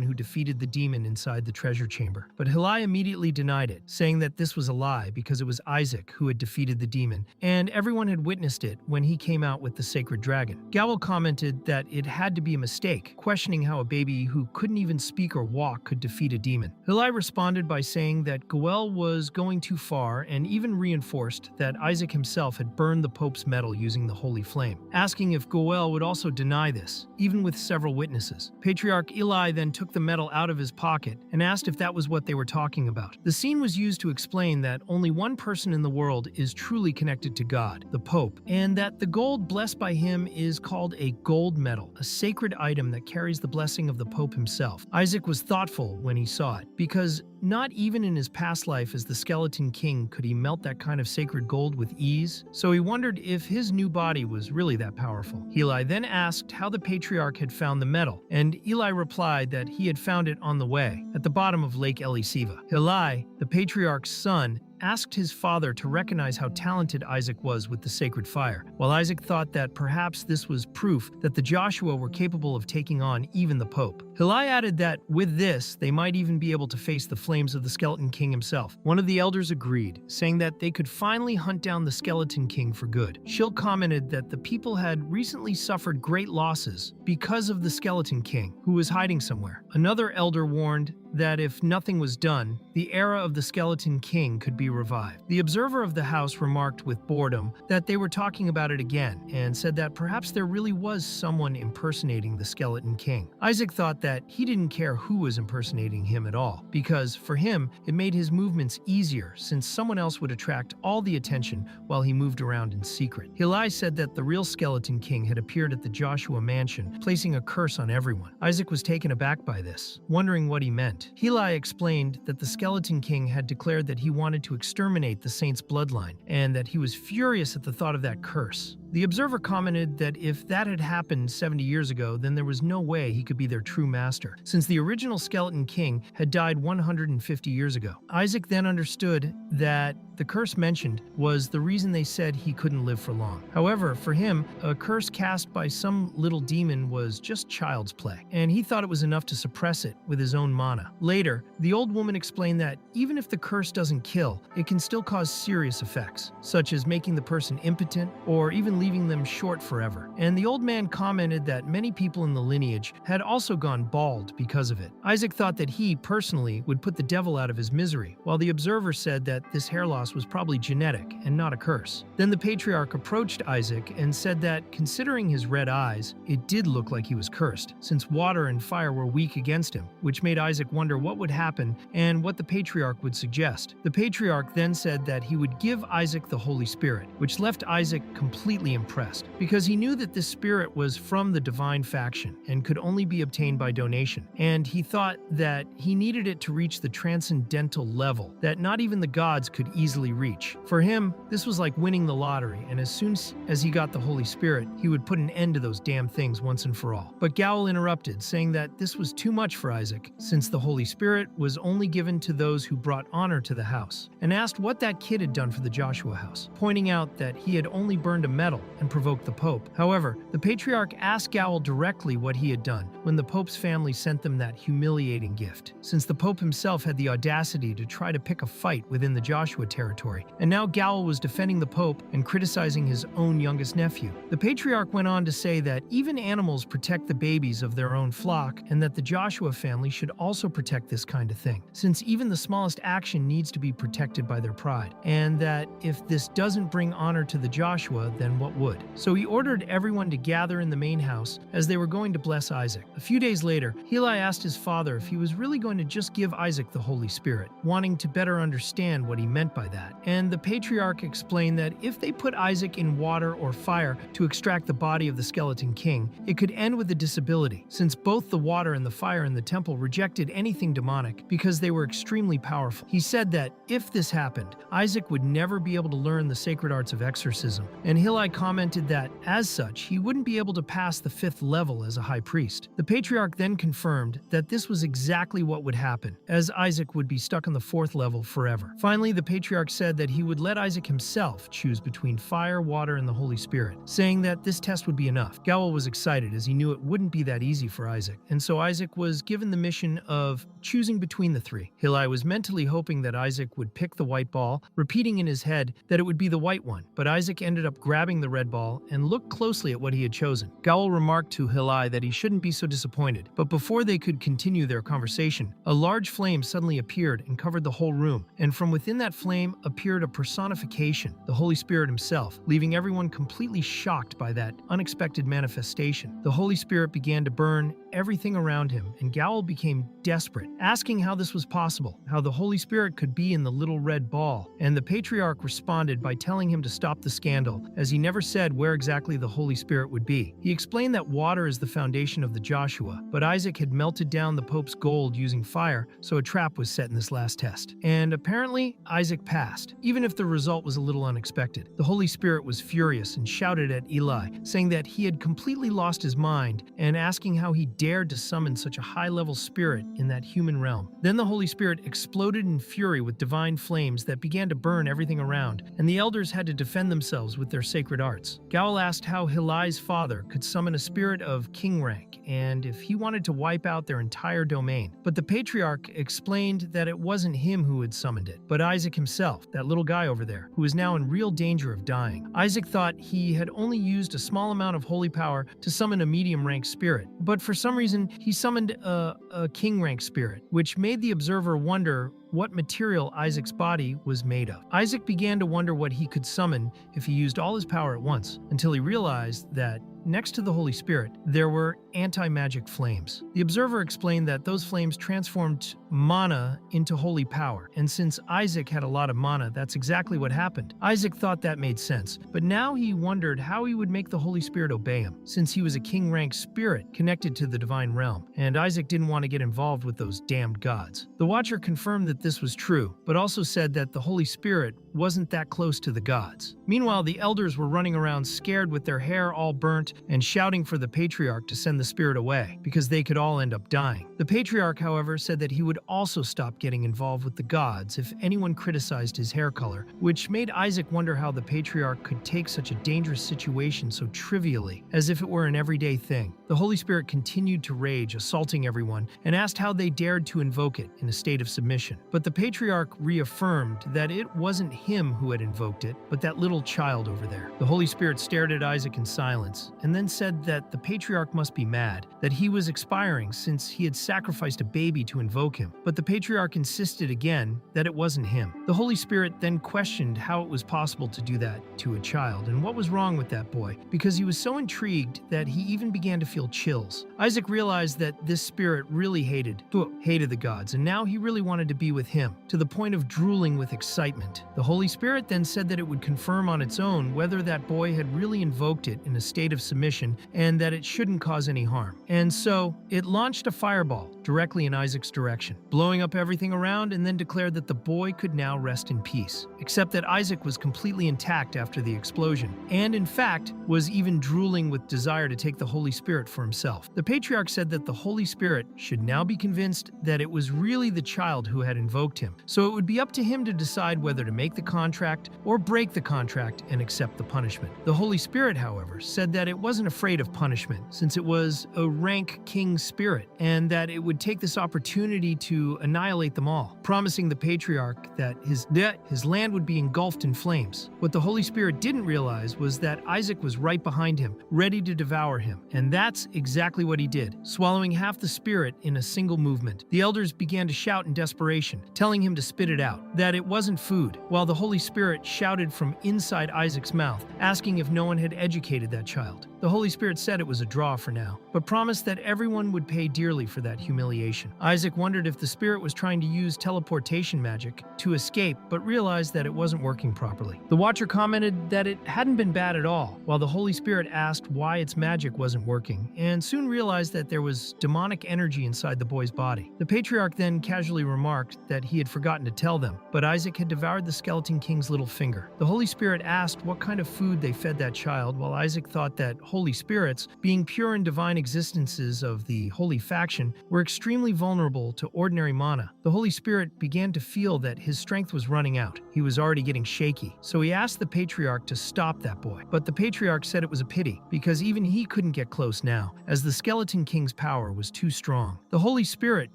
who defeated the demon inside the treasure chamber. But Hilai immediately denied it, saying that this was a lie because it was Isaac who had defeated the demon, and everyone had witnessed it when he came out with the sacred dragon. Gowl commented that it had to be a mistake, questioning how a baby who couldn't even speak or walk could defeat a demon. Hilai responded by saying that Gowl was going too far and even reinforced that Isaac himself had burned the Pope's medal using the holy flame, asking if Gowl would also deny this, even with several witnesses. Patriarch Eli then took the medal out of his pocket and asked if that was what they were talking about. The scene was used to explain that only one person in the world is truly connected to God, the Pope, and that the gold blessed by him is called a gold medal, a sacred item that carries the blessing of the Pope himself. Isaac was thoughtful when he saw it, because not even in his past life as the Skeleton King could he melt that kind of sacred gold with ease, so he wondered if his new body was really that powerful. Eli then asked how the Patriarch had found the medal, and Eli replied that he had found it on the way, at the bottom of Lake Elisiva. Eli, the Patriarch's son, asked his father to recognize how talented Isaac was with the sacred fire, while Isaac thought that perhaps this was proof that the Joshua were capable of taking on even the Pope. Hilai added that with this, they might even be able to face the flames of the Skeleton King himself. One of the elders agreed, saying that they could finally hunt down the Skeleton King for good. Shilk commented that the people had recently suffered great losses because of the Skeleton King, who was hiding somewhere. Another elder warned that if nothing was done, the era of the Skeleton King could be revived. The observer of the house remarked with boredom that they were talking about it again, and said that perhaps there really was someone impersonating the Skeleton King. Isaac thought that he didn't care who was impersonating him at all, because for him, it made his movements easier since someone else would attract all the attention while he moved around in secret. Hilai said that the real Skeleton King had appeared at the Joshua mansion, placing a curse on everyone. Isaac was taken aback by this, wondering what he meant. Hilai explained that the Skeleton King had declared that he wanted to exterminate the saint's bloodline, and that he was furious at the thought of that curse. The observer commented that if that had happened 70 years ago, then there was no way he could be their true master, since the original Skeleton King had died 150 years ago. Isaac then understood that the curse mentioned was the reason they said he couldn't live for long. However, for him, a curse cast by some little demon was just child's play, and he thought it was enough to suppress it with his own mana. Later, the old woman explained that even if the curse doesn't kill, it can still cause serious effects, such as making the person impotent or even leaving them short forever. And the old man commented that many people in the lineage had also gone bald because of it. Isaac thought that he, personally, would put the devil out of his misery, while the observer said that this hair loss was probably genetic and not a curse. Then the Patriarch approached Isaac and said that, considering his red eyes, it did look like he was cursed, since water and fire were weak against him, which made Isaac wonder what would happen and what the Patriarch would suggest. The Patriarch then said that he would give Isaac the Holy Spirit, which left Isaac completely impressed, because he knew that this spirit was from the divine faction and could only be obtained by donation, and he thought that he needed it to reach the transcendental level that not even the gods could easily reach. For him, this was like winning the lottery, and as soon as he got the Holy Spirit, he would put an end to those damn things once and for all. But Gowl interrupted, saying that this was too much for Isaac, since the Holy Spirit was only given to those who brought honor to the house, and asked what that kid had done for the Joshua house, pointing out that he had only burned a medal and provoked the Pope. However, the Patriarch asked Gowl directly what he had done when the Pope's family sent them that humiliating gift, since the Pope himself had the audacity to try to pick a fight within the Joshua territory, and now Gowl was defending the Pope and criticizing his own youngest nephew. The Patriarch went on to say that even animals protect the babies of their own flock, and that the Joshua family should also protect this kind of thing, since even the smallest action needs to be protected by their pride, and that if this doesn't bring honor to the Joshua, then what would? So he ordered everyone to gather in the main house as they were going to bless Isaac. A few days later, Hilai asked his father if he was really going to just give Isaac the Holy Spirit, wanting to better understand what he meant by that. And the Patriarch explained that if they put Isaac in water or fire to extract the body of the Skeleton King, it could end with a disability, since both the water and the fire in the temple rejected anything demonic because they were extremely powerful. He said that if this happened, Isaac would never be able to learn the sacred arts of exorcism, and Hilai commented that, as such, he wouldn't be able to pass the 5th level as a high priest. The patriarch then confirmed that this was exactly what would happen, as Isaac would be stuck on the 4th level forever. Finally, the patriarch said that he would let Isaac himself choose between fire, water, and the Holy Spirit, saying that this test would be enough. Gowell was excited as he knew it wouldn't be that easy for Isaac, and so Isaac was given the mission of choosing between the 3. Hillai was mentally hoping that Isaac would pick the white ball, repeating in his head that it would be the white one, but Isaac ended up grabbing the red ball and looked closely at what he had chosen. Gowell remarked to Hillai that he shouldn't be so disappointed, but before they could continue their conversation, a large flame suddenly appeared and covered the whole room, and from within that flame appeared a personification, the Holy Spirit himself, leaving everyone completely shocked by that unexpected manifestation. The Holy Spirit began to burn everything around him, and Gowell became desperate, asking how this was possible, how the Holy Spirit could be in the little red ball, and the patriarch responded by telling him to stop the scandal, as he never said where exactly the Holy Spirit would be. He explained that water is the foundation of the Joshua, but Isaac had melted down the Pope's gold using fire, so a trap was set in this last test. And apparently, Isaac passed, even if the result was a little unexpected. The Holy Spirit was furious and shouted at Eli, saying that he had completely lost his mind and asking how he dared to summon such a high-level spirit in that human realm. Then the Holy Spirit exploded in fury with divine flames that began to burn everything around, and the elders had to defend themselves with their sacred arts. Gowell asked how Hillai's father could summon a spirit of king rank, and if he wanted to wipe out their entire domain. But the patriarch explained that it wasn't him who had summoned it, but Isaac himself, that little guy over there, who was now in real danger of dying. Isaac thought he had only used a small amount of holy power to summon a medium-rank spirit, but for some reason he summoned a king-rank spirit, which made the observer wonder what material Isaac's body was made of. Isaac began to wonder what he could summon if he used all his power at once, until he realized that next to the Holy Spirit, there were anti-magic flames. The observer explained that those flames transformed mana into holy power, and since Isaac had a lot of mana, that's exactly what happened. Isaac thought that made sense, but now he wondered how he would make the Holy Spirit obey him, since he was a king-rank spirit connected to the divine realm, and Isaac didn't want to get involved with those damned gods. The Watcher confirmed that this was true, but also said that the Holy Spirit wasn't that close to the gods. Meanwhile, the elders were running around scared with their hair all burnt and shouting for the patriarch to send the spirit away, because they could all end up dying. The patriarch, however, said that he would also stop getting involved with the gods if anyone criticized his hair color, which made Isaac wonder how the patriarch could take such a dangerous situation so trivially, as if it were an everyday thing. The Holy Spirit continued to rage, assaulting everyone, and asked how they dared to invoke it in a state of submission. But the patriarch reaffirmed that it wasn't him who had invoked it, but that little child over there. The Holy Spirit stared at Isaac in silence, and then said that the patriarch must be mad, that he was expiring since he had sacrificed a baby to invoke him. But the patriarch insisted again that it wasn't him. The Holy Spirit then questioned how it was possible to do that to a child, and what was wrong with that boy, because he was so intrigued that he even began to feel chills. Isaac realized that this spirit really hated the gods, and now he really wanted to be with him, to the point of drooling with excitement. The Holy Spirit then said that it would confirm on its own whether that boy had really invoked it in a state of submission and that it shouldn't cause any harm. And so, it launched a fireball directly in Isaac's direction, blowing up everything around, and then declared that the boy could now rest in peace. Except that Isaac was completely intact after the explosion, and in fact, was even drooling with desire to take the Holy Spirit for himself. The patriarch said that the Holy Spirit should now be convinced that it was really the child who had invoked him, so it would be up to him to decide whether to make the contract or break the contract and accept the punishment. The Holy Spirit, however, said that it wasn't afraid of punishment, since it was a rank king spirit, and that it would take this opportunity to annihilate them all, promising the patriarch that his land would be engulfed in flames. What the Holy Spirit didn't realize was that Isaac was right behind him, ready to devour him, and that's exactly what he did, swallowing half the spirit in a single movement. The elders began to shout in desperation, telling him to spit it out, that it wasn't food, while the Holy Spirit shouted from inside Isaac's mouth, asking if no one had educated that child. The Holy Spirit said it was a draw for now, but promised that everyone would pay dearly for that humiliation. Isaac wondered if the spirit was trying to use teleportation magic to escape, but realized that it wasn't working properly. The Watcher commented that it hadn't been bad at all, while the Holy Spirit asked why its magic wasn't working, wrong and soon realized that there was demonic energy inside the boy's body. The patriarch then casually remarked that he had forgotten to tell them, but Isaac had devoured the Skeleton King's little finger. The Holy Spirit asked what kind of food they fed that child, while Isaac thought that Holy Spirits, being pure and divine existences of the Holy Faction, were extremely vulnerable to ordinary mana. The Holy Spirit began to feel that his strength was running out. He was already getting shaky, so he asked the patriarch to stop that boy. But the patriarch said it was a pity, because even he couldn't get close now, as the Skeleton King's power was too strong. The Holy Spirit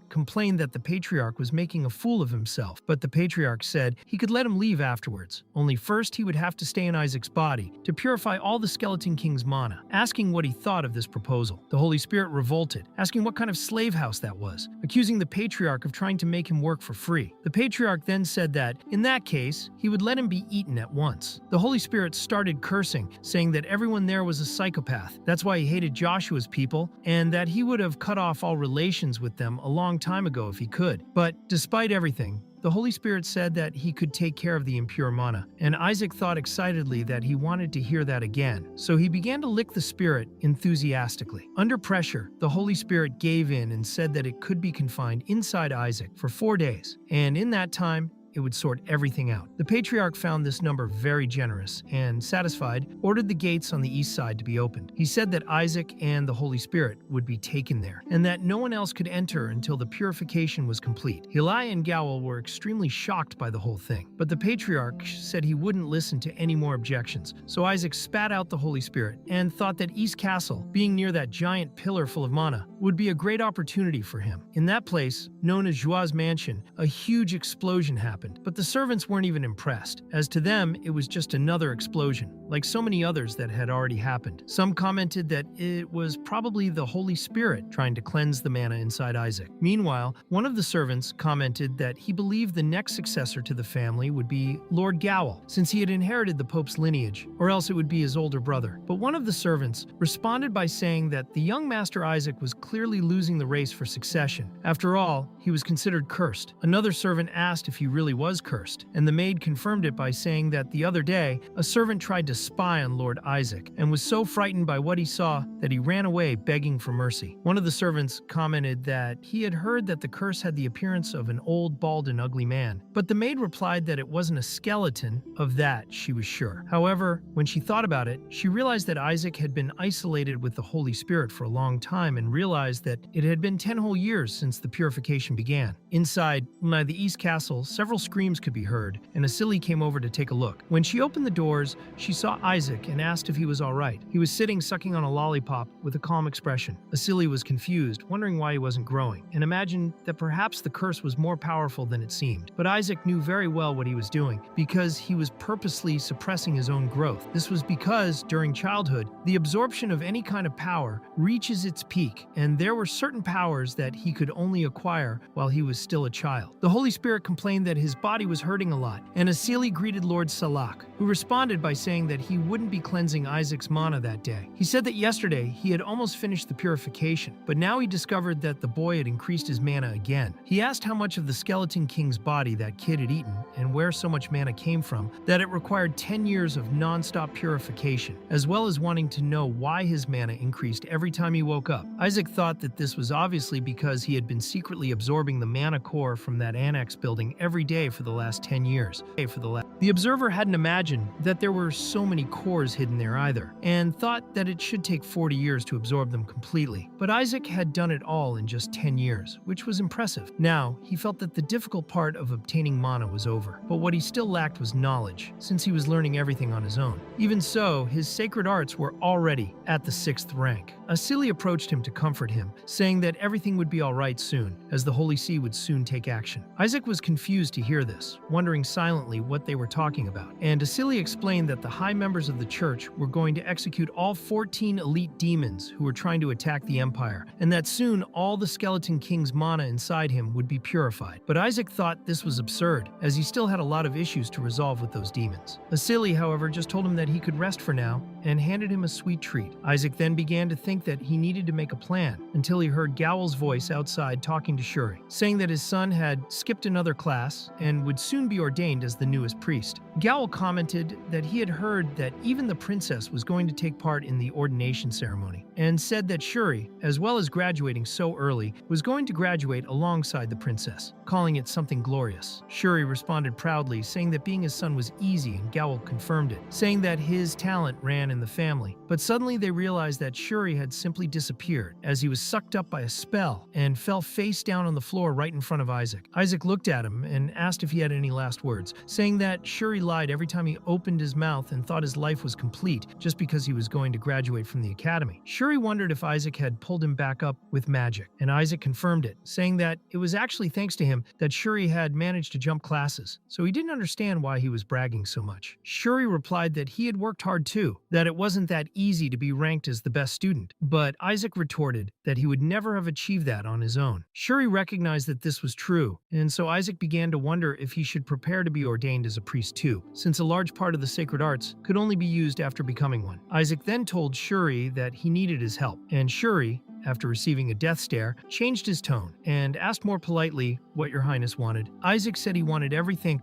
complained that the patriarch was making a fool of himself, but the patriarch said he could let him leave afterwards. Only first he would have to stay in Isaac's body to purify all the Skeleton King's mana, asking what he thought of this proposal. The Holy Spirit revolted, asking what kind of slave house that was, accusing the patriarch of trying to make him work for free. The patriarch then said that, in that case, he would let him be eaten at once. The Holy Spirit started cursing, saying that everyone there was a psychopath. That's why he hated Joshua's people, and that he would have cut off all relations with them a long time ago if he could. But despite everything, the Holy Spirit said that he could take care of the impure mana, and Isaac thought excitedly that he wanted to hear that again, so he began to lick the spirit enthusiastically. Under pressure, the Holy Spirit gave in and said that it could be confined inside Isaac for 4 days, and in that time, it would sort everything out. The patriarch found this number very generous and, satisfied, ordered the gates on the east side to be opened. He said that Isaac and the Holy Spirit would be taken there, and that no one else could enter until the purification was complete. Hilai and Gowel were extremely shocked by the whole thing, but the patriarch said he wouldn't listen to any more objections, so Isaac spat out the Holy Spirit and thought that East Castle, being near that giant pillar full of mana, would be a great opportunity for him. In that place, known as Joie's Mansion, a huge explosion happened. But the servants weren't even impressed, as to them it was just another explosion, like so many others that had already happened. Some commented that it was probably the Holy Spirit trying to cleanse the mana inside Isaac. Meanwhile, one of the servants commented that he believed the next successor to the family would be Lord Gowel, since he had inherited the Pope's lineage, or else it would be his older brother. But one of the servants responded by saying that the young Master Isaac was clearly losing the race for succession. After all, he was considered cursed. Another servant asked if he really was cursed, and the maid confirmed it by saying that the other day, a servant tried to spy on Lord Isaac and was so frightened by what he saw that he ran away begging for mercy. One of the servants commented that he had heard that the curse had the appearance of an old, bald, and ugly man, but the maid replied that it wasn't a skeleton. Of that, she was sure. However, when she thought about it, she realized that Isaac had been isolated with the Holy Spirit for a long time and realized that it had been 10 whole years since the purification began. Inside the East Castle, several screams could be heard, and Asili came over to take a look. When she opened the doors, she saw Isaac and asked if he was all right. He was sitting sucking on a lollipop with a calm expression. Asili was confused, wondering why he wasn't growing, and imagined that perhaps the curse was more powerful than it seemed. But Isaac knew very well what he was doing, because he was purposely suppressing his own growth. This was because, during childhood, the absorption of any kind of power reaches its peak, and there were certain powers that he could only acquire while he was still a child. The Holy Spirit complained that his body was hurting a lot, and Asili greeted Lord Salak, who responded by saying that he wouldn't be cleansing Isaac's mana that day. He said that yesterday he had almost finished the purification, but now he discovered that the boy had increased his mana again. He asked how much of the Skeleton King's body that kid had eaten and where so much mana came from, that it required 10 years of non-stop purification, as well as wanting to know why his mana increased every time he woke up. Isaac thought that this was obviously because he had been secretly absorbing the mana core from that annex building every day for the last 10 years. The observer hadn't imagined that there were so many cores hidden there either, and thought that it should take 40 years to absorb them completely. But Isaac had done it all in just 10 years, which was impressive. Now, he felt that the difficult part of obtaining mana was over, but what he still lacked was knowledge, since he was learning everything on his own. Even so, his sacred arts were already at the 6th rank. Asili approached him to comfort him, saying that everything would be alright soon, as the Holy See would soon take action. Isaac was confused to hear this, wondering silently what they were talking about, and Asili explained that the high members of the church were going to execute all 14 elite demons who were trying to attack the Empire, and that soon all the Skeleton King's mana inside him would be purified. But Isaac thought this was absurd, as he still had a lot of issues to resolve with those demons. Asili, however, just told him that he could rest for now, and handed him a sweet treat. Isaac then began to think that he needed to make a plan, until he heard Gowel's voice outside talking to Shuri, saying that his son had skipped another class and would soon be ordained as the newest priest. Gowl commented that he had heard that even the princess was going to take part in the ordination ceremony, and said that Shuri, as well as graduating so early, was going to graduate alongside the princess, calling it something glorious. Shuri responded proudly, saying that being his son was easy, and Gowl confirmed it, saying that his talent ran in the family. But suddenly they realized that Shuri had simply disappeared, as he was sucked up by a spell and fell face down on the floor right in front of Isaac. Isaac looked at him and asked if he had any last words, saying that Shuri lied every time he opened his mouth and thought his life was complete just because he was going to graduate from the academy. Shuri wondered if Isaac had pulled him back up with magic, and Isaac confirmed it, saying that it was actually thanks to him that Shuri had managed to jump classes, so he didn't understand why he was bragging so much. Shuri replied that he had worked hard too, that it wasn't that easy to be ranked as the best student, but Isaac retorted that he would never have achieved that on his own. Shuri recognized that this was true, and so Isaac began to wonder if he should prepare to be ordained as a priest too, since a large part of the sacred arts could only be used after becoming one. Isaac then told Shuri that he needed his help, and Shuri, after receiving a death stare, changed his tone and asked more politely what Your Highness wanted. Isaac said he wanted everything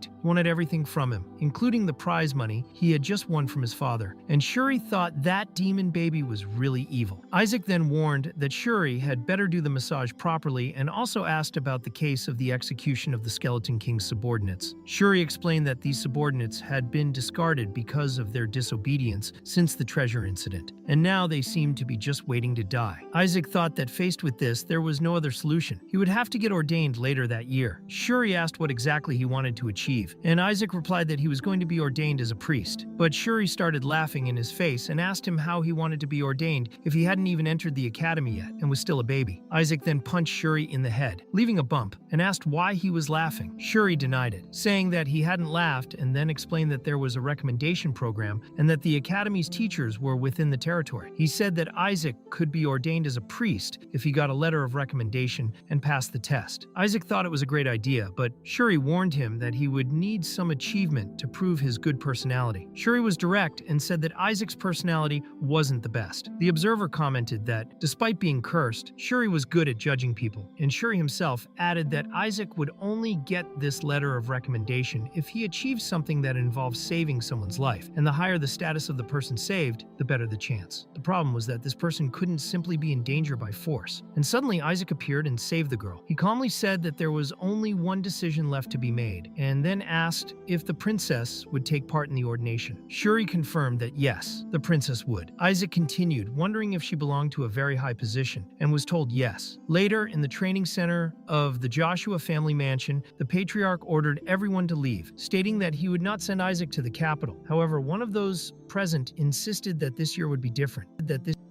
from him, including the prize money he had just won from his father, and Shuri thought that demon baby was really evil. Isaac then warned that Shuri had better do the massage properly and also asked about the case of the execution of the Skeleton King's subordinates. Shuri explained that these subordinates had been discarded because of their disobedience since the treasure incident, and now they seemed to be just waiting to die. Isaac thought that faced with this, there was no other solution. He would have to get ordained later that year. Shuri asked what exactly he wanted to achieve, and Isaac replied that he was going to be ordained as a priest. But Shuri started laughing in his face and asked him how he wanted to be ordained if he hadn't even entered the academy yet and was still a baby. Isaac then punched Shuri in the head, leaving a bump, and asked why he was laughing. Shuri denied it, saying that he hadn't laughed, and then explained that there was a recommendation program and that the academy's teachers were within the territory. He said that Isaac could be ordained as a priest if he got a letter of recommendation and passed the test. Isaac thought it was a great idea, but Shuri warned him that he would need some achievement to prove his good personality. Shuri was direct and said that Isaac's personality wasn't the best. The Observer commented that, despite being cursed, Shuri was good at judging people, and Shuri himself added that Isaac would only get this letter of recommendation if he achieved something that involved saving someone's life, and the higher the status of the person saved, the better the chance. The problem was that this person couldn't simply be in danger by force, and suddenly Isaac appeared and saved the girl. He calmly said that there was only one decision left to be made, and then asked if the princess would take part in the ordination. Shuri confirmed that yes, the princess would. Isaac continued, wondering if she belonged to a very high position, and was told yes. Later, in the training center of the Joshua family mansion, the patriarch ordered everyone to leave, stating that he would not send Isaac to the capital. However, one of those present insisted that this year would be different.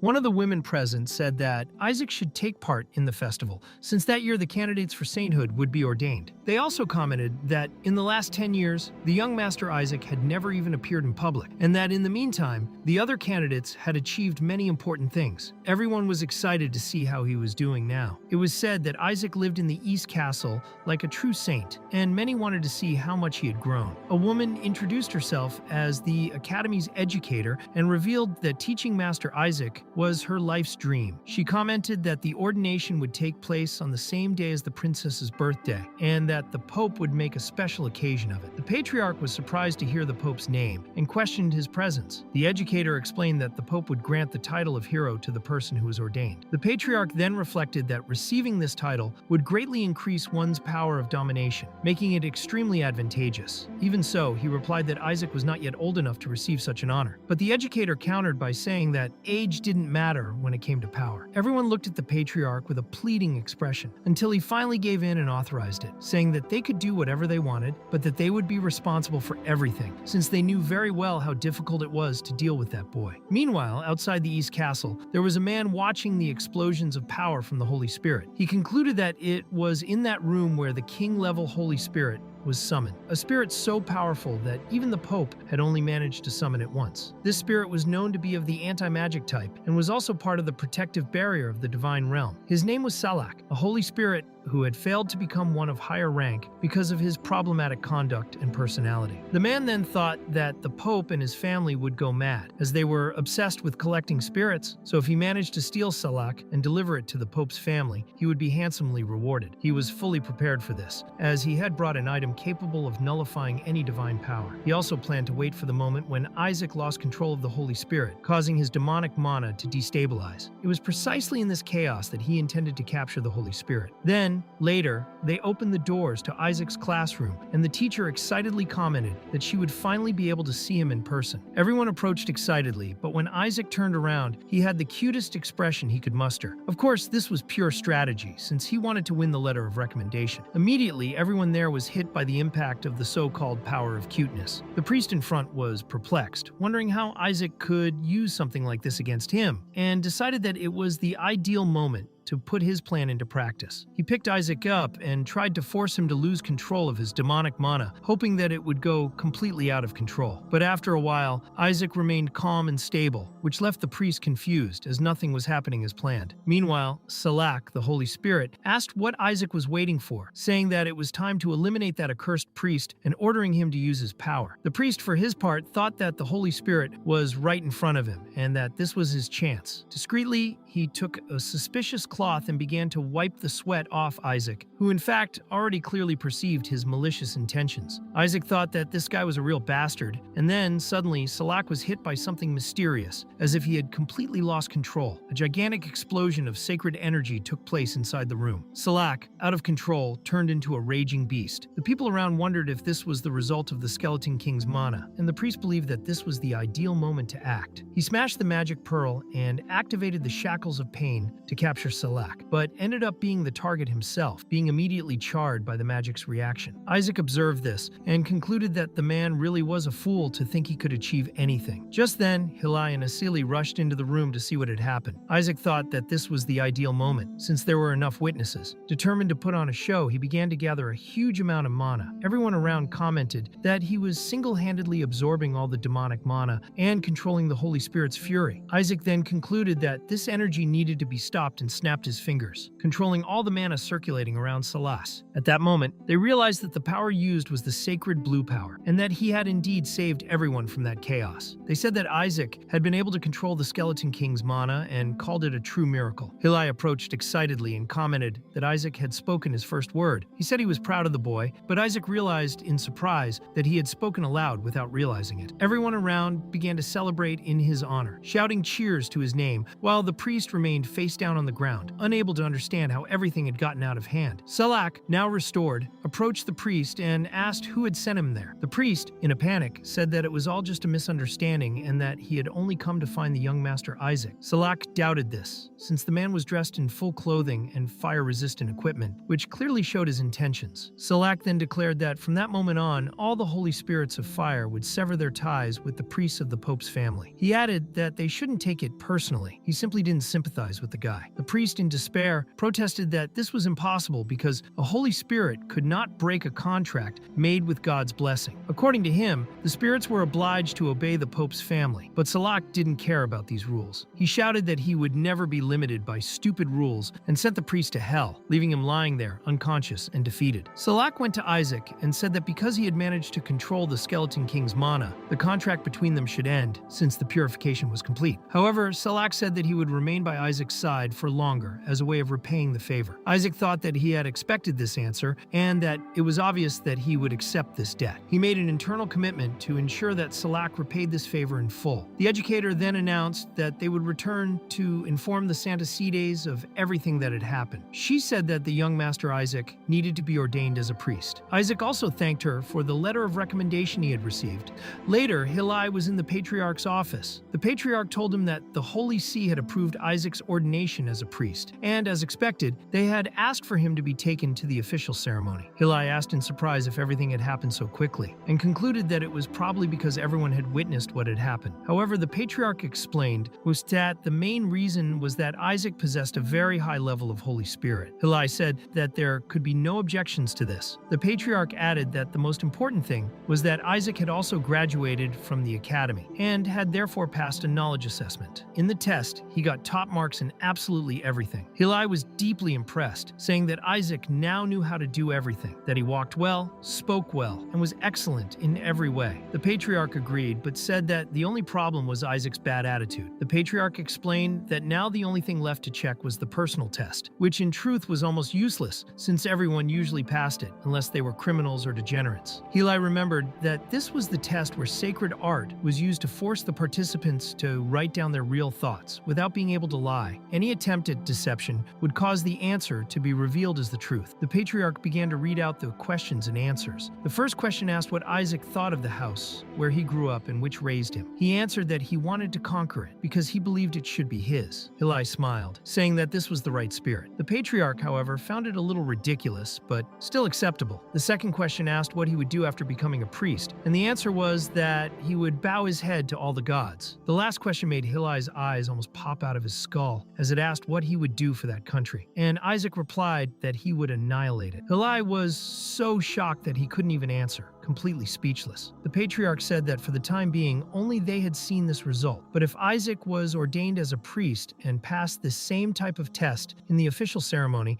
One of the women present said that Isaac should take part in the festival, since that year the candidates for sainthood would be ordained. They also commented that in the last 10 years, the young Master Isaac had never even appeared in public, and that in the meantime, the other candidates had achieved many important things. Everyone was excited to see how he was doing now. It was said that Isaac lived in the East Castle like a true saint, and many wanted to see how much he had grown. A woman introduced herself as the Academy's educator and revealed that teaching Master Isaac was her life's dream. She commented that the ordination would take place on the same day as the princess's birthday, and that the Pope would make a special occasion of it. The Patriarch was surprised to hear the Pope's name and questioned his presence. The educator explained that the Pope would grant the title of hero to the person who was ordained. The Patriarch then reflected that receiving this title would greatly increase one's power of domination, making it extremely advantageous. Even so, he replied that Isaac was not yet old enough to receive such an honor. But the educator countered by saying that age didn't matter when it came to power. Everyone looked at the Patriarch with a pleading expression until he finally gave in and authorized it, saying that they could do whatever they wanted, but that they would be responsible for everything, since they knew very well how difficult it was to deal with that boy. Meanwhile, outside the East Castle, there was a man watching the explosions of power from the Holy Spirit. He concluded that it was in that room where the king-level Holy Spirit was summoned, a spirit so powerful that even the Pope had only managed to summon it once. This spirit was known to be of the anti-magic type and was also part of the protective barrier of the divine realm. His name was Salak, a holy spirit who had failed to become one of higher rank because of his problematic conduct and personality. The man then thought that the Pope and his family would go mad, as they were obsessed with collecting spirits, so if he managed to steal Salak and deliver it to the Pope's family, he would be handsomely rewarded. He was fully prepared for this, as he had brought an item capable of nullifying any divine power. He also planned to wait for the moment when Isaac lost control of the Holy Spirit, causing his demonic mana to destabilize. It was precisely in this chaos that he intended to capture the Holy Spirit. Then, later, they opened the doors to Isaac's classroom, and the teacher excitedly commented that she would finally be able to see him in person. Everyone approached excitedly, but when Isaac turned around, he had the cutest expression he could muster. Of course, this was pure strategy, since he wanted to win the letter of recommendation. Immediately, everyone there was hit by the impact of the so-called power of cuteness. The priest in front was perplexed, wondering how Isaac could use something like this against him, and decided that it was the ideal moment to put his plan into practice. He picked Isaac up and tried to force him to lose control of his demonic mana, hoping that it would go completely out of control. But after a while, Isaac remained calm and stable, which left the priest confused as nothing was happening as planned. Meanwhile, Salak, the Holy Spirit, asked what Isaac was waiting for, saying that it was time to eliminate that accursed priest and ordering him to use his power. The priest, for his part, thought that the Holy Spirit was right in front of him and that this was his chance. Discreetly, he took a suspicious cloth and began to wipe the sweat off Isaac, who in fact already clearly perceived his malicious intentions. Isaac thought that this guy was a real bastard, and then suddenly Salak was hit by something mysterious, as if he had completely lost control. A gigantic explosion of sacred energy took place inside the room. Salak, out of control, turned into a raging beast. The people around wondered if this was the result of the Skeleton King's mana, and the priest believed that this was the ideal moment to act. He smashed the magic pearl and activated the shackles of pain to capture Salak, but ended up being the target himself, being immediately charred by the magic's reaction. Isaac observed this and concluded that the man really was a fool to think he could achieve anything. Just then, Hilai and Asili rushed into the room to see what had happened. Isaac thought that this was the ideal moment, since there were enough witnesses. Determined to put on a show, he began to gather a huge amount of mana. Everyone around commented that he was single-handedly absorbing all the demonic mana and controlling the Holy Spirit's fury. Isaac then concluded that this energy needed to be stopped and snapped his fingers, controlling all the mana circulating around Salas. At that moment, they realized that the power used was the sacred blue power, and that he had indeed saved everyone from that chaos. They said that Isaac had been able to control the Skeleton King's mana and called it a true miracle. Hilai approached excitedly and commented that Isaac had spoken his first word. He said he was proud of the boy, but Isaac realized in surprise that he had spoken aloud without realizing it. Everyone around began to celebrate in his honor, shouting cheers to his name, while the priest remained face down on the ground, unable to understand how everything had gotten out of hand. Salak, now restored, approached the priest and asked who had sent him there. The priest, in a panic, said that it was all just a misunderstanding and that he had only come to find the young master Isaac. Salak doubted this, since the man was dressed in full clothing and fire-resistant equipment, which clearly showed his intentions. Salak then declared that from that moment on, all the holy spirits of fire would sever their ties with the priests of the Pope's family. He added that they shouldn't take it personally. He simply didn't sympathize with the guy. The priest, in despair, protested that this was impossible because a Holy Spirit could not break a contract made with God's blessing. According to him, the spirits were obliged to obey the Pope's family, but Salak didn't care about these rules. He shouted that he would never be limited by stupid rules and sent the priest to hell, leaving him lying there, unconscious and defeated. Salak went to Isaac and said that because he had managed to control the Skeleton King's mana, the contract between them should end, since the purification was complete. However, Salak said that he would remain by Isaac's side for longer as a way of repaying the favor. Isaac thought that he had expected this answer and that it was obvious that he would accept this debt. He made an internal commitment to ensure that Salak repaid this favor in full. The educator then announced that they would return to inform the Santasides of everything that had happened. She said that the young master Isaac needed to be ordained as a priest. Isaac also thanked her for the letter of recommendation he had received. Later, Hilai was in the Patriarch's office. The Patriarch told him that the Holy See had approved Isaac's ordination as a priest, and as expected, they had asked for him to be taken to the official ceremony. Hilai asked in surprise if everything had happened so quickly, and concluded that it was probably because everyone had witnessed what had happened. However, the Patriarch explained was that the main reason was that Isaac possessed a very high level of Holy Spirit. Hilai said that there could be no objections to this. The Patriarch added that the most important thing was that Isaac had also graduated from the academy, and had therefore passed a knowledge assessment. In the test, he got top top marks in absolutely everything. Hillel was deeply impressed, saying that Isaac now knew how to do everything, that he walked well, spoke well, and was excellent in every way. The patriarch agreed, but said that the only problem was Isaac's bad attitude. The patriarch explained that now the only thing left to check was the personal test, which in truth was almost useless, since everyone usually passed it, unless they were criminals or degenerates. Hillel remembered that this was the test where sacred art was used to force the participants to write down their real thoughts, without being able to lie. Any attempt at deception would cause the answer to be revealed as the truth. The patriarch began to read out the questions and answers. The first question asked what Isaac thought of the house, where he grew up and which raised him. He answered that he wanted to conquer it, because he believed it should be his. Hillel smiled, saying that this was the right spirit. The patriarch, however, found it a little ridiculous, but still acceptable. The second question asked what he would do after becoming a priest, and the answer was that he would bow his head to all the gods. The last question made Hillel's eyes almost pop out of his skull, as it asked what he would do for that country, and Isaac replied that he would annihilate it. Hillel was so shocked that he couldn't even answer, completely speechless. The patriarch said that for the time being, only they had seen this result, but if Isaac was ordained as a priest and passed the same type of test in the official ceremony,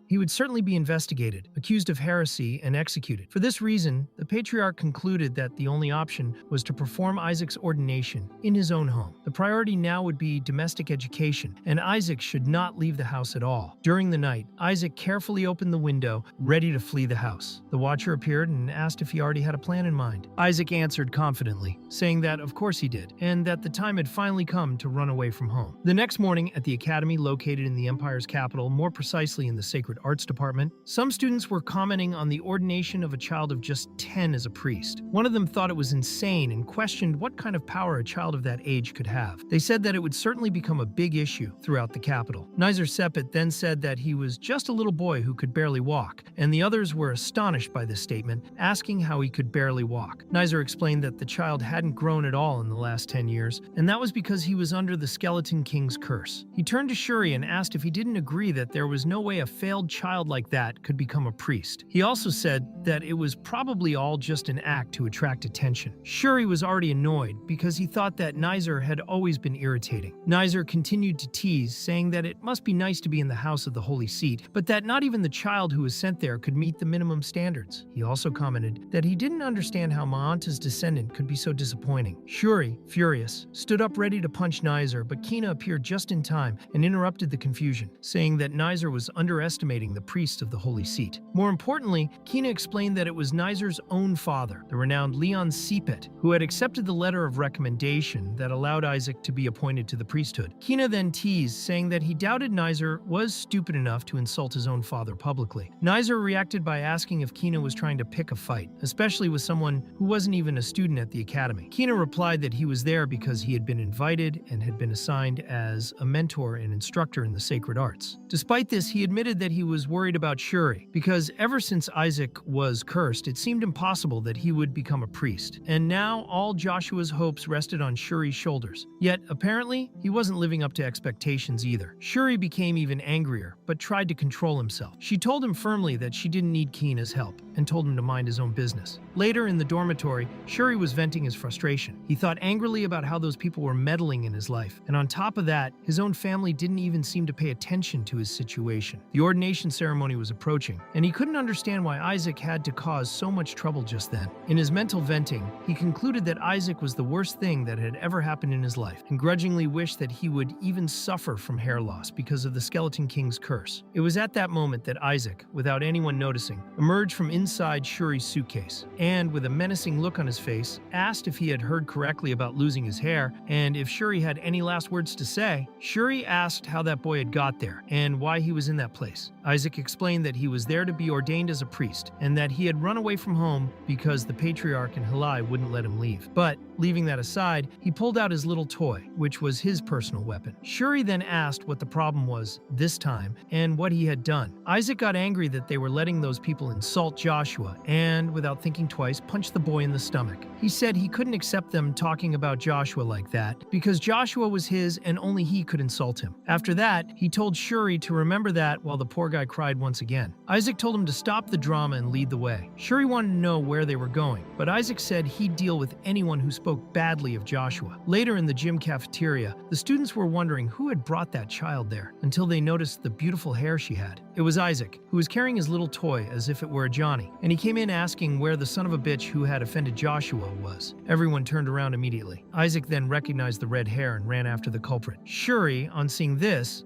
he would certainly be investigated, accused of heresy, and executed. For this reason, the patriarch concluded that the only option was to perform Isaac's ordination in his own home. The priority now would be domestic education, and Isaac should not leave the house at all. During the night, Isaac carefully opened the window, ready to flee the house. The watcher appeared and asked if he already had a plan in mind. Isaac answered confidently, saying that of course he did, and that the time had finally come to run away from home. The next morning, at the academy located in the Empire's capital, more precisely in the Sacred Arts Department, some students were commenting on the ordination of a child of just 10 as a priest. One of them thought it was insane and questioned what kind of power a child of that age could have. They said that it would certainly become a big issue throughout the capital. Nizer Sepet then said that he was just a little boy who could barely walk, and the others were astonished by this statement, asking how he could barely walk. Nizer explained that the child hadn't grown at all in the last 10 years, and that was because he was under the Skeleton King's curse. He turned to Shuri and asked if he didn't agree that there was no way a failed child like that could become a priest. He also said that it was probably all just an act to attract attention. Shuri was already annoyed because he thought that Nizer had always been irritating. Nizer continued to tease, saying that it must be nice to be in the house of the Holy Seat, but that not even the child who was sent there could meet the minimum standards. He also commented that he didn't understand how Ma'anta's descendant could be so disappointing. Shuri, furious, stood up ready to punch Nizer, but Kina appeared just in time and interrupted the confusion, saying that Nizer was underestimating the priest of the Holy Seat. More importantly, Kina explained that it was Nizer's own father, the renowned Leon Sepet, who had accepted the letter of recommendation that allowed Isaac to be appointed to the priesthood. Kina then teased, saying that he doubted Nizer was stupid enough to insult his own father publicly. Nizer reacted by asking if Kina was trying to pick a fight, especially with someone who wasn't even a student at the academy. Kina replied that he was there because he had been invited and had been assigned as a mentor and instructor in the sacred arts. Despite this, he admitted that he was worried about Shuri, because ever since Isaac was cursed, it seemed impossible that he would become a priest, and now all Joshua's hopes rested on Shuri's shoulders. Yet, apparently, he wasn't living up to expectations either. Shuri became even angrier, but tried to control himself. She told him firmly that she didn't need Kina's help, and told him to mind his own business. Later in the dormitory, Shuri was venting his frustration. He thought angrily about how those people were meddling in his life, and on top of that, his own family didn't even seem to pay attention to his situation. The ordination ceremony was approaching, and he couldn't understand why Isaac had to cause so much trouble just then. In his mental venting, he concluded that Isaac was the worst thing that had ever happened in his life, and grudgingly wished that he would even suffer from hair loss because of the Skeleton King's curse. It was at that moment that Isaac, without anyone noticing, emerged from inside Shuri's suitcase, and with a menacing look on his face, asked if he had heard correctly about losing his hair, and if Shuri had any last words to say. Shuri asked how that boy had got there, and why he was in that place. Isaac explained that he was there to be ordained as a priest, and that he had run away from home because the patriarch and Hillel wouldn't let him leave. But, leaving that aside, he pulled out his little toy, which was his personal weapon. Shuri then asked what the problem was this time, and what he had done. Isaac got angry that they were letting those people insult Joshua, and without thinking twice, punched the boy in the stomach. He said he couldn't accept them talking about Joshua like that because Joshua was his and only he could insult him. After that, he told Shuri to remember that while the poor guy cried once again. Isaac told him to stop the drama and lead the way. Shuri wanted to know where they were going, but Isaac said he'd deal with anyone who spoke badly of Joshua. Later in the gym cafeteria, the students were wondering who had brought that child there until they noticed the beautiful hair she had. It was Isaac, who was carrying his little toy as if it were a Johnny, and he came in asking where the son of a bitch who had offended Joshua was. Everyone turned around immediately. Isaac then recognized the red hair and ran after the culprit. Shuri, on seeing this,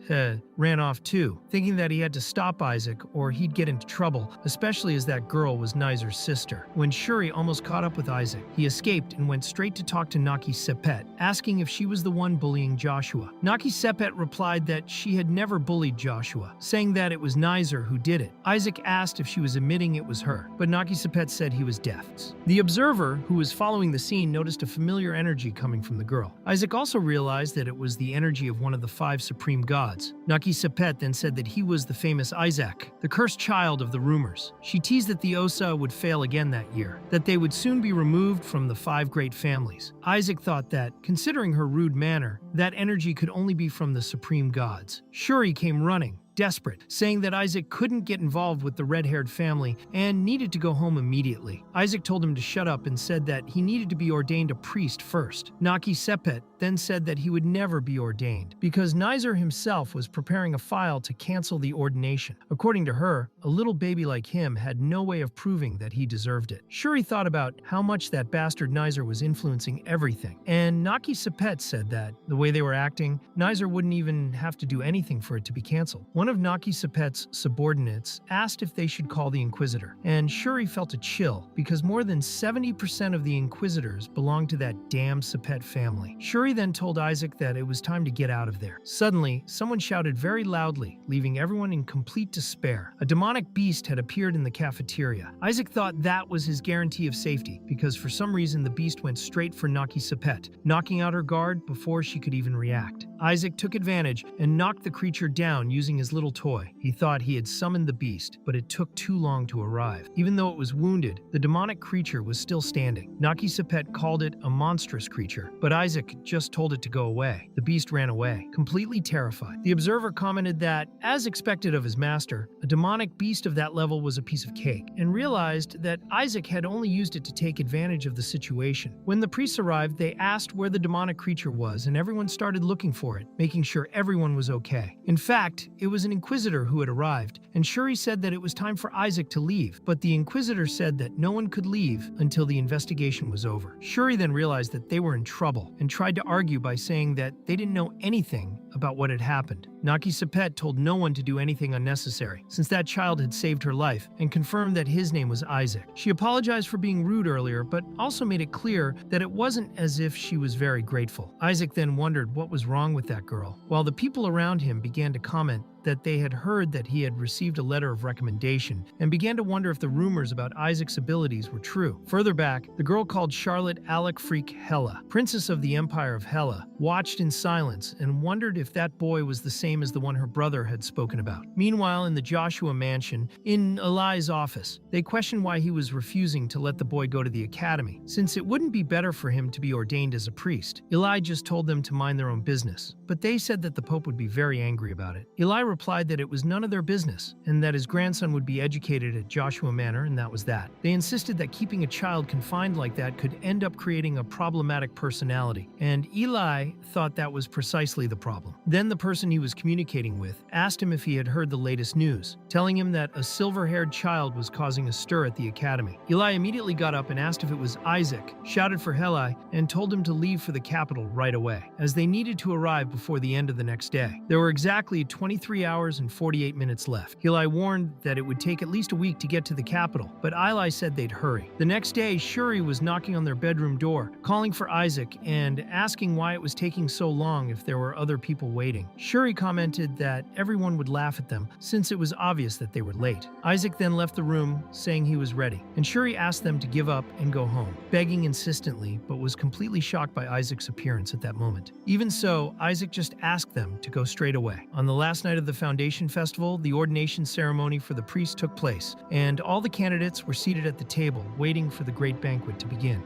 ran off too, thinking that he had to stop Isaac or he'd get into trouble, especially as that girl was Nizer's sister. When Shuri almost caught up with Isaac, he escaped and went straight to talk to Naki Sepet, asking if she was the one bullying Joshua. Naki Sepet replied that she had never bullied Joshua, saying that it was Nizer who did it. Isaac asked if she was admitting it was her, but Naki Sepet said he was deaf. The observer, who was following the scene, noticed a familiar energy coming from the girl. Isaac also realized that it was the energy of one of the 5 supreme gods. Naki Sepet then said that he was the famous Isaac, the cursed child of the rumors. She teased that the Osa would fail again that year, that they would soon be removed from the 5 great families. Isaac thought that, considering her rude manner, that energy could only be from the supreme gods. Shuri came running, desperate, saying that Isaac couldn't get involved with the red-haired family and needed to go home immediately. Isaac told him to shut up and said that he needed to be ordained a priest first. Naki Sepet then said that he would never be ordained because Nizer himself was preparing a file to cancel the ordination. According to her, a little baby like him had no way of proving that he deserved it. Shuri thought about how much that bastard Nizer was influencing everything, and Naki Sepet said that, the way they were acting, Nizer wouldn't even have to do anything for it to be canceled. One of Naki Sepet's subordinates asked if they should call the Inquisitor, and Shuri felt a chill because more than 70% of the Inquisitors belonged to that damn Sepet family. Shuri then told Isaac that it was time to get out of there. Suddenly, someone shouted very loudly, leaving everyone in complete despair. A demonic beast had appeared in the cafeteria. Isaac thought that was his guarantee of safety because for some reason the beast went straight for Naki Sepet, knocking out her guard before she could even react. Isaac took advantage and knocked the creature down using his little toy. He thought he had summoned the beast, but it took too long to arrive. Even though it was wounded, the demonic creature was still standing. Naki Sepet called it a monstrous creature, but Isaac just told it to go away. The beast ran away, completely terrified. The observer commented that, as expected of his master, a demonic beast of that level was a piece of cake, and realized that Isaac had only used it to take advantage of the situation. When the priests arrived, they asked where the demonic creature was, and everyone started looking for it, making sure everyone was okay. In fact, it was an Inquisitor who had arrived, and Shuri said that it was time for Isaac to leave, but the Inquisitor said that no one could leave until the investigation was over. Shuri then realized that they were in trouble and tried to argue by saying that they didn't know anything about what had happened. Naki Sepet told no one to do anything unnecessary, since that child had saved her life, and confirmed that his name was Isaac. She apologized for being rude earlier, but also made it clear that it wasn't as if she was very grateful. Isaac then wondered what was wrong with that girl, while the people around him began to comment that they had heard that he had received a letter of recommendation and began to wonder if the rumors about Isaac's abilities were true. Further back, the girl called Charlotte Alec Freak Hela, Princess of the Empire of Hela, watched in silence and wondered if that boy was the same as the one her brother had spoken about. Meanwhile, in the Joshua mansion, in Eli's office, they questioned why he was refusing to let the boy go to the academy, since it wouldn't be better for him to be ordained as a priest. Eli just told them to mind their own business, but they said that the Pope would be very angry about it. Eli replied that it was none of their business, and that his grandson would be educated at Joshua Manor, and that was that. They insisted that keeping a child confined like that could end up creating a problematic personality, and Eli thought that was precisely the problem. Then the person he was communicating with asked him if he had heard the latest news, telling him that a silver-haired child was causing a stir at the academy. Eli immediately got up and asked if it was Isaac, shouted for Heli, and told him to leave for the capital right away, as they needed to arrive before the end of the next day. There were exactly 23 hours and 48 minutes left. Eli warned that it would take at least a week to get to the capital, but Eli said they'd hurry. The next day, Shuri was knocking on their bedroom door, calling for Isaac and asking why it was taking so long if there were other people waiting. Shuri commented that everyone would laugh at them since it was obvious that they were late. Isaac then left the room, saying he was ready, and Shuri asked them to give up and go home, begging insistently, but was completely shocked by Isaac's appearance at that moment. Even so, Isaac just asked them to go straight away. On the last night of the the foundation festival, the ordination ceremony for the priest took place, and all the candidates were seated at the table, waiting for the great banquet to begin.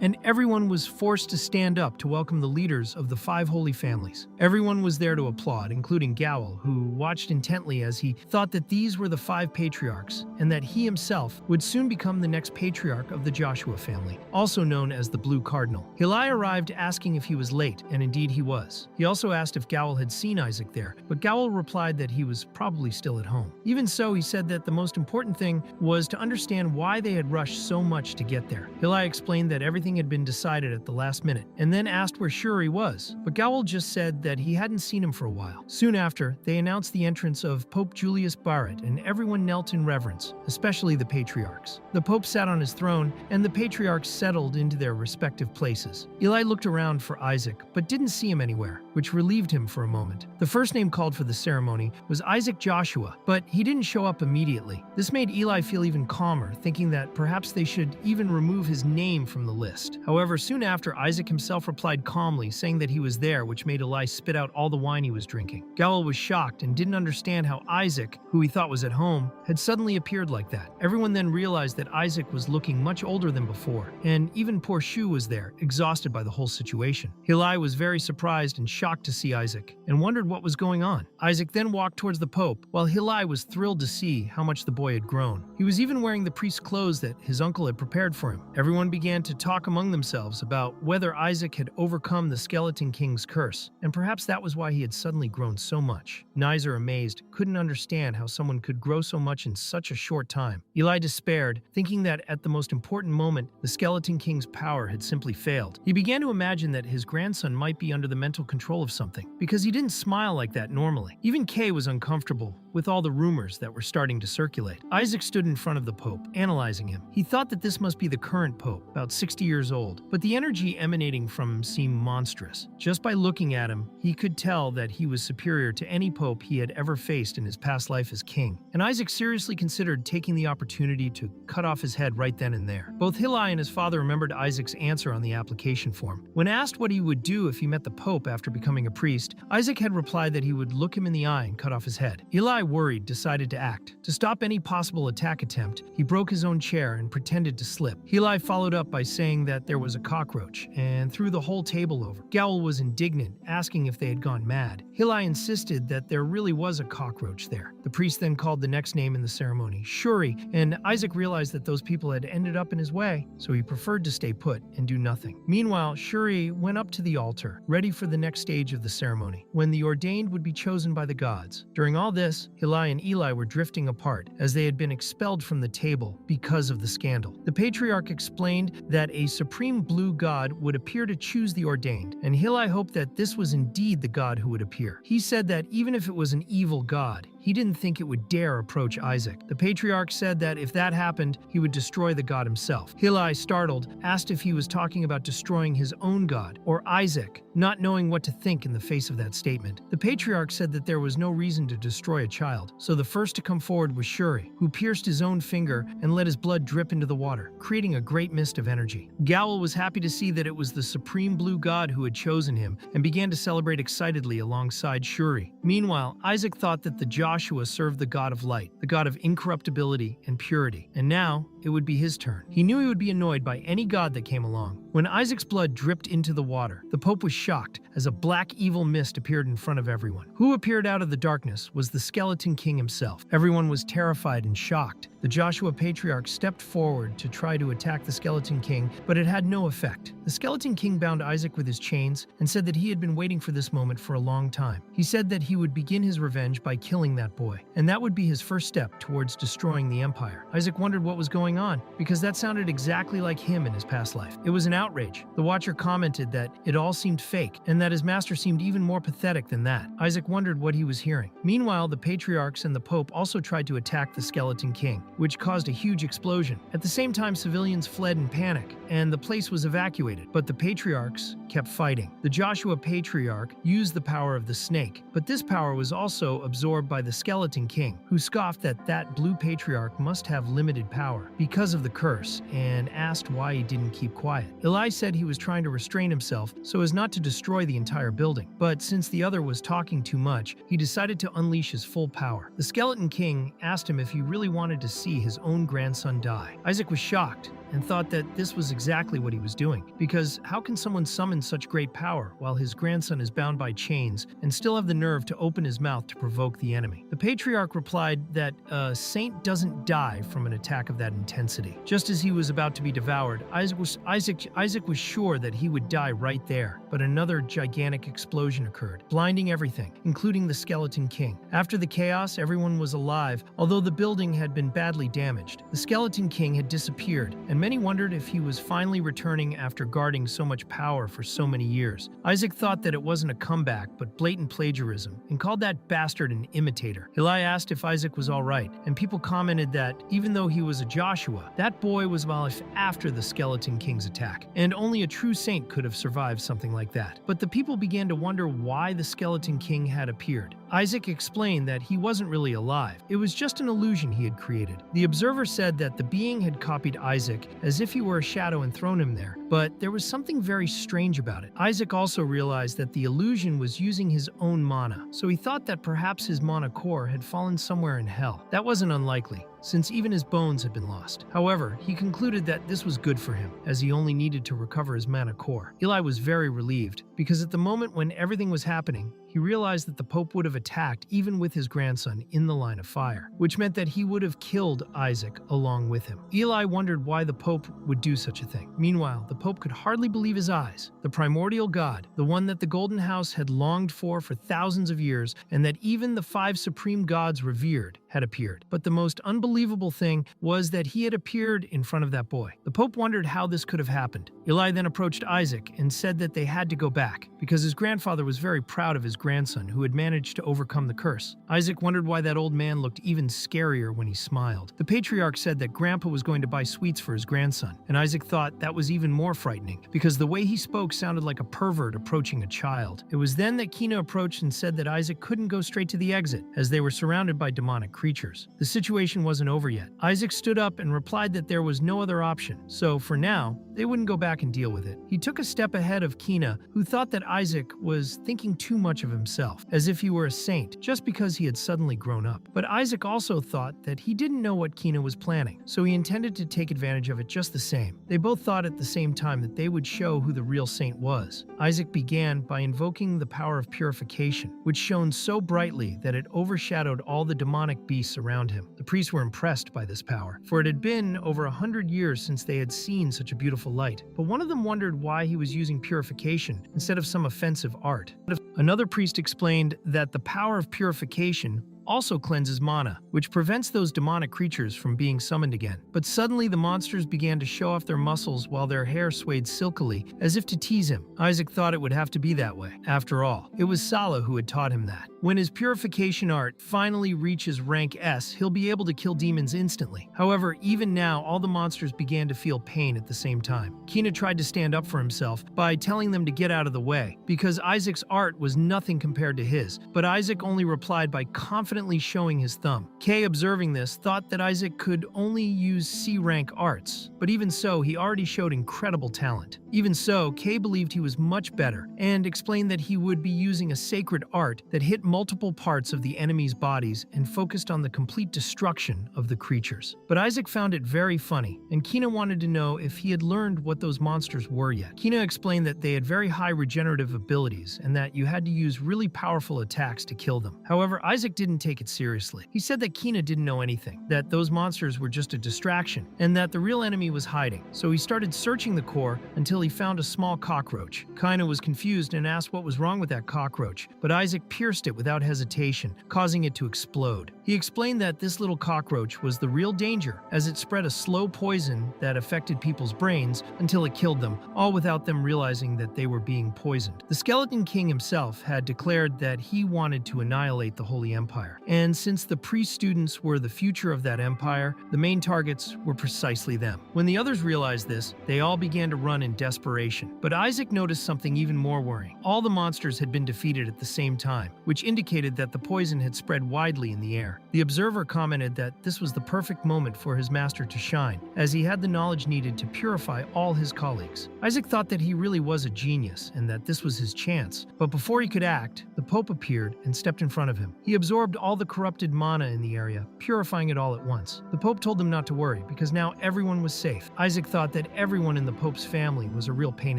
And everyone was forced to stand up to welcome the leaders of the 5 holy families. Everyone was there to applaud, including Gowel, who watched intently as he thought that these were the 5 patriarchs, and that he himself would soon become the next patriarch of the Joshua family, also known as the Blue Cardinal. Hillai arrived asking if he was late, and indeed he was. He also asked if Gowel had seen Isaac there, but Gowel replied that he was probably still at home. Even so, he said that the most important thing was to understand why they had rushed so much to get there. Hillai explained that everything had been decided at the last minute, and then asked where Shuri was, but Gowel just said that he hadn't seen him for a while. Soon after, they announced the entrance of Pope Julius Barrett, and everyone knelt in reverence, especially the patriarchs. The Pope sat on his throne, and the patriarchs settled into their respective places. Eli looked around for Isaac, but didn't see him anywhere, which relieved him for a moment. The first name called for the ceremony was Isaac Joshua, but he didn't show up immediately. This made Eli feel even calmer, thinking that perhaps they should even remove his name from the list. However, soon after, Isaac himself replied calmly, saying that he was there, which made Eli spit out all the wine he was drinking. Gowel was shocked and didn't understand how Isaac, who he thought was at home, had suddenly appeared like that. Everyone then realized that Isaac was looking much older than before, and even poor Shu was there, exhausted by the whole situation. Hillai was very surprised and shocked to see Isaac, and wondered what was going on. Isaac then walked towards the Pope, while Hillai was thrilled to see how much the boy had grown. He was even wearing the priest's clothes that his uncle had prepared for him. Everyone began to talk among themselves about whether Isaac had overcome the Skeleton King's curse, and perhaps that was why he had suddenly grown so much. Nizer, amazed, couldn't understand how someone could grow so much in such a short time. Eli despaired, thinking that at the most important moment, the Skeleton King's power had simply failed. He began to imagine that his grandson might be under the mental control of something, because he didn't smile like that normally. Even Kay was uncomfortable with all the rumors that were starting to circulate. Isaac stood in front of the Pope, analyzing him. He thought that this must be the current Pope, about 60 years old, but the energy emanating from him seemed monstrous. Just by looking at him, he could tell that he was superior to any Pope he had ever faced in his past life as king. And Isaac seriously considered taking the opportunity to cut off his head right then and there. Both Hillai and his father remembered Isaac's answer on the application form. When asked what he would do if he met the Pope after becoming a priest, Isaac had replied that he would look him in the eye and cut off his head. Eli, worried, decided to act. To stop any possible attack attempt, he broke his own chair and pretended to slip. Hillai followed up by saying that there was a cockroach, and threw the whole table over. Gowel was indignant, asking if they had gone mad. Hillai insisted that there really was a cockroach there. The priest then called the next name in the ceremony, Shuri, and Isaac realized that those people had ended up in his way, so he preferred to stay put and do nothing. Meanwhile, Shuri went up to the altar, ready for the next stage of the ceremony, when the ordained would be chosen by the gods. During all this, Hillai and Eli were drifting apart, as they had been expelled from the table because of the scandal. The patriarch explained that a supreme blue god would appear to choose the ordained, and Hillai hoped that this was indeed the god who would appear. He said that even if it was an evil god, he didn't think it would dare approach Isaac. The patriarch said that if that happened, he would destroy the god himself. Hillai, startled, asked if he was talking about destroying his own god, or Isaac, not knowing what to think in the face of that statement. The patriarch said that there was no reason to destroy a child, so the first to come forward was Shuri, who pierced his own finger and let his blood drip into the water, creating a great mist of energy. Gowel was happy to see that it was the supreme blue god who had chosen him, and began to celebrate excitedly alongside Shuri. Meanwhile, Isaac thought that the Joshua served the god of light, the god of incorruptibility and purity, and now it would be his turn. He knew he would be annoyed by any god that came along. When Isaac's blood dripped into the water, the Pope was shocked as a black evil mist appeared in front of everyone. Who appeared out of the darkness was the Skeleton King himself. Everyone was terrified and shocked. The Joshua Patriarch stepped forward to try to attack the Skeleton King, but it had no effect. The Skeleton King bound Isaac with his chains and said that he had been waiting for this moment for a long time. He said that he would begin his revenge by killing that boy, and that would be his first step towards destroying the Empire. Isaac wondered what was going on, because that sounded exactly like him in his past life. It was an outrage. The Watcher commented that it all seemed fake, and that his master seemed even more pathetic than that. Isaac wondered what he was hearing. Meanwhile, the Patriarchs and the Pope also tried to attack the Skeleton King, which caused a huge explosion. At the same time, civilians fled in panic, and the place was evacuated, but the Patriarchs kept fighting. The Joshua Patriarch used the power of the snake, but this power was also absorbed by the Skeleton King, who scoffed that that blue Patriarch must have limited power because of the curse, and asked why he didn't keep quiet. Eli said he was trying to restrain himself so as not to destroy the entire building, but since the other was talking too much, he decided to unleash his full power. The Skeleton King asked him if he really wanted to see his own grandson die. Isaac was shocked and thought that this was exactly what he was doing, because how can someone summon such great power while his grandson is bound by chains and still have the nerve to open his mouth to provoke the enemy? The patriarch replied that a saint doesn't die from an attack of that intensity. Just as he was about to be devoured, Isaac was sure that he would die right there, but another gigantic explosion occurred, blinding everything, including the Skeleton King. After the chaos, everyone was alive, although the building had been badly damaged. The Skeleton King had disappeared, and many wondered if he was finally returning after guarding so much power for so many years. Isaac thought that it wasn't a comeback, but blatant plagiarism, and called that bastard an imitator. Eli asked if Isaac was alright, and people commented that even though he was a Joshua, that boy was alive after the Skeleton King's attack, and only a true saint could have survived something like that. But the people began to wonder why the Skeleton King had appeared. Isaac explained that he wasn't really alive. It was just an illusion he had created. The observer said that the being had copied Isaac as if he were a shadow and thrown him there, but there was something very strange about it. Isaac also realized that the illusion was using his own mana, so he thought that perhaps his mana core had fallen somewhere in hell. That wasn't unlikely, since even his bones had been lost. However, he concluded that this was good for him, as he only needed to recover his mana core. Eli was very relieved, because at the moment when everything was happening, he realized that the Pope would have attacked even with his grandson in the line of fire, which meant that he would have killed Isaac along with him. Eli wondered why the Pope would do such a thing. Meanwhile, the Pope could hardly believe his eyes. The primordial god, the one that the Golden House had longed for thousands of years, and that even the 5 supreme gods revered, had appeared. But the most unbelievable thing was that he had appeared in front of that boy. The Pope wondered how this could have happened. Eli then approached Isaac and said that they had to go back, because his grandfather was very proud of his grandson who had managed to overcome the curse. Isaac wondered why that old man looked even scarier when he smiled. The patriarch said that Grandpa was going to buy sweets for his grandson, and Isaac thought that was even more frightening, because the way he spoke sounded like a pervert approaching a child. It was then that Kina approached and said that Isaac couldn't go straight to the exit, as they were surrounded by demonic creatures. The situation wasn't over yet. Isaac stood up and replied that there was no other option, so for now, they wouldn't go back and deal with it. He took a step ahead of Kina, who thought that Isaac was thinking too much of himself, as if he were a saint, just because he had suddenly grown up. But Isaac also thought that he didn't know what Kina was planning, so he intended to take advantage of it just the same. They both thought at the same time that they would show who the real saint was. Isaac began by invoking the power of purification, which shone so brightly that it overshadowed all the demonic beasts around him. The priests were impressed by this power, for it had been over 100 years since they had seen such a beautiful light. But one of them wondered why he was using purification instead of some offensive art. Another priest explained that the power of purification also cleanses mana, which prevents those demonic creatures from being summoned again. But suddenly the monsters began to show off their muscles while their hair swayed silkily, as if to tease him. Isaac thought it would have to be that way. After all, it was Sala who had taught him that. When his purification art finally reaches rank S, he'll be able to kill demons instantly. However, even now, all the monsters began to feel pain at the same time. Kina tried to stand up for himself by telling them to get out of the way, because Isaac's art was nothing compared to his, but Isaac only replied by confidently showing his thumb. Kay, observing this, thought that Isaac could only use C-rank arts, but even so, he already showed incredible talent. Even so, Kay believed he was much better, and explained that he would be using a sacred art that hit multiple parts of the enemy's bodies and focused on the complete destruction of the creatures. But Isaac found it very funny, and Kina wanted to know if he had learned what those monsters were yet. Kina explained that they had very high regenerative abilities, and that you had to use really powerful attacks to kill them. However, Isaac didn't take it seriously. He said that Kina didn't know anything, that those monsters were just a distraction, and that the real enemy was hiding. So he started searching the core until he found a small cockroach. Kina was confused and asked what was wrong with that cockroach, but Isaac pierced it without hesitation, causing it to explode. He explained that this little cockroach was the real danger, as it spread a slow poison that affected people's brains until it killed them, all without them realizing that they were being poisoned. The Skeleton King himself had declared that he wanted to annihilate the Holy Empire. empire. And since the priest students were the future of that empire, the main targets were precisely them. When the others realized this, they all began to run in desperation. But Isaac noticed something even more worrying. All the monsters had been defeated at the same time, which indicated that the poison had spread widely in the air. The observer commented that this was the perfect moment for his master to shine, as he had the knowledge needed to purify all his colleagues. Isaac thought that he really was a genius and that this was his chance. But before he could act, the Pope appeared and stepped in front of him. He absorbed all the corrupted mana in the area, purifying it all at once. The Pope told them not to worry, because now everyone was safe. Isaac thought that everyone in the Pope's family was a real pain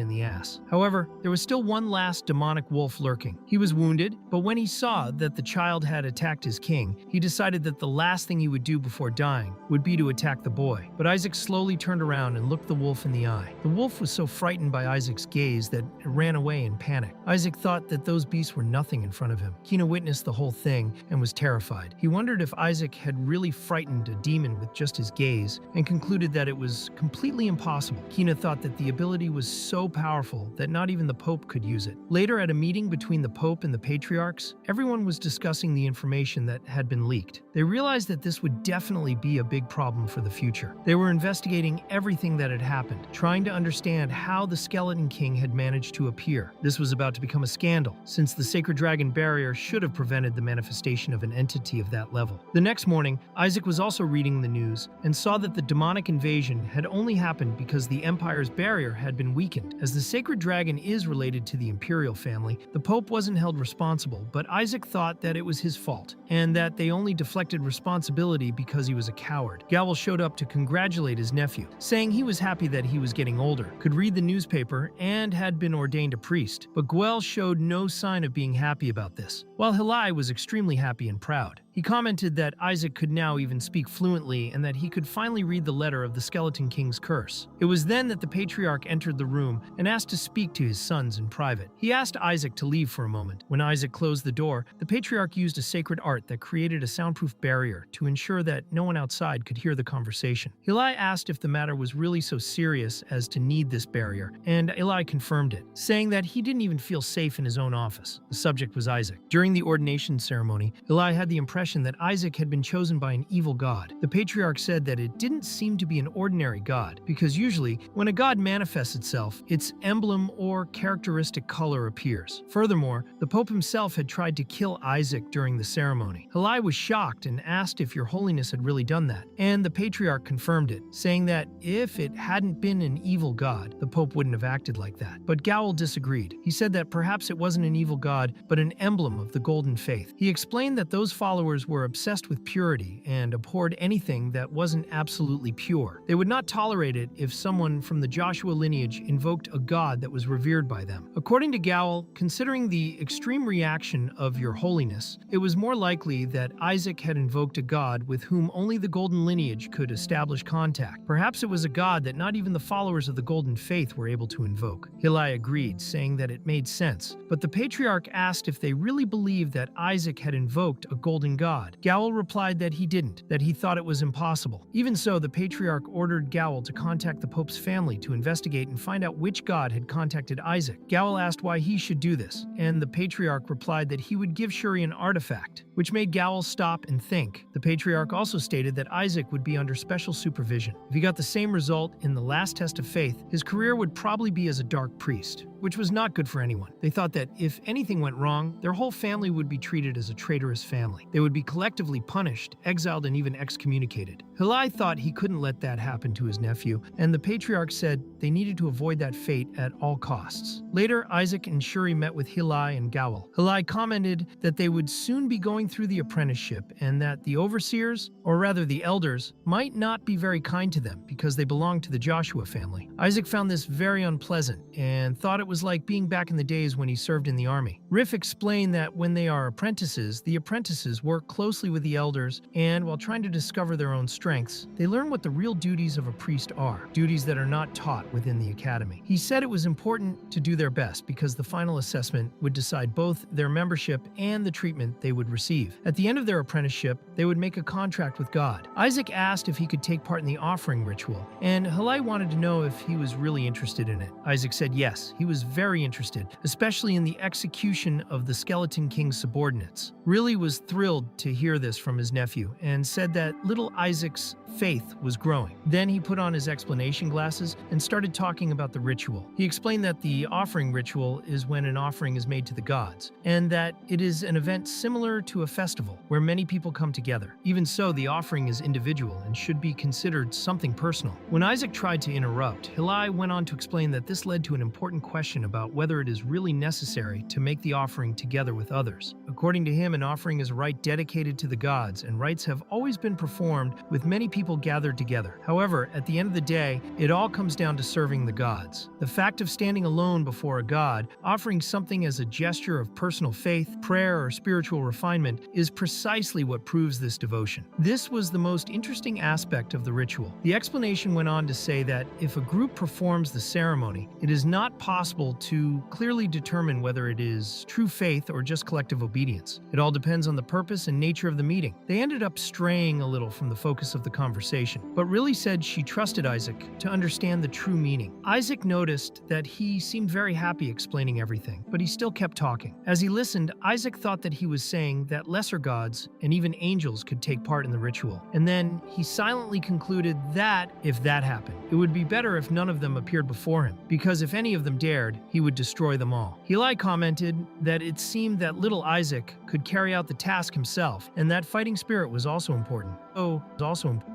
in the ass. However, there was still one last demonic wolf lurking. He was wounded, but when he saw that the child had attacked his king, he decided that the last thing he would do before dying would be to attack the boy. But Isaac slowly turned around and looked the wolf in the eye. The wolf was so frightened by Isaac's gaze that it ran away in panic. Isaac thought that those beasts were nothing in front of him. Kina witnessed the whole thing and was terrified. He wondered if Isaac had really frightened a demon with just his gaze, and concluded that it was completely impossible. Kina thought that the ability was so powerful that not even the Pope could use it. Later, at a meeting between the Pope and the patriarchs, everyone was discussing the information that had been leaked. They realized that this would definitely be a big problem for the future. They were investigating everything that had happened, trying to understand how the Skeleton King had managed to appear. This was about to become a scandal, since the Sacred Dragon barrier should have prevented the manifestation of an entity of that level. The next morning, Isaac was also reading the news and saw that the demonic invasion had only happened because the Empire's barrier had been weakened. As the Sacred Dragon is related to the Imperial family, the Pope wasn't held responsible, but Isaac thought that it was his fault, and that they only deflected responsibility because he was a coward. Gowel showed up to congratulate his nephew, saying he was happy that he was getting older, could read the newspaper, and had been ordained a priest. But Gwel showed no sign of being happy about this, while Hilai was extremely happy and proud. He commented that Isaac could now even speak fluently and that he could finally read the letter of the Skeleton King's curse. It was then that the patriarch entered the room and asked to speak to his sons in private. He asked Isaac to leave for a moment. When Isaac closed the door, the patriarch used a sacred art that created a soundproof barrier to ensure that no one outside could hear the conversation. Hilai asked if the matter was really so serious as to need this barrier, and Eli confirmed it, saying that he didn't even feel safe in his own office. The subject was Isaac. During the ordination ceremony, Eli had the impression that Isaac had been chosen by an evil god. The patriarch said that it didn't seem to be an ordinary god, because usually, when a god manifests itself, its emblem or characteristic color appears. Furthermore, the Pope himself had tried to kill Isaac during the ceremony. Hilai was shocked and asked if Your Holiness had really done that, and the patriarch confirmed it, saying that if it hadn't been an evil god, the Pope wouldn't have acted like that. But Gowel disagreed. He said that perhaps it wasn't an evil god, but an emblem of the Golden Faith. He explained that those followers were obsessed with purity and abhorred anything that wasn't absolutely pure. They would not tolerate it if someone from the Joshua lineage invoked a god that was revered by them. According to Gowel, considering the extreme reaction of Your Holiness, it was more likely that Isaac had invoked a god with whom only the Golden lineage could establish contact. Perhaps it was a god that not even the followers of the Golden Faith were able to invoke. Hilai agreed, saying that it made sense, but the patriarch asked if they really believed that Isaac had invoked a golden god. Gowel replied that he didn't, that he thought it was impossible. Even so, the patriarch ordered Gowel to contact the Pope's family to investigate and find out which god had contacted Isaac. Gowel asked why he should do this, and the patriarch replied that he would give Shuri an artifact, which made Gowel stop and think. The patriarch also stated that Isaac would be under special supervision. If he got the same result in the last test of faith, his career would probably be as a dark priest, which was not good for anyone. They thought that if anything went wrong, their whole family would be treated as a traitorous family. They would be collectively punished, exiled, and even excommunicated. Hilai thought he couldn't let that happen to his nephew, and the patriarch said they needed to avoid that fate at all costs. Later, Isaac and Shuri met with Hilai and Gowel. Hilai commented that they would soon be going through the apprenticeship and that the overseers, or rather the elders, might not be very kind to them because they belonged to the Joshua family. Isaac found this very unpleasant and thought it was like being back in the days when he served in the army. Riff explained that when they are apprentices, the apprentices work closely with the elders, and while trying to discover their own strengths, they learn what the real duties of a priest are, duties that are not taught within the academy. He said it was important to do their best because the final assessment would decide both their membership and the treatment they would receive. At the end of their apprenticeship, they would make a contract with God. Isaac asked if he could take part in the offering ritual, and Hilai wanted to know if he was really interested in it. Isaac said yes, he was very interested, especially in the execution of the Skeleton King's subordinates. Really was thrilled to hear this from his nephew and said that little Isaac's faith was growing. Then he put on his explanation glasses and started talking about the ritual. He explained that the offering ritual is when an offering is made to the gods, and that it is an event similar to a festival where many people come together. Even so, the offering is individual and should be considered something personal. When Isaac tried to interrupt, Hillai went on to explain that this led to an important question about whether it is really necessary to make the offering together with others. According to him, an offering is a rite dedicated to the gods, and rites have always been performed with many people gathered together. However, at the end of the day, it all comes down to serving the gods. The fact of standing alone before a god, offering something as a gesture of personal faith, prayer, or spiritual refinement is precisely what proves this devotion. This was the most interesting aspect of the ritual. The explanation went on to say that if a group performs the ceremony, it is not possible to clearly determine whether it is true faith or just collective obedience. It all depends on the purpose and nature of the meeting. They ended up straying a little from the focus of the conversation, but really said she trusted Isaac to understand the true meaning. Isaac noticed that he seemed very happy explaining everything, but he still kept talking. As he listened, Isaac thought that he was saying that lesser gods and even angels could take part in the ritual, and then he silently concluded that, if that happened, it would be better if none of them appeared before him, because if any of them dared, he would destroy them all. Hillai commented that it seemed that little Isaac could carry out the task himself, and that fighting spirit was also important.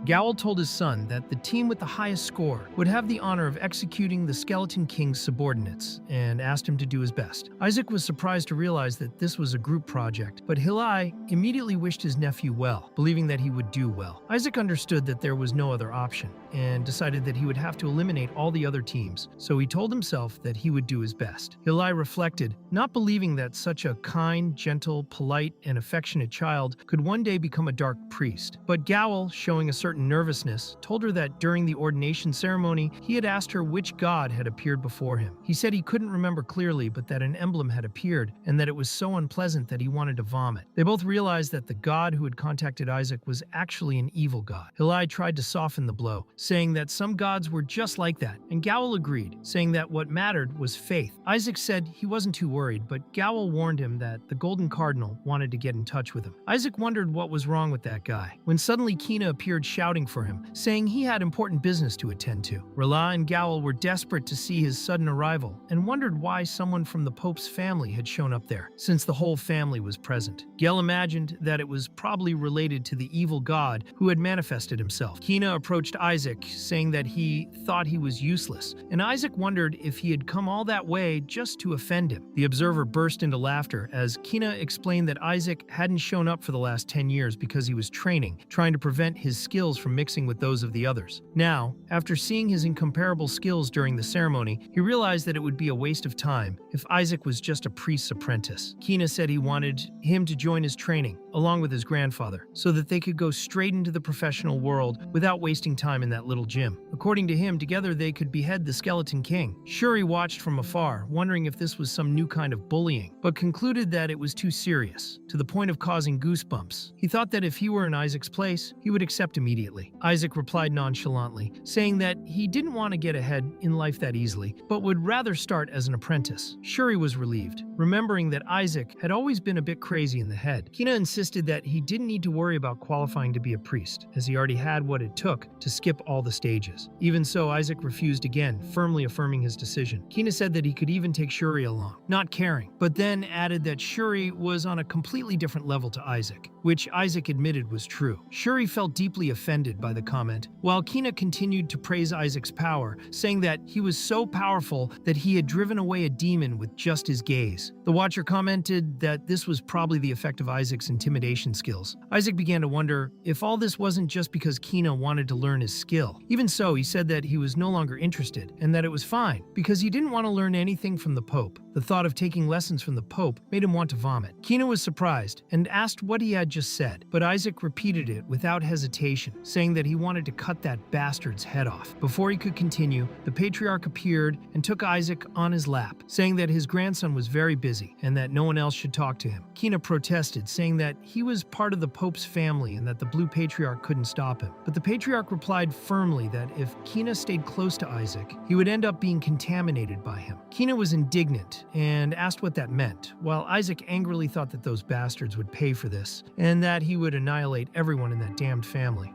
Gowl told his son that the team with the highest score would have the honor of executing the Skeleton King's subordinates, and asked him to do his best. Isaac was surprised to realize that this was a group project, but Hillai immediately wished his nephew well, believing that he would do well. Isaac understood that there was no other option, and decided that he would have to eliminate all the other teams, so he told himself that he would do his best. Hillai reflected, not believing that such a kind, gentle, polite, and affectionate child could one day become a dark priest. But Gowl, showing a certain nervousness, told her that during the ordination ceremony, he had asked her which god had appeared before him. He said he couldn't remember clearly, but that an emblem had appeared, and that it was so unpleasant that he wanted to vomit. They both realized that the god who had contacted Isaac was actually an evil god. Hillai tried to soften the blow, saying that some gods were just like that, and Gowl agreed, saying that what mattered was faith. Isaac said he wasn't too worried, but Gowl warned him that the Golden Cardinal wanted to get in touch with him. Isaac wondered what was wrong with that guy, when suddenly Kina appeared shouting for him, saying he had important business to attend to. Rala and Gowl were desperate to see his sudden arrival, and wondered why someone from the Pope's family had shown up there, since the whole family was present. Gel imagined that it was probably related to the evil god who had manifested himself. Kina approached Isaac, saying that he thought he was useless, and Isaac wondered if he had come all that way just to offend him. The observer burst into laughter as Kina explained that Isaac hadn't shown up for the last 10 years because he was training, trying to prevent his skills from mixing with those of the others. Now, after seeing his incomparable skills during the ceremony, he realized that it would be a waste of time if Isaac was just a priest's apprentice. Kina said he wanted him to join his training, along with his grandfather, so that they could go straight into the professional world without wasting time in that little gym. According to him, together they could behead the Skeleton King. Shuri watched from afar, wondering if this was some new kind of bullying, but concluded that it was too serious, to the point of causing goosebumps. He thought that if he were in Isaac's place, he would accept immediately. Isaac replied nonchalantly, saying that he didn't want to get ahead in life that easily, but would rather start as an apprentice. Shuri was relieved, remembering that Isaac had always been a bit crazy in the head. Kina insisted that he didn't need to worry about qualifying to be a priest, as he already had what it took to skip all the stages. Even so, Isaac refused again, firmly affirming his decision. Kina said that he could even take Shuri along, not caring, but then added that Shuri was on a completely different level to Isaac, which Isaac admitted was true. Shuri felt deeply offended by the comment, while Kina continued to praise Isaac's power, saying that he was so powerful that he had driven away a demon with just his gaze. The watcher commented that this was probably the effect of Isaac's intimidation skills. Isaac began to wonder if all this wasn't just because Kina wanted to learn his skill. Even so, he said that he was no longer interested, and that it was fine, because he didn't want to learn anything from the Pope. The thought of taking lessons from the Pope made him want to vomit. Kina was surprised, and asked what he had just said, but Isaac repeated it without hesitation, saying that he wanted to cut that bastard's head off. Before he could continue, the patriarch appeared and took Isaac on his lap, saying that his grandson was very busy, and that no one else should talk to him. Kina protested, saying that he was part of the Pope's family and that the Blue Patriarch couldn't stop him. But the Patriarch replied firmly that if Kina stayed close to Isaac, he would end up being contaminated by him. Kina was indignant and asked what that meant, while Isaac angrily thought that those bastards would pay for this, and that he would annihilate everyone in that damned family.